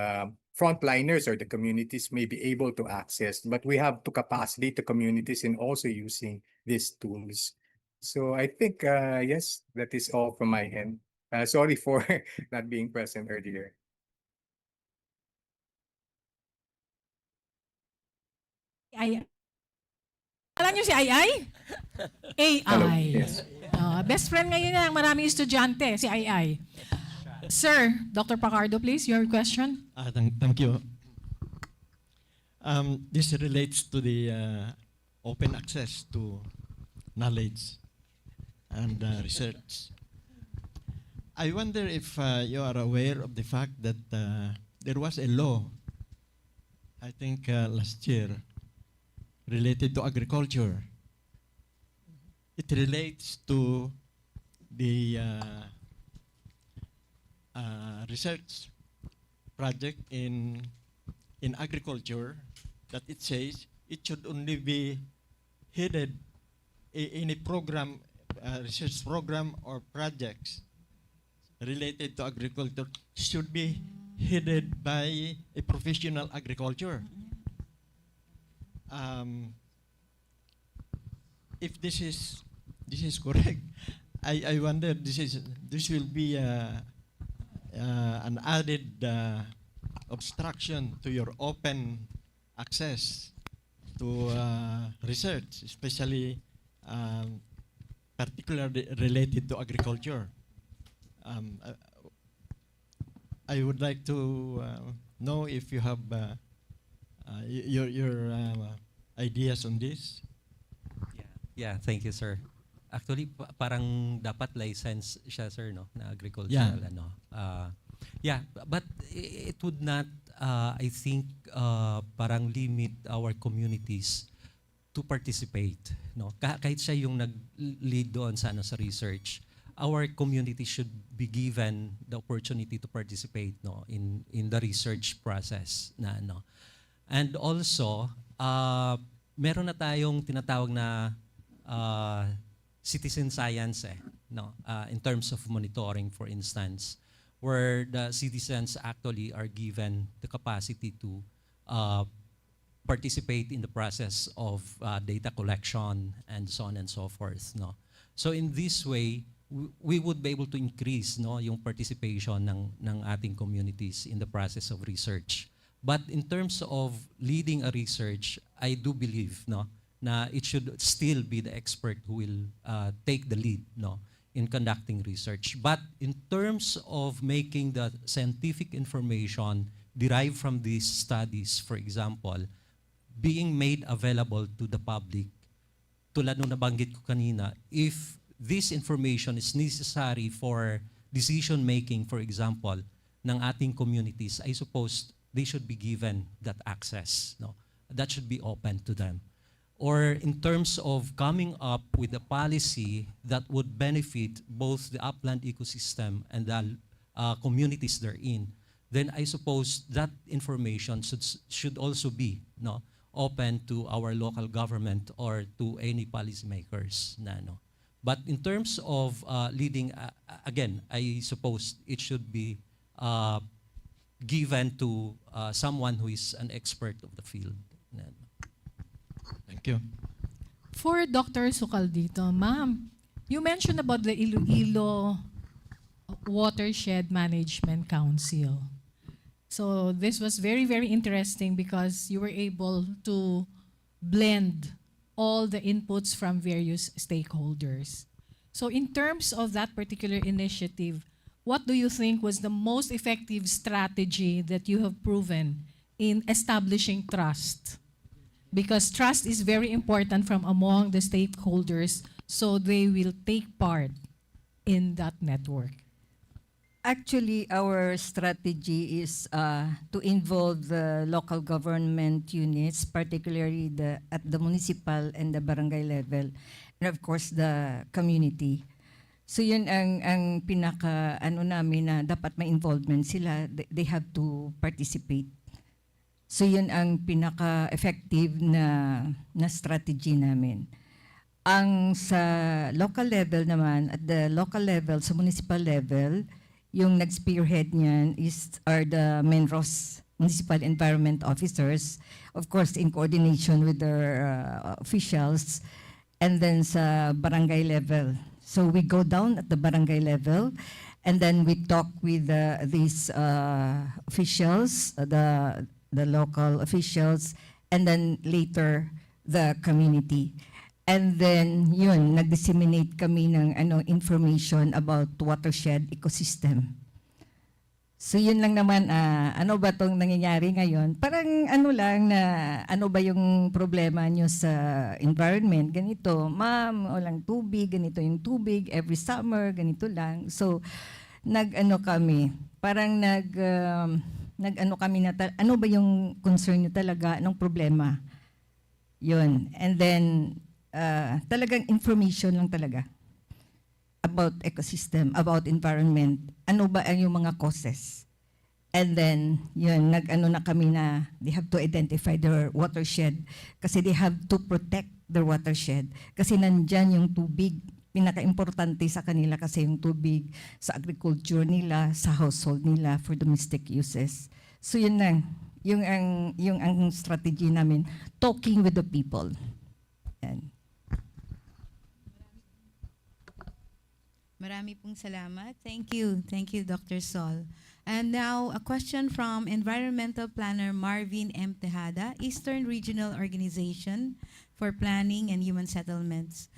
frontliners or the communities may be able to access. But we have to capacitate the communities in also using these tools. So I think, yes, that is all from my end. Sorry for not being present earlier. Alam niyo si AI? Hello. AI. Yes. Best friend ngayon ng maraming estudyante, si AI. Sir, Dr. Facardo, please, your question. Thank you. This relates to the open access to knowledge and research. I wonder if you are aware of the fact that there was a law, I think last year, related to agriculture. It relates to the research project in agriculture, that it says it should only be headed in a program, research program or projects related to agriculture should be headed by a professional agriculture. If this is correct, I wonder this will be an added obstruction to your open access to research, especially particularly related to agriculture. I would like to know if you have your ideas on this. Yeah, thank you, sir. Actually, parang dapat license siya, sir, no, na agricultural, Yeah. ano. Yeah, but it would not, I think, parang limit our communities to participate, no. Kahit siya yung nag-lead doon sa research, our community should be given the opportunity to participate, no, in the research process na ano. And also, meron na tayong tinatawag na citizen science no, in terms of monitoring, for instance, where the citizens actually are given the capacity to participate in the process of data collection and so on and so forth, no. So in this way, we would be able to increase, no, yung participation ng ating communities in the process of research. But in terms of leading a research, I do believe, no, na it should still be the expert who will take the lead, no, in conducting research. But in terms of making the scientific information derived from these studies, for example, being made available to the public, tulad nung nabanggit ko kanina, if this information is necessary for decision making, for example, ng ating communities, I suppose they should be given that access, no? That should be open to them. Or in terms of coming up with a policy that would benefit both the upland ecosystem and the communities therein, then I suppose that information should also be, no, open to our local government or to any policymakers. No. But in terms of leading, again, I suppose it should be given to someone who is an expert of the field. Thank you. For Dr. Sucaldito, ma'am, you mentioned about the Iloilo Watershed Management Council. So this was very, very interesting because you were able to blend all the inputs from various stakeholders. So in terms of that particular initiative, what do you think was the most effective strategy that you have proven in establishing trust? Because trust is very important from among the stakeholders, so they will take part in that network. Actually, our strategy is to involve the local government units, particularly at the municipal and the barangay level, and of course the community. So yun ang pinaka ano namin na dapat may involvement sila, they have to participate. So yun ang pinaka-effective na strategy namin. Ang sa local level naman, at the local level, sa municipal level, yung nag-spearhead niyan are the MenROS, Municipal Environment Officers, of course in coordination with their officials, and then sa barangay level. So we go down at the barangay level, and then we talk with these officials, the local officials, and then later the community. And then yun, nag-disseminate kami ng information about watershed ecosystem. So yun lang naman, ano ba tong nangyayari ngayon? Parang ano lang na, ano ba yung problema nyo sa environment? Ganito, ma'am, walang tubig, ganito yung tubig, every summer, ganito lang. So nag-ano kami, parang nag-ano kami na, ano ba yung concern nyo talaga, anong problema? Yun. And then, talagang information lang talaga about ecosystem, about environment. Ano ba ang yung mga causes? And then, yun, nag-ano na kami na they have to identify their watershed kasi they have to protect their watershed. Kasi nandyan yung tubig, pinaka-importante sa kanila kasi yung tubig sa agriculture nila, sa household nila, for domestic uses. So yun lang, yung ang strategy namin, talking with the people. Yan. Marami pong salamat. Thank you. Thank you, Dr. Sol. And now, a question from Environmental Planner Marvin M. Tejada, Eastern Regional Organization for Planning and Human Settlements.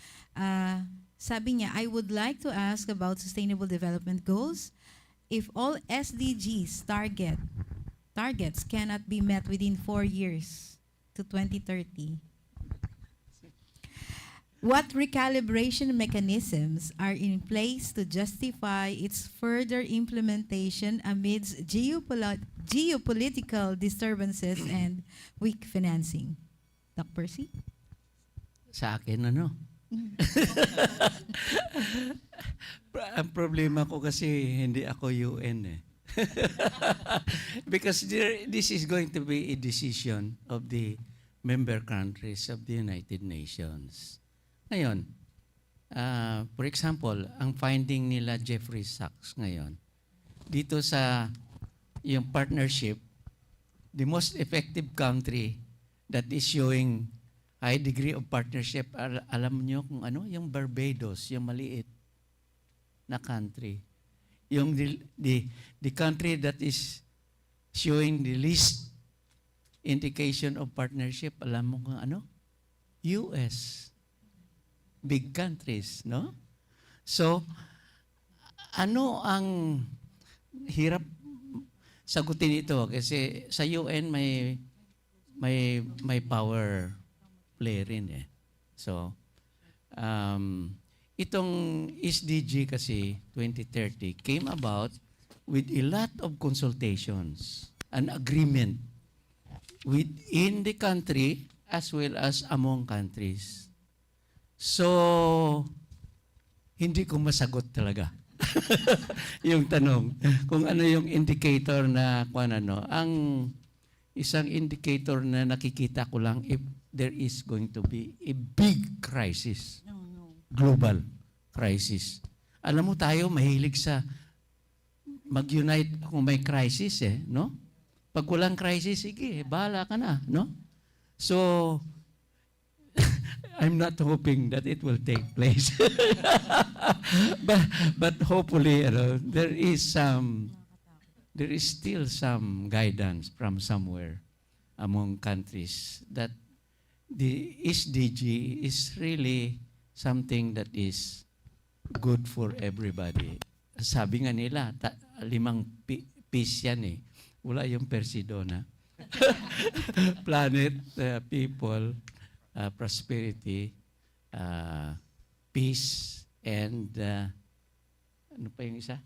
Sabi niya, I would like to ask about Sustainable Development Goals. If all SDGs targets cannot be met within 4 years to 2030, what recalibration mechanisms are in place to justify its further implementation amidst geopolitical disturbances and weak financing? Doc Percy? Sa akin, ano? Ang problema ko kasi hindi ako UN eh. Because this is going to be a decision of the member countries of the United Nations. Ngayon, For example, ang finding nila Jeffrey Sachs ngayon, dito sa yung partnership, the most effective country that is showing high degree of partnership, alam nyo kung ano? Yung Barbados, yung maliit na country. Yung the country that is showing the least indication of partnership, alam mo kung ano? US. Big countries, no? So, ano ang hirap sagutin ito? Kasi sa UN may power play rin eh. So, itong SDG kasi 2030 came about with a lot of consultations, an agreement within the country as well as among countries. So, hindi ko masagot talaga yung tanong kung ano yung indicator na kung ano. Ang isang indicator na nakikita ko lang if there is going to be a big crisis, global crisis. Alam mo tayo, mahilig sa mag-unite kung may crisis eh, no? Pag walang crisis, sige, bahala ka na, no? So, I'm not hoping that it will take place. but hopefully, there is still some guidance from somewhere among countries that the SDG is really something that is good for everybody. Sabi nga nila, 5 P's yan eh. Wala yung Persidona. Planet, people, prosperity, peace, and ano pa yung isa?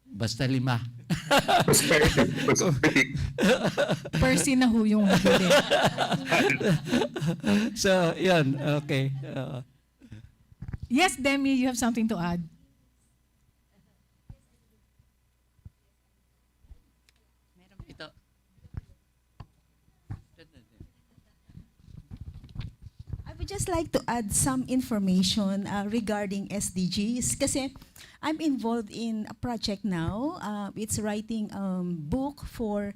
Basta 5. Percy na ho yung huli. So, yun. Okay. Yes, Demi, you have something to add? Ito. I would just like to add some information regarding SDGs kasi I'm involved in a project now. It's writing a book for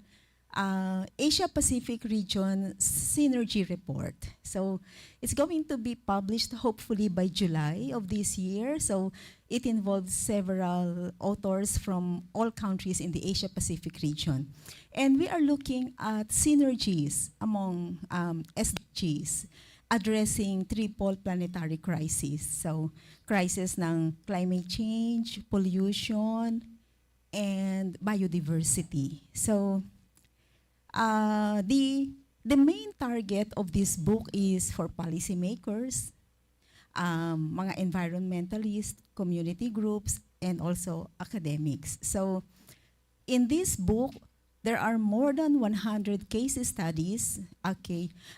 Asia Pacific Region Synergy Report. So it's going to be published hopefully by July of this year. So it involves several authors from all countries in the Asia Pacific region. And we are looking at synergies among SDGs addressing triple planetary crises. So, crisis ng climate change, pollution, and biodiversity. So, the main target of this book is for policymakers, mga environmentalists, community groups, and also academics. So, in this book, there are more than 100 case studies,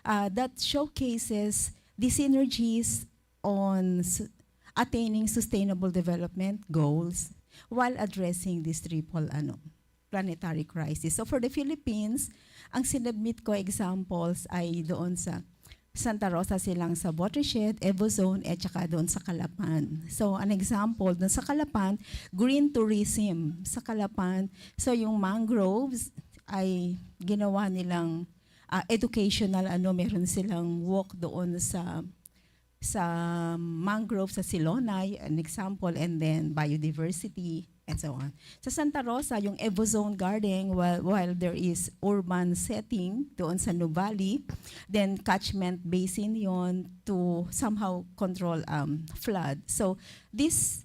that showcases the synergies on attaining sustainable development goals while addressing this triple planetary crisis. So for the Philippines, ang sinubmit ko examples ay doon sa Santa Rosa silang sa Watershed, Zone, at saka doon sa Calapan. So, an example, doon sa Calapan, green tourism sa Calapan. So, yung mangroves ay ginawa nilang educational, meron silang walk doon sa mangrove sa Silonay, an example, and then biodiversity, and so on. Sa Santa Rosa, yung Zone Garden, while there is urban setting doon sa Nuvali, then catchment basin yon to somehow control flood. So these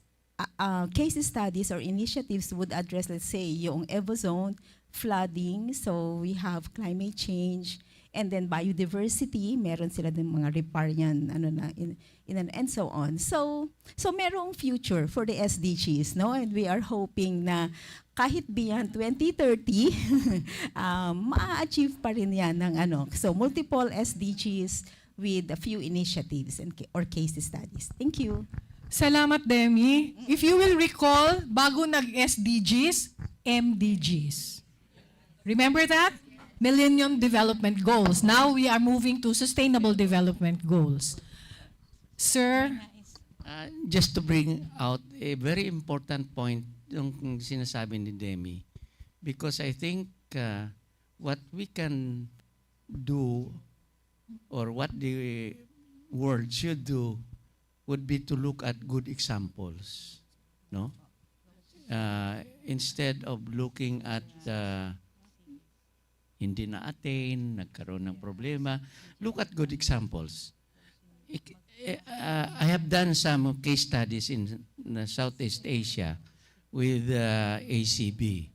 case studies or initiatives would address, let's say, yung Zone, flooding, so we have climate change, and then biodiversity, meron sila din mga riparian, and so on. So merong future for the SDGs, no? And we are hoping na kahit beyond 2030, ma-achieve pa rin yan ng So multiple SDGs with a few initiatives or case studies. Thank you. Salamat, Demi. If you will recall, bago nag-SDGs, MDGs. Remember that? Millennium Development Goals. Now we are moving to Sustainable Development Goals. Sir, Just to bring out a very important point yung sinasabi ni Demi. Because I think what we can do or what the world should do would be to look at good examples. No? Instead of looking at hindi na-attain, nagkaroon ng problema, look at good examples. I have done some case studies in Southeast Asia with ACB.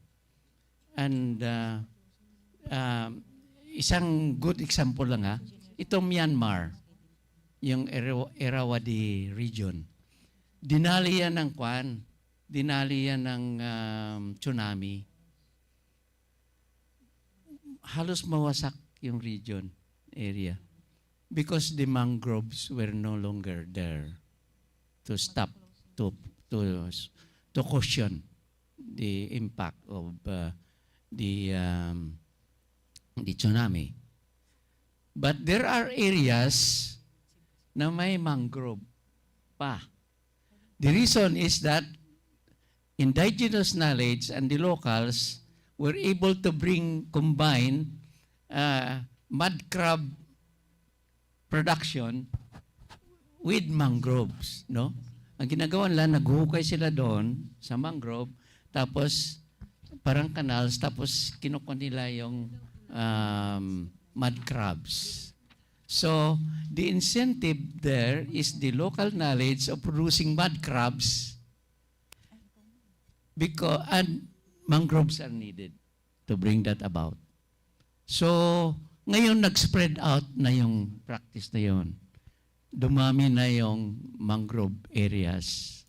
And isang good example lang itong Myanmar, yung Irrawaddy region. Dinali yan ng tsunami. Halos mawasak yung region, area. Because the mangroves were no longer there to stop, to cushion the impact of the tsunami. But there are areas na may mangrove pa. The reason is that indigenous knowledge and the locals were able to combine mud crab production with mangroves, no? Ang ginagawa nila, naghuhukay sila doon sa mangrove, tapos parang canals, tapos kinukuha nila yung mud crabs. So, the incentive there is the local knowledge of producing mud crabs and mangroves are needed to bring that about. So, ngayon nag-spread out na yung practice na yun. Dumami na yung mangrove areas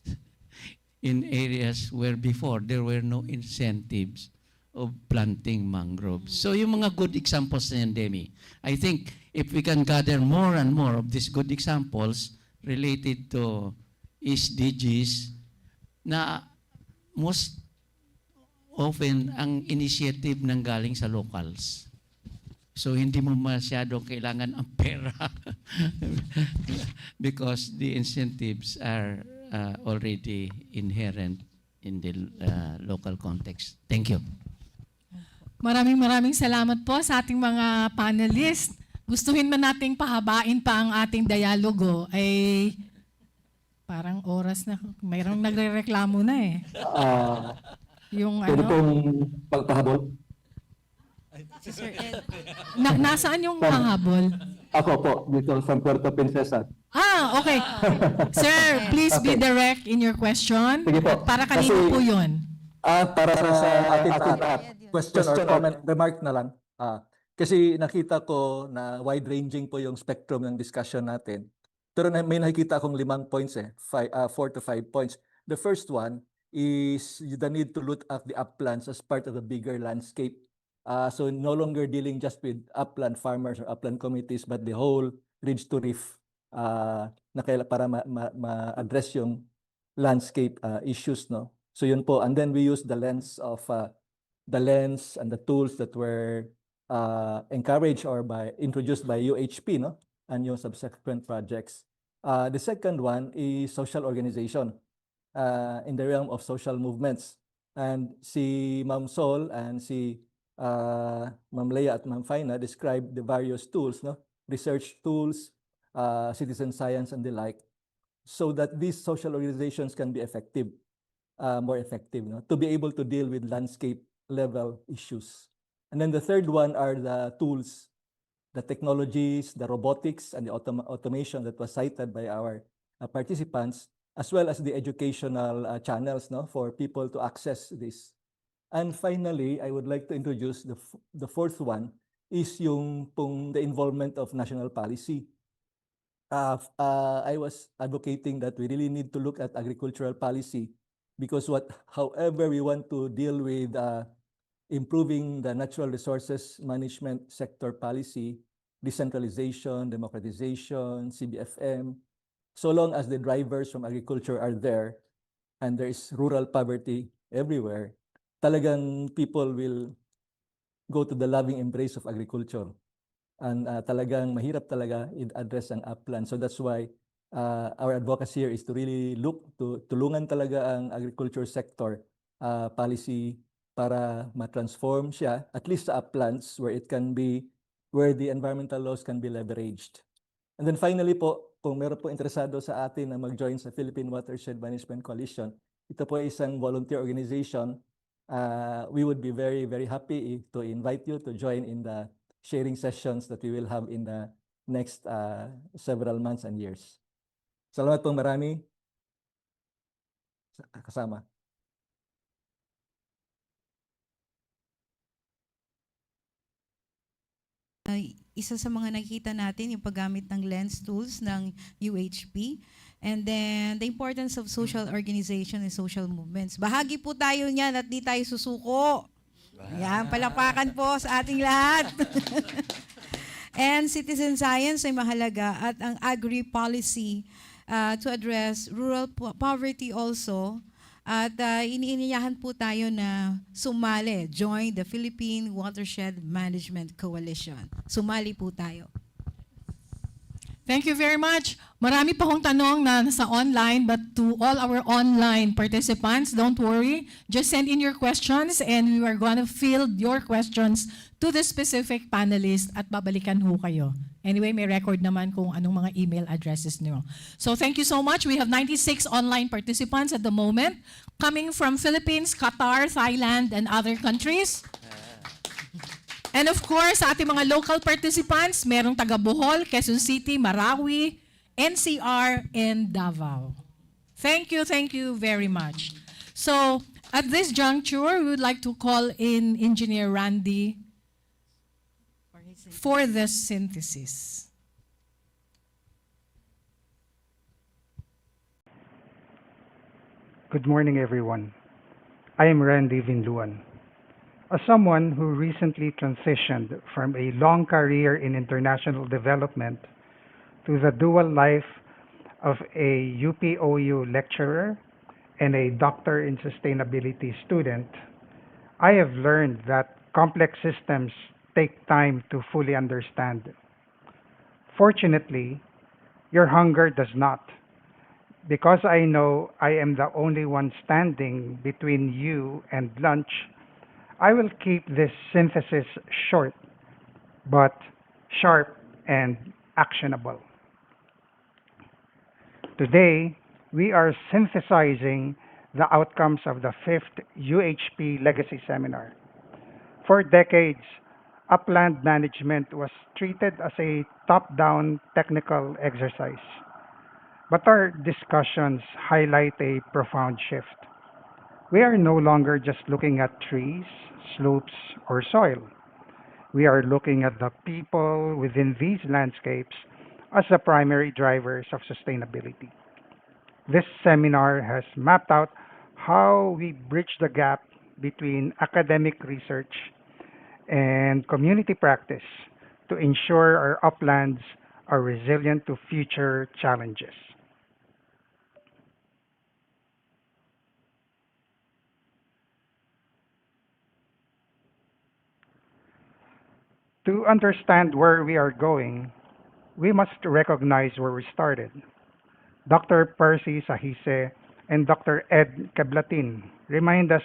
in areas where before there were no incentives of planting mangroves. So yung mga good examples na yan, Demi, I think if we can gather more and more of these good examples related to SDGs, na most often ang initiative nang galing sa locals. So hindi mo masyadong kailangan ang pera because the incentives are already inherent in the local context. Thank you. maraming salamat po sa ating mga panelists. Gustuhin man nating pahabain pa ang ating dialogo ay parang oras na, mayroong nagrereklamo na eh. Yung Pwede pong pagpahabol? Si Sir Ed. Nasaan yung pahabol? Ako po, dito sa Puerto Princesa. Okay. Sir, please be direct in your question. Sige po. Para kanino po yun? Para sa ating lahat. Question or comment, remark na lang. Kasi nakita ko na wide-ranging po yung spectrum ng discussion natin. Pero may nakikita akong 5 points 4 to 5 points. The first one is the need to look at the uplands as part of the bigger landscape. So no longer dealing just with upland farmers or upland communities, but the whole ridge to reef para ma-address yung landscape issues, no? So yun po, and then we use the lens and the tools that were encouraged or introduced by UHP, no? And yung subsequent projects. The second one is social organization in the realm of social movements. And si Ma'am Sol and si Ma'am Leia at Ma'am Faina described the various tools, no? Research tools, citizen science and the like, so that these social organizations can be effective, more effective, no? To be able to deal with landscape level issues. And then the third one are the tools, the technologies, the robotics and the automation that was cited by our participants, as well as the educational channels, no, for people to access this. And finally, I would like to introduce the fourth one is the involvement of national policy. I was advocating that we really need to look at agricultural policy because however we want to deal with improving the natural resources management sector policy, decentralization, democratization, CBFM, so long as the drivers from agriculture are there and there is rural poverty everywhere, talagang people will go to the loving embrace of agriculture. And talagang mahirap talaga i-address ang upland. So that's why our advocacy here is to really look to tulungan talaga ang agriculture sector policy para ma-transform siya, at least sa uplands where it can be, where the environmental laws can be leveraged. And then finally po, kung meron po interesado sa atin na mag-join sa Philippine Watershed Management Coalition, ito po ay isang volunteer organization. We would be very, very happy to invite you to join in the sharing sessions that we will have in the next several months and years. Salamat pong marami. Kasama. Isa sa mga nakikita natin yung paggamit ng lens tools ng UHP, and then the importance of social organization and social movements. Bahagi po tayo niyan at di tayo susuko. Yan, palakpakan po sa ating lahat. And citizen science ay mahalaga, at ang agri-policy to address rural poverty also. At iniinyahan po tayo na sumali, join the Philippine Watershed Management Coalition. Sumali po tayo. Thank you very much. Marami pa akong tanong na nasa online, but to all our online participants, don't worry. Just send in your questions and we are going to field your questions to the specific panelists at babalikan ho kayo. Anyway, may record naman kung anong mga email addresses niyo. So thank you so much. We have 96 online participants at the moment, coming from Philippines, Qatar, Thailand, and other countries. And of course, sa ating mga local participants, merong taga Bohol, Quezon City, Marawi, NCR, and Davao. Thank you very much. So, at this juncture, we would like to call in Engineer Randy for the synthesis. Good morning, everyone. I am Randy Vinluan. As someone who recently transitioned from a long career in international development to the dual life of a UPOU lecturer and a doctor in sustainability student, I have learned that complex systems take time to fully understand. Fortunately, your hunger does not, because I know I am the only one standing between you and lunch. I will keep this synthesis short, but sharp and actionable. Today, we are synthesizing the outcomes of the 5th UHP Legacy Seminar. For decades, upland management was treated as a top-down technical exercise. But our discussions highlight a profound shift. We are no longer just looking at trees, slopes, or soil. We are looking at the people within these landscapes as the primary drivers of sustainability. This seminar has mapped out how we bridge the gap between academic research and community practice to ensure our uplands are resilient to future challenges. To understand where we are going, we must recognize where we started. Dr. Percy Sahise and Dr. Ed Keblatin remind us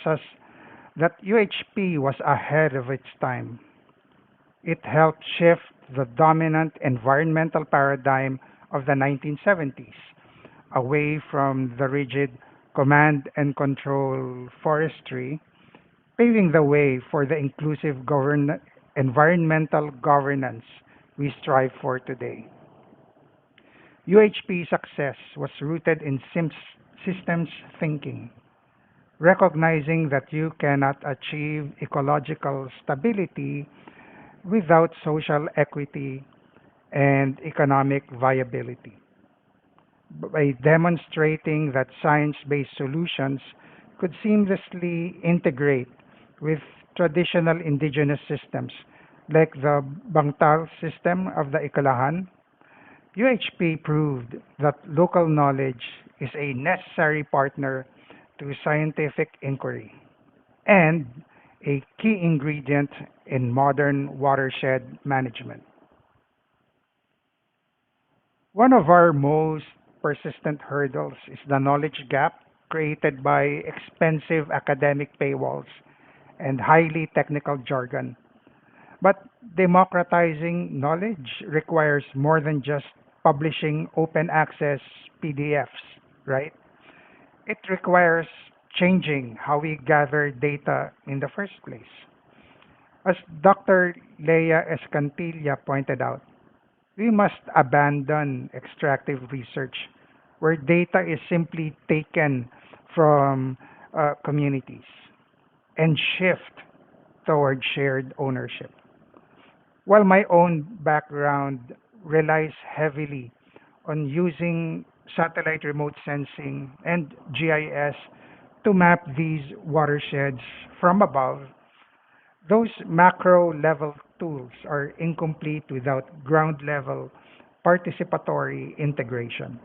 that UHP was ahead of its time. It helped shift the dominant environmental paradigm of the 1970s away from the rigid command and control forestry, paving the way for the inclusive environmental governance we strive for today. UHP success was rooted in systems thinking, recognizing that you cannot achieve ecological stability without social equity and economic viability. By demonstrating that science-based solutions could seamlessly integrate with traditional indigenous systems like the Bangtal system of the Ikalahan, UHP proved that local knowledge is a necessary partner to scientific inquiry and a key ingredient in modern watershed management. One of our most persistent hurdles is the knowledge gap created by expensive academic paywalls and highly technical jargon. But democratizing knowledge requires more than just publishing open access PDFs, right? It requires changing how we gather data in the first place. As Dr. Leia Escantilla pointed out, we must abandon extractive research where data is simply taken from communities and shift toward shared ownership. While my own background relies heavily on using satellite remote sensing and GIS to map these watersheds from above, those macro level tools are incomplete without ground level participatory integration.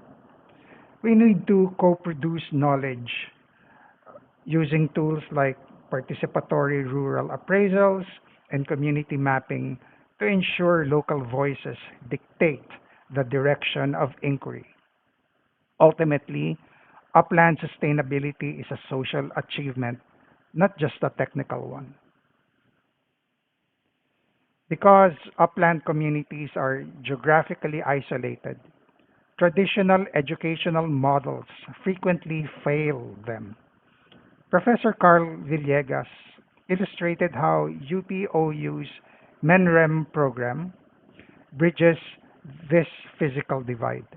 We need to co produce knowledge using tools like participatory rural appraisals and community mapping to ensure local voices dictate the direction of inquiry. Ultimately, upland sustainability is a social achievement, not just a technical one. Because upland communities are geographically isolated, traditional educational models frequently fail them. Professor Carl Villegas illustrated how UPOU's MENREM program bridges this physical divide.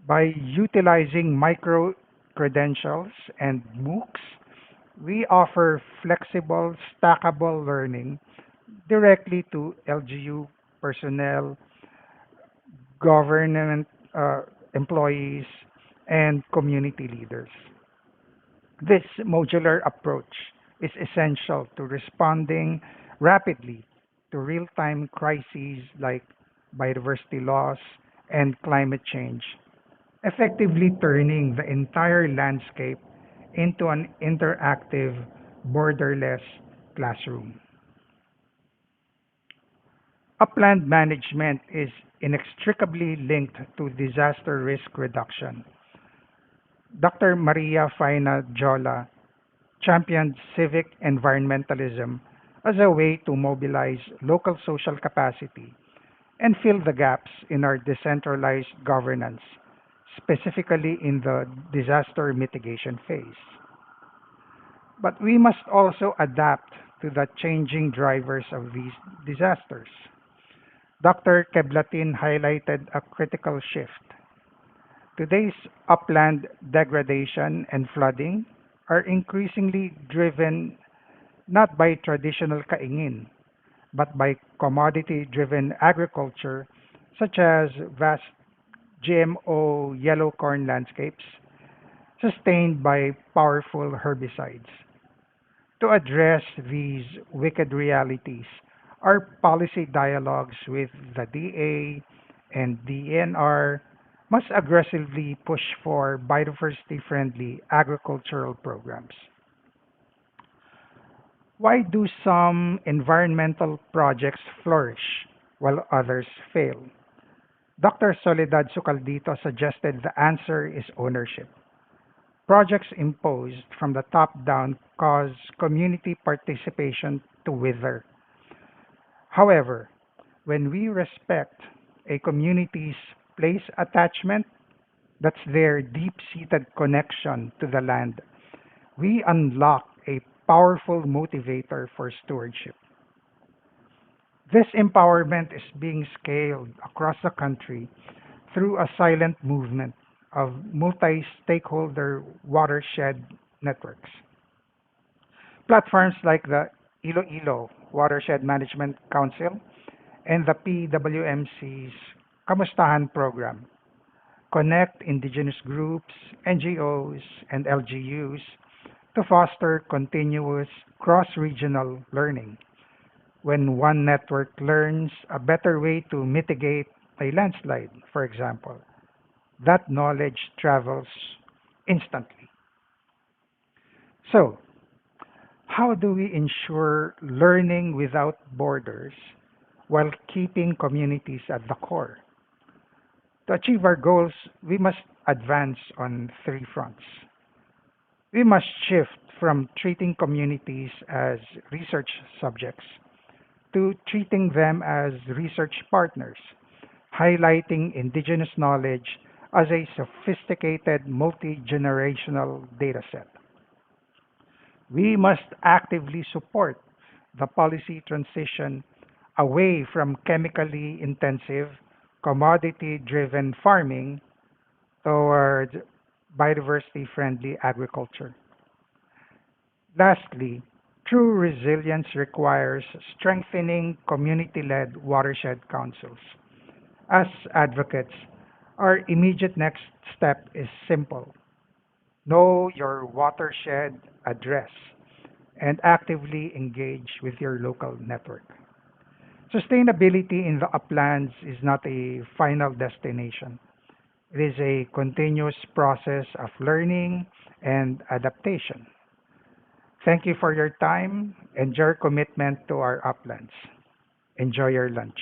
By utilizing micro credentials and MOOCs, we offer flexible, stackable learning directly to LGU personnel, government employees, and community leaders. This modular approach is essential to responding rapidly to real time crises like biodiversity loss and climate change, effectively turning the entire landscape into an interactive, borderless classroom. Upland management is inextricably linked to disaster risk reduction. Dr. Maria Faina Jola championed civic environmentalism as a way to mobilize local social capacity and fill the gaps in our decentralized governance, specifically in the disaster mitigation phase. But we must also adapt to the changing drivers of these disasters. Dr. Keblatin highlighted a critical shift. Today's upland degradation and flooding are increasingly driven not by traditional kaingin, but by commodity driven agriculture, such as vast GMO yellow corn landscapes sustained by powerful herbicides. To address these wicked realities, our policy dialogues with the DA and DNR must aggressively push for biodiversity friendly agricultural programs. Why do some environmental projects flourish while others fail? Dr. Soledad Sucaldito suggested the answer is ownership. Projects imposed from the top down cause community participation to wither. However, when we respect a community's place attachment, that's their deep seated connection to the land, we unlock a powerful motivator for stewardship. This empowerment is being scaled across the country through a silent movement of multi stakeholder watershed networks. Platforms like the Iloilo Watershed Management Council and the PWMC's Kamustahan program connect indigenous groups, NGOs, and LGUs to foster continuous cross-regional learning. When one network learns a better way to mitigate a landslide, for example, that knowledge travels instantly. So, how do we ensure learning without borders while keeping communities at the core? To achieve our goals, we must advance on three fronts. We must shift from treating communities as research subjects to treating them as research partners, highlighting indigenous knowledge as a sophisticated multi-generational dataset. We must actively support the policy transition away from chemically intensive, commodity driven farming toward biodiversity friendly agriculture. Lastly, true resilience requires strengthening community led watershed councils. As advocates, our immediate next step is simple: know your watershed address and actively engage with your local network. Sustainability in the uplands is not a final destination. It is a continuous process of learning and adaptation. Thank you for your time and your commitment to our uplands. Enjoy your lunch.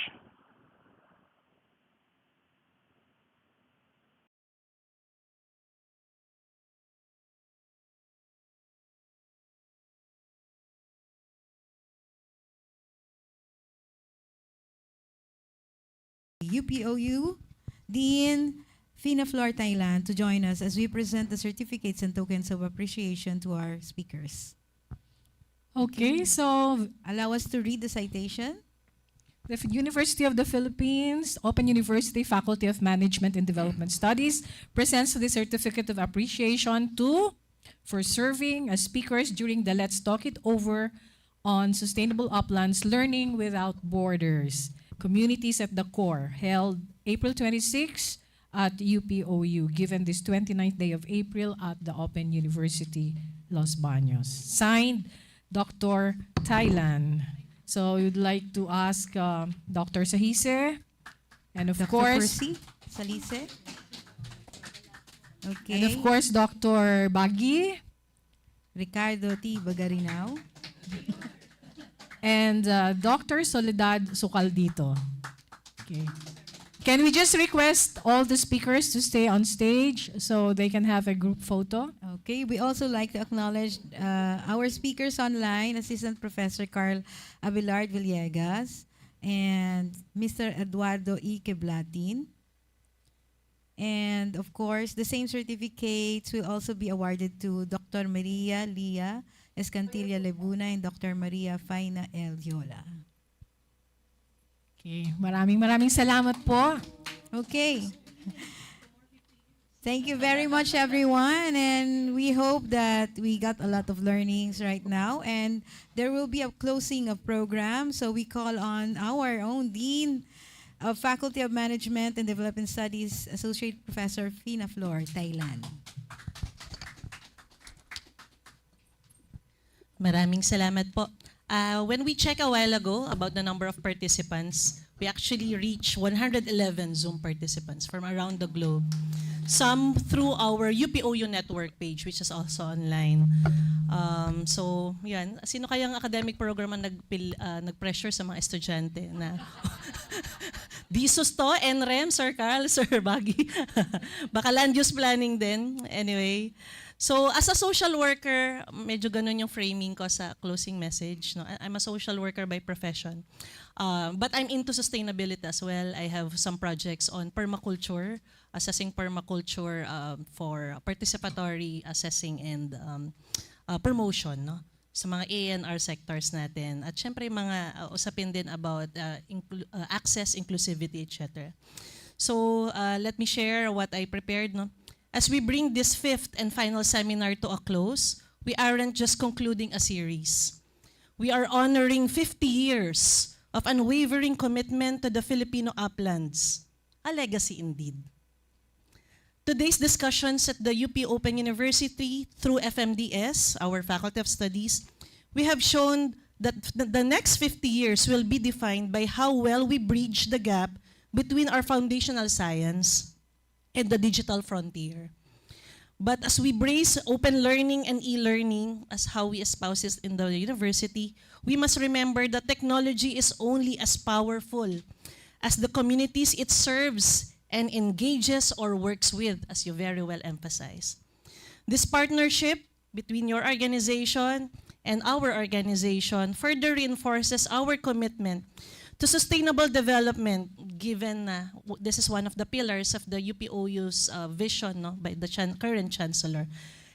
UPOU, Dean Fina Flor, Thailand, to join us as we present the certificates and tokens of appreciation to our speakers. Okay, so Allow us to read the citation. the University of the Philippines, Open University Faculty of Management and Development Studies presents the Certificate of Appreciation to for serving as speakers during the Let's Talk It Over on Sustainable Uplands Learning Without Borders, Communities at the Core, held April 26 at UPOU, given this 29th day of April at the Open University, Los Baños. Signed, Dr. Thailand. So we'd like to ask Dr. Sahise, and of Dr. course, Percy Salise. Okay. and of course, Dr. Bagi, Ricardo T. Bagarinao. and Dr. Soledad Sucaldito. Okay. Can we just request all the speakers to stay on stage so they can have a group photo? Okay, we also like to acknowledge our speakers online, Assistant Professor Carl Abelard Villegas and Mr. Eduardo E. Queblatin. And of course, the same certificates will also be awarded to Dr. Maria Lia Escantilla Lebuna and Dr. Maria Faina L. Yola. Okay, maraming salamat po. Okay. Thank you very much, everyone. And we hope that we got a lot of learnings right now. And there will be a closing of program. So we call on our own Dean of Faculty of Management and Development Studies, Associate Professor Fina Flor, Thailand. Maraming salamat po. When we check a while ago about the number of participants, we actually reached 111 Zoom participants from around the globe. Some through our UPOU network page, which is also online. So, yan. Sino kayang academic program ang nag-pressure sa mga estudyante na DSUS to, NREM, Sir Carl, Sir Baggy. Baka land use planning din. Anyway. So, as a social worker, medyo ganun yung framing ko sa closing message. No? I'm a social worker by profession. But I'm into sustainability as well. I have some projects on permaculture, assessing permaculture for participatory assessing and promotion, no? Sa mga A&R sectors natin. At syempre, mga usapin din about access, inclusivity, etc. So, let me share what I prepared. No? As we bring this fifth and final seminar to a close, we aren't just concluding a series. We are honoring 50 years of unwavering commitment to the Filipino uplands, a legacy indeed. Today's discussions at the UP Open University through FMDS, our Faculty of Studies, we have shown that the next 50 years will be defined by how well we bridge the gap between our foundational science and the digital frontier. But as we brace open learning and e-learning as how we espouse it in the university, we must remember that technology is only as powerful as the communities it serves and engages or works with, as you very well emphasize. This partnership between your organization and our organization further reinforces our commitment to sustainable development, given this is one of the pillars of the UPOU's vision, no, by the current Chancellor.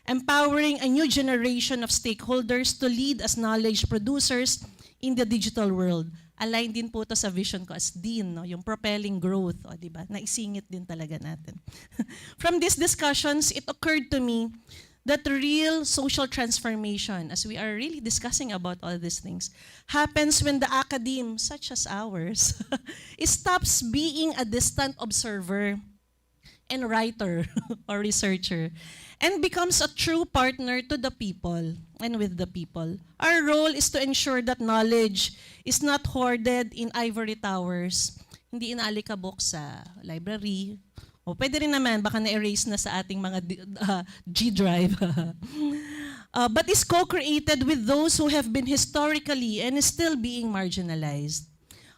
Empowering a new generation of stakeholders to lead as knowledge producers in the digital world. Align din po to sa vision ko as Dean, no? Yung propelling growth, o, diba? Naisingit din talaga natin. From these discussions, it occurred to me that real social transformation, as we are really discussing about all these things, happens when the academe, such as ours, stops being a distant observer and writer or researcher, and becomes a true partner to the people and with the people. Our role is to ensure that knowledge is not hoarded in ivory towers, hindi inaalikabok sa library, o pwede rin naman, baka na-erase na sa ating mga G-drive, but is co-created with those who have been historically and is still being marginalized.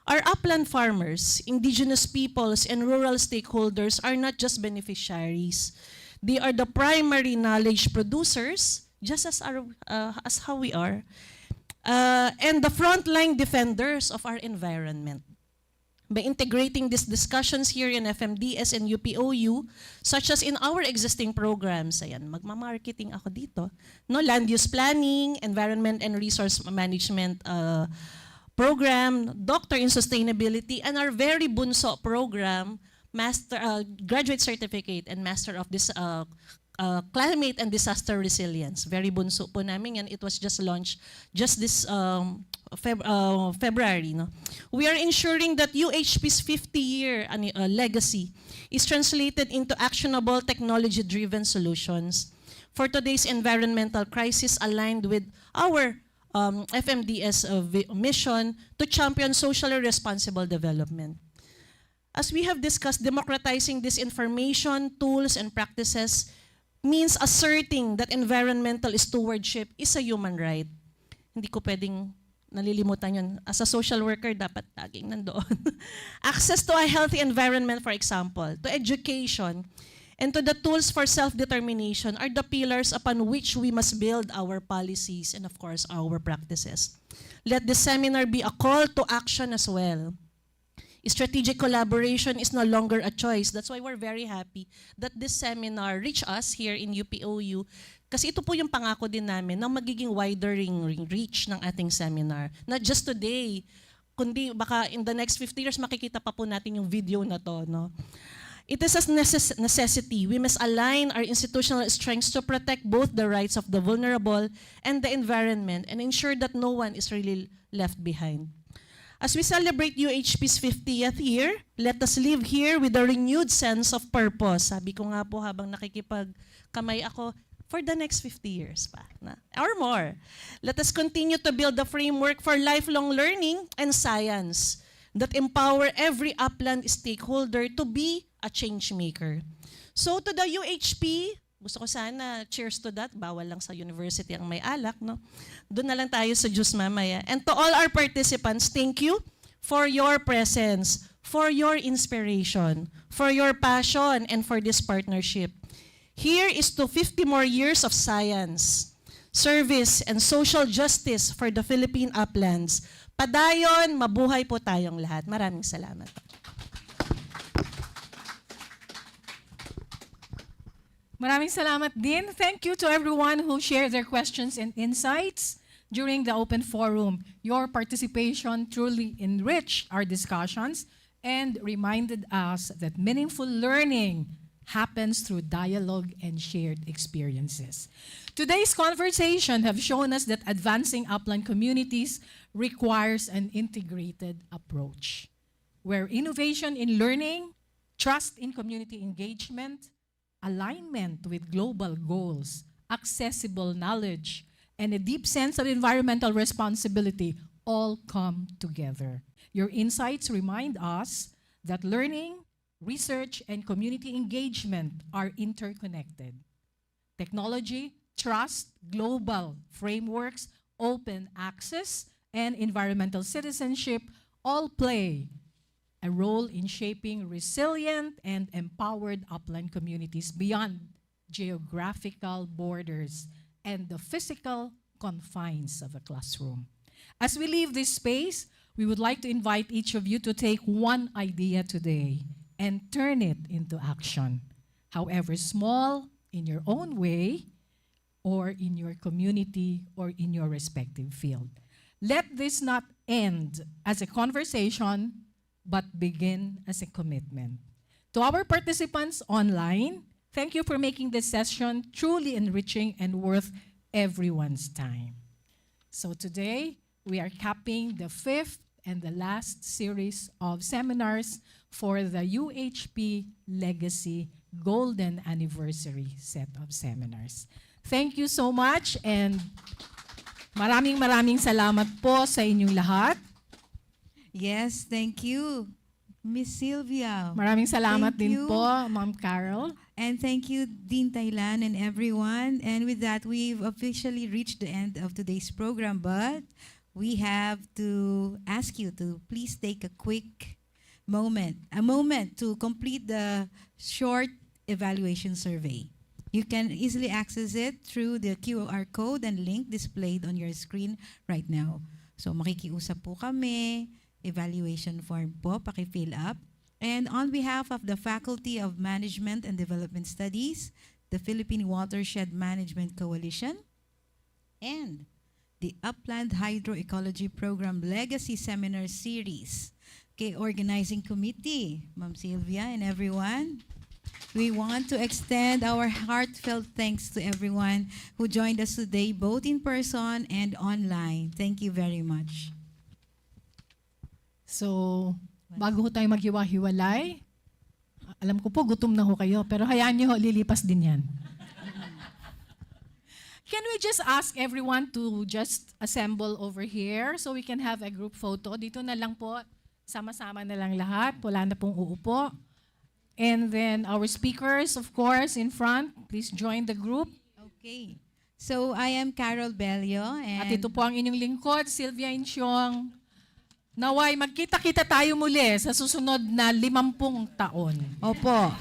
Our upland farmers, indigenous peoples, and rural stakeholders are not just beneficiaries. They are the primary knowledge producers, just as how we are, and the frontline defenders of our environment. By integrating these discussions here in FMDS and UPOU, such as in our existing programs, ayan, magmamarketing ako dito, no, land use planning, environment and resource management program, Doctor in Sustainability, and our very bunso program, graduate certificate and master of this climate and disaster resilience. Very bunso po namin yan. It was just launched just this February. No? We are ensuring that UHP's 50-year legacy is translated into actionable technology-driven solutions for today's environmental crisis, aligned with our FMDS mission to champion socially responsible development. As we have discussed, democratizing this information, tools, and practices means asserting that environmental stewardship is a human right. Hindi ko pwedeng nalilimutan yun. As a social worker, dapat laging nandoon. Access to a healthy environment, for example, to education, and to the tools for self-determination are the pillars upon which we must build our policies and, of course, our practices. Let this seminar be a call to action as well. Strategic collaboration is no longer a choice. That's why we're very happy that this seminar reached us here in UPOU. Kasi ito po yung pangako din namin na magiging wider reach ng ating seminar. Not just today, kundi baka in the next 50 years makikita pa po natin yung video na to. No? It is a necessity. We must align our institutional strengths to protect both the rights of the vulnerable and the environment and ensure that no one is really left behind. As we celebrate UHP's 50th year, let us live here with a renewed sense of purpose. Sabi ko nga po habang nakikipagkamay ako, for the next 50 years pa, or more. Let us continue to build a framework for lifelong learning and science that empower every upland stakeholder to be a change maker. So to the UHP, gusto ko sana, cheers to that, bawal lang sa university ang may alak, no? Doon na lang tayo sa juice mamaya. And to all our participants, thank you for your presence, for your inspiration, for your passion, and for this partnership. Here is to 50 more years of science, service, and social justice for the Philippine uplands. Padayon, mabuhay po tayong lahat. Maraming salamat. Maraming salamat din. Thank you to everyone who shared their questions and insights during the open forum. Your participation truly enriched our discussions and reminded us that meaningful learning happens through dialogue and shared experiences. Today's conversation have shown us that advancing upland communities requires an integrated approach, where innovation in learning, trust in community engagement, alignment with global goals, accessible knowledge, and a deep sense of environmental responsibility all come together. Your insights remind us that learning, research, and community engagement are interconnected. Technology, trust, global frameworks, open access, and environmental citizenship all play a role in shaping resilient and empowered upland communities beyond geographical borders and the physical confines of a classroom. As we leave this space, we would like to invite each of you to take one idea today and turn it into action, however small, in your own way, or in your community, or in your respective field. Let this not end as a conversation, but begin as a commitment. To our participants online, thank you for making this session truly enriching and worth everyone's time. So today, we are capping the 5th and the last series of seminars for the UHP Legacy Golden Anniversary set of seminars. Thank you so much, and maraming salamat po sa inyong lahat. Yes, thank you, Miss Sylvia. Maraming salamat Thank din you. po, Ma'am Carol. And thank you, Dean Thailand and everyone. And with that, we've officially reached the end of today's program, but we have to ask you to please take a moment to complete the short evaluation survey. You can easily access it through the QR code and link displayed on your screen right now. So makikiusap po kami, evaluation form po, paki-fill up. And on behalf of the Faculty of Management and Development Studies, the Philippine Watershed Management Coalition, and the Upland Hydroecology Program Legacy Seminar Series, okay, organizing committee, Ma'am Sylvia and everyone, we want to extend our heartfelt thanks to everyone who joined us today, both in person and online. Thank you very much. So, bago ho tayo maghiwa-hiwalay, alam ko po gutom na ho kayo, pero hayaan nyo ho, lilipas din yan. Can we just ask everyone to just assemble over here so we can have a group photo? Dito na lang po, sama-sama na lang lahat, wala na pong uupo. And then our speakers, of course, in front, please join the group. Okay. So, I am Carol Bello. And At ito po ang inyong lingkod, Sylvia Insyong. Naway, magkita-kita tayo muli sa susunod na 50 taon. Opo.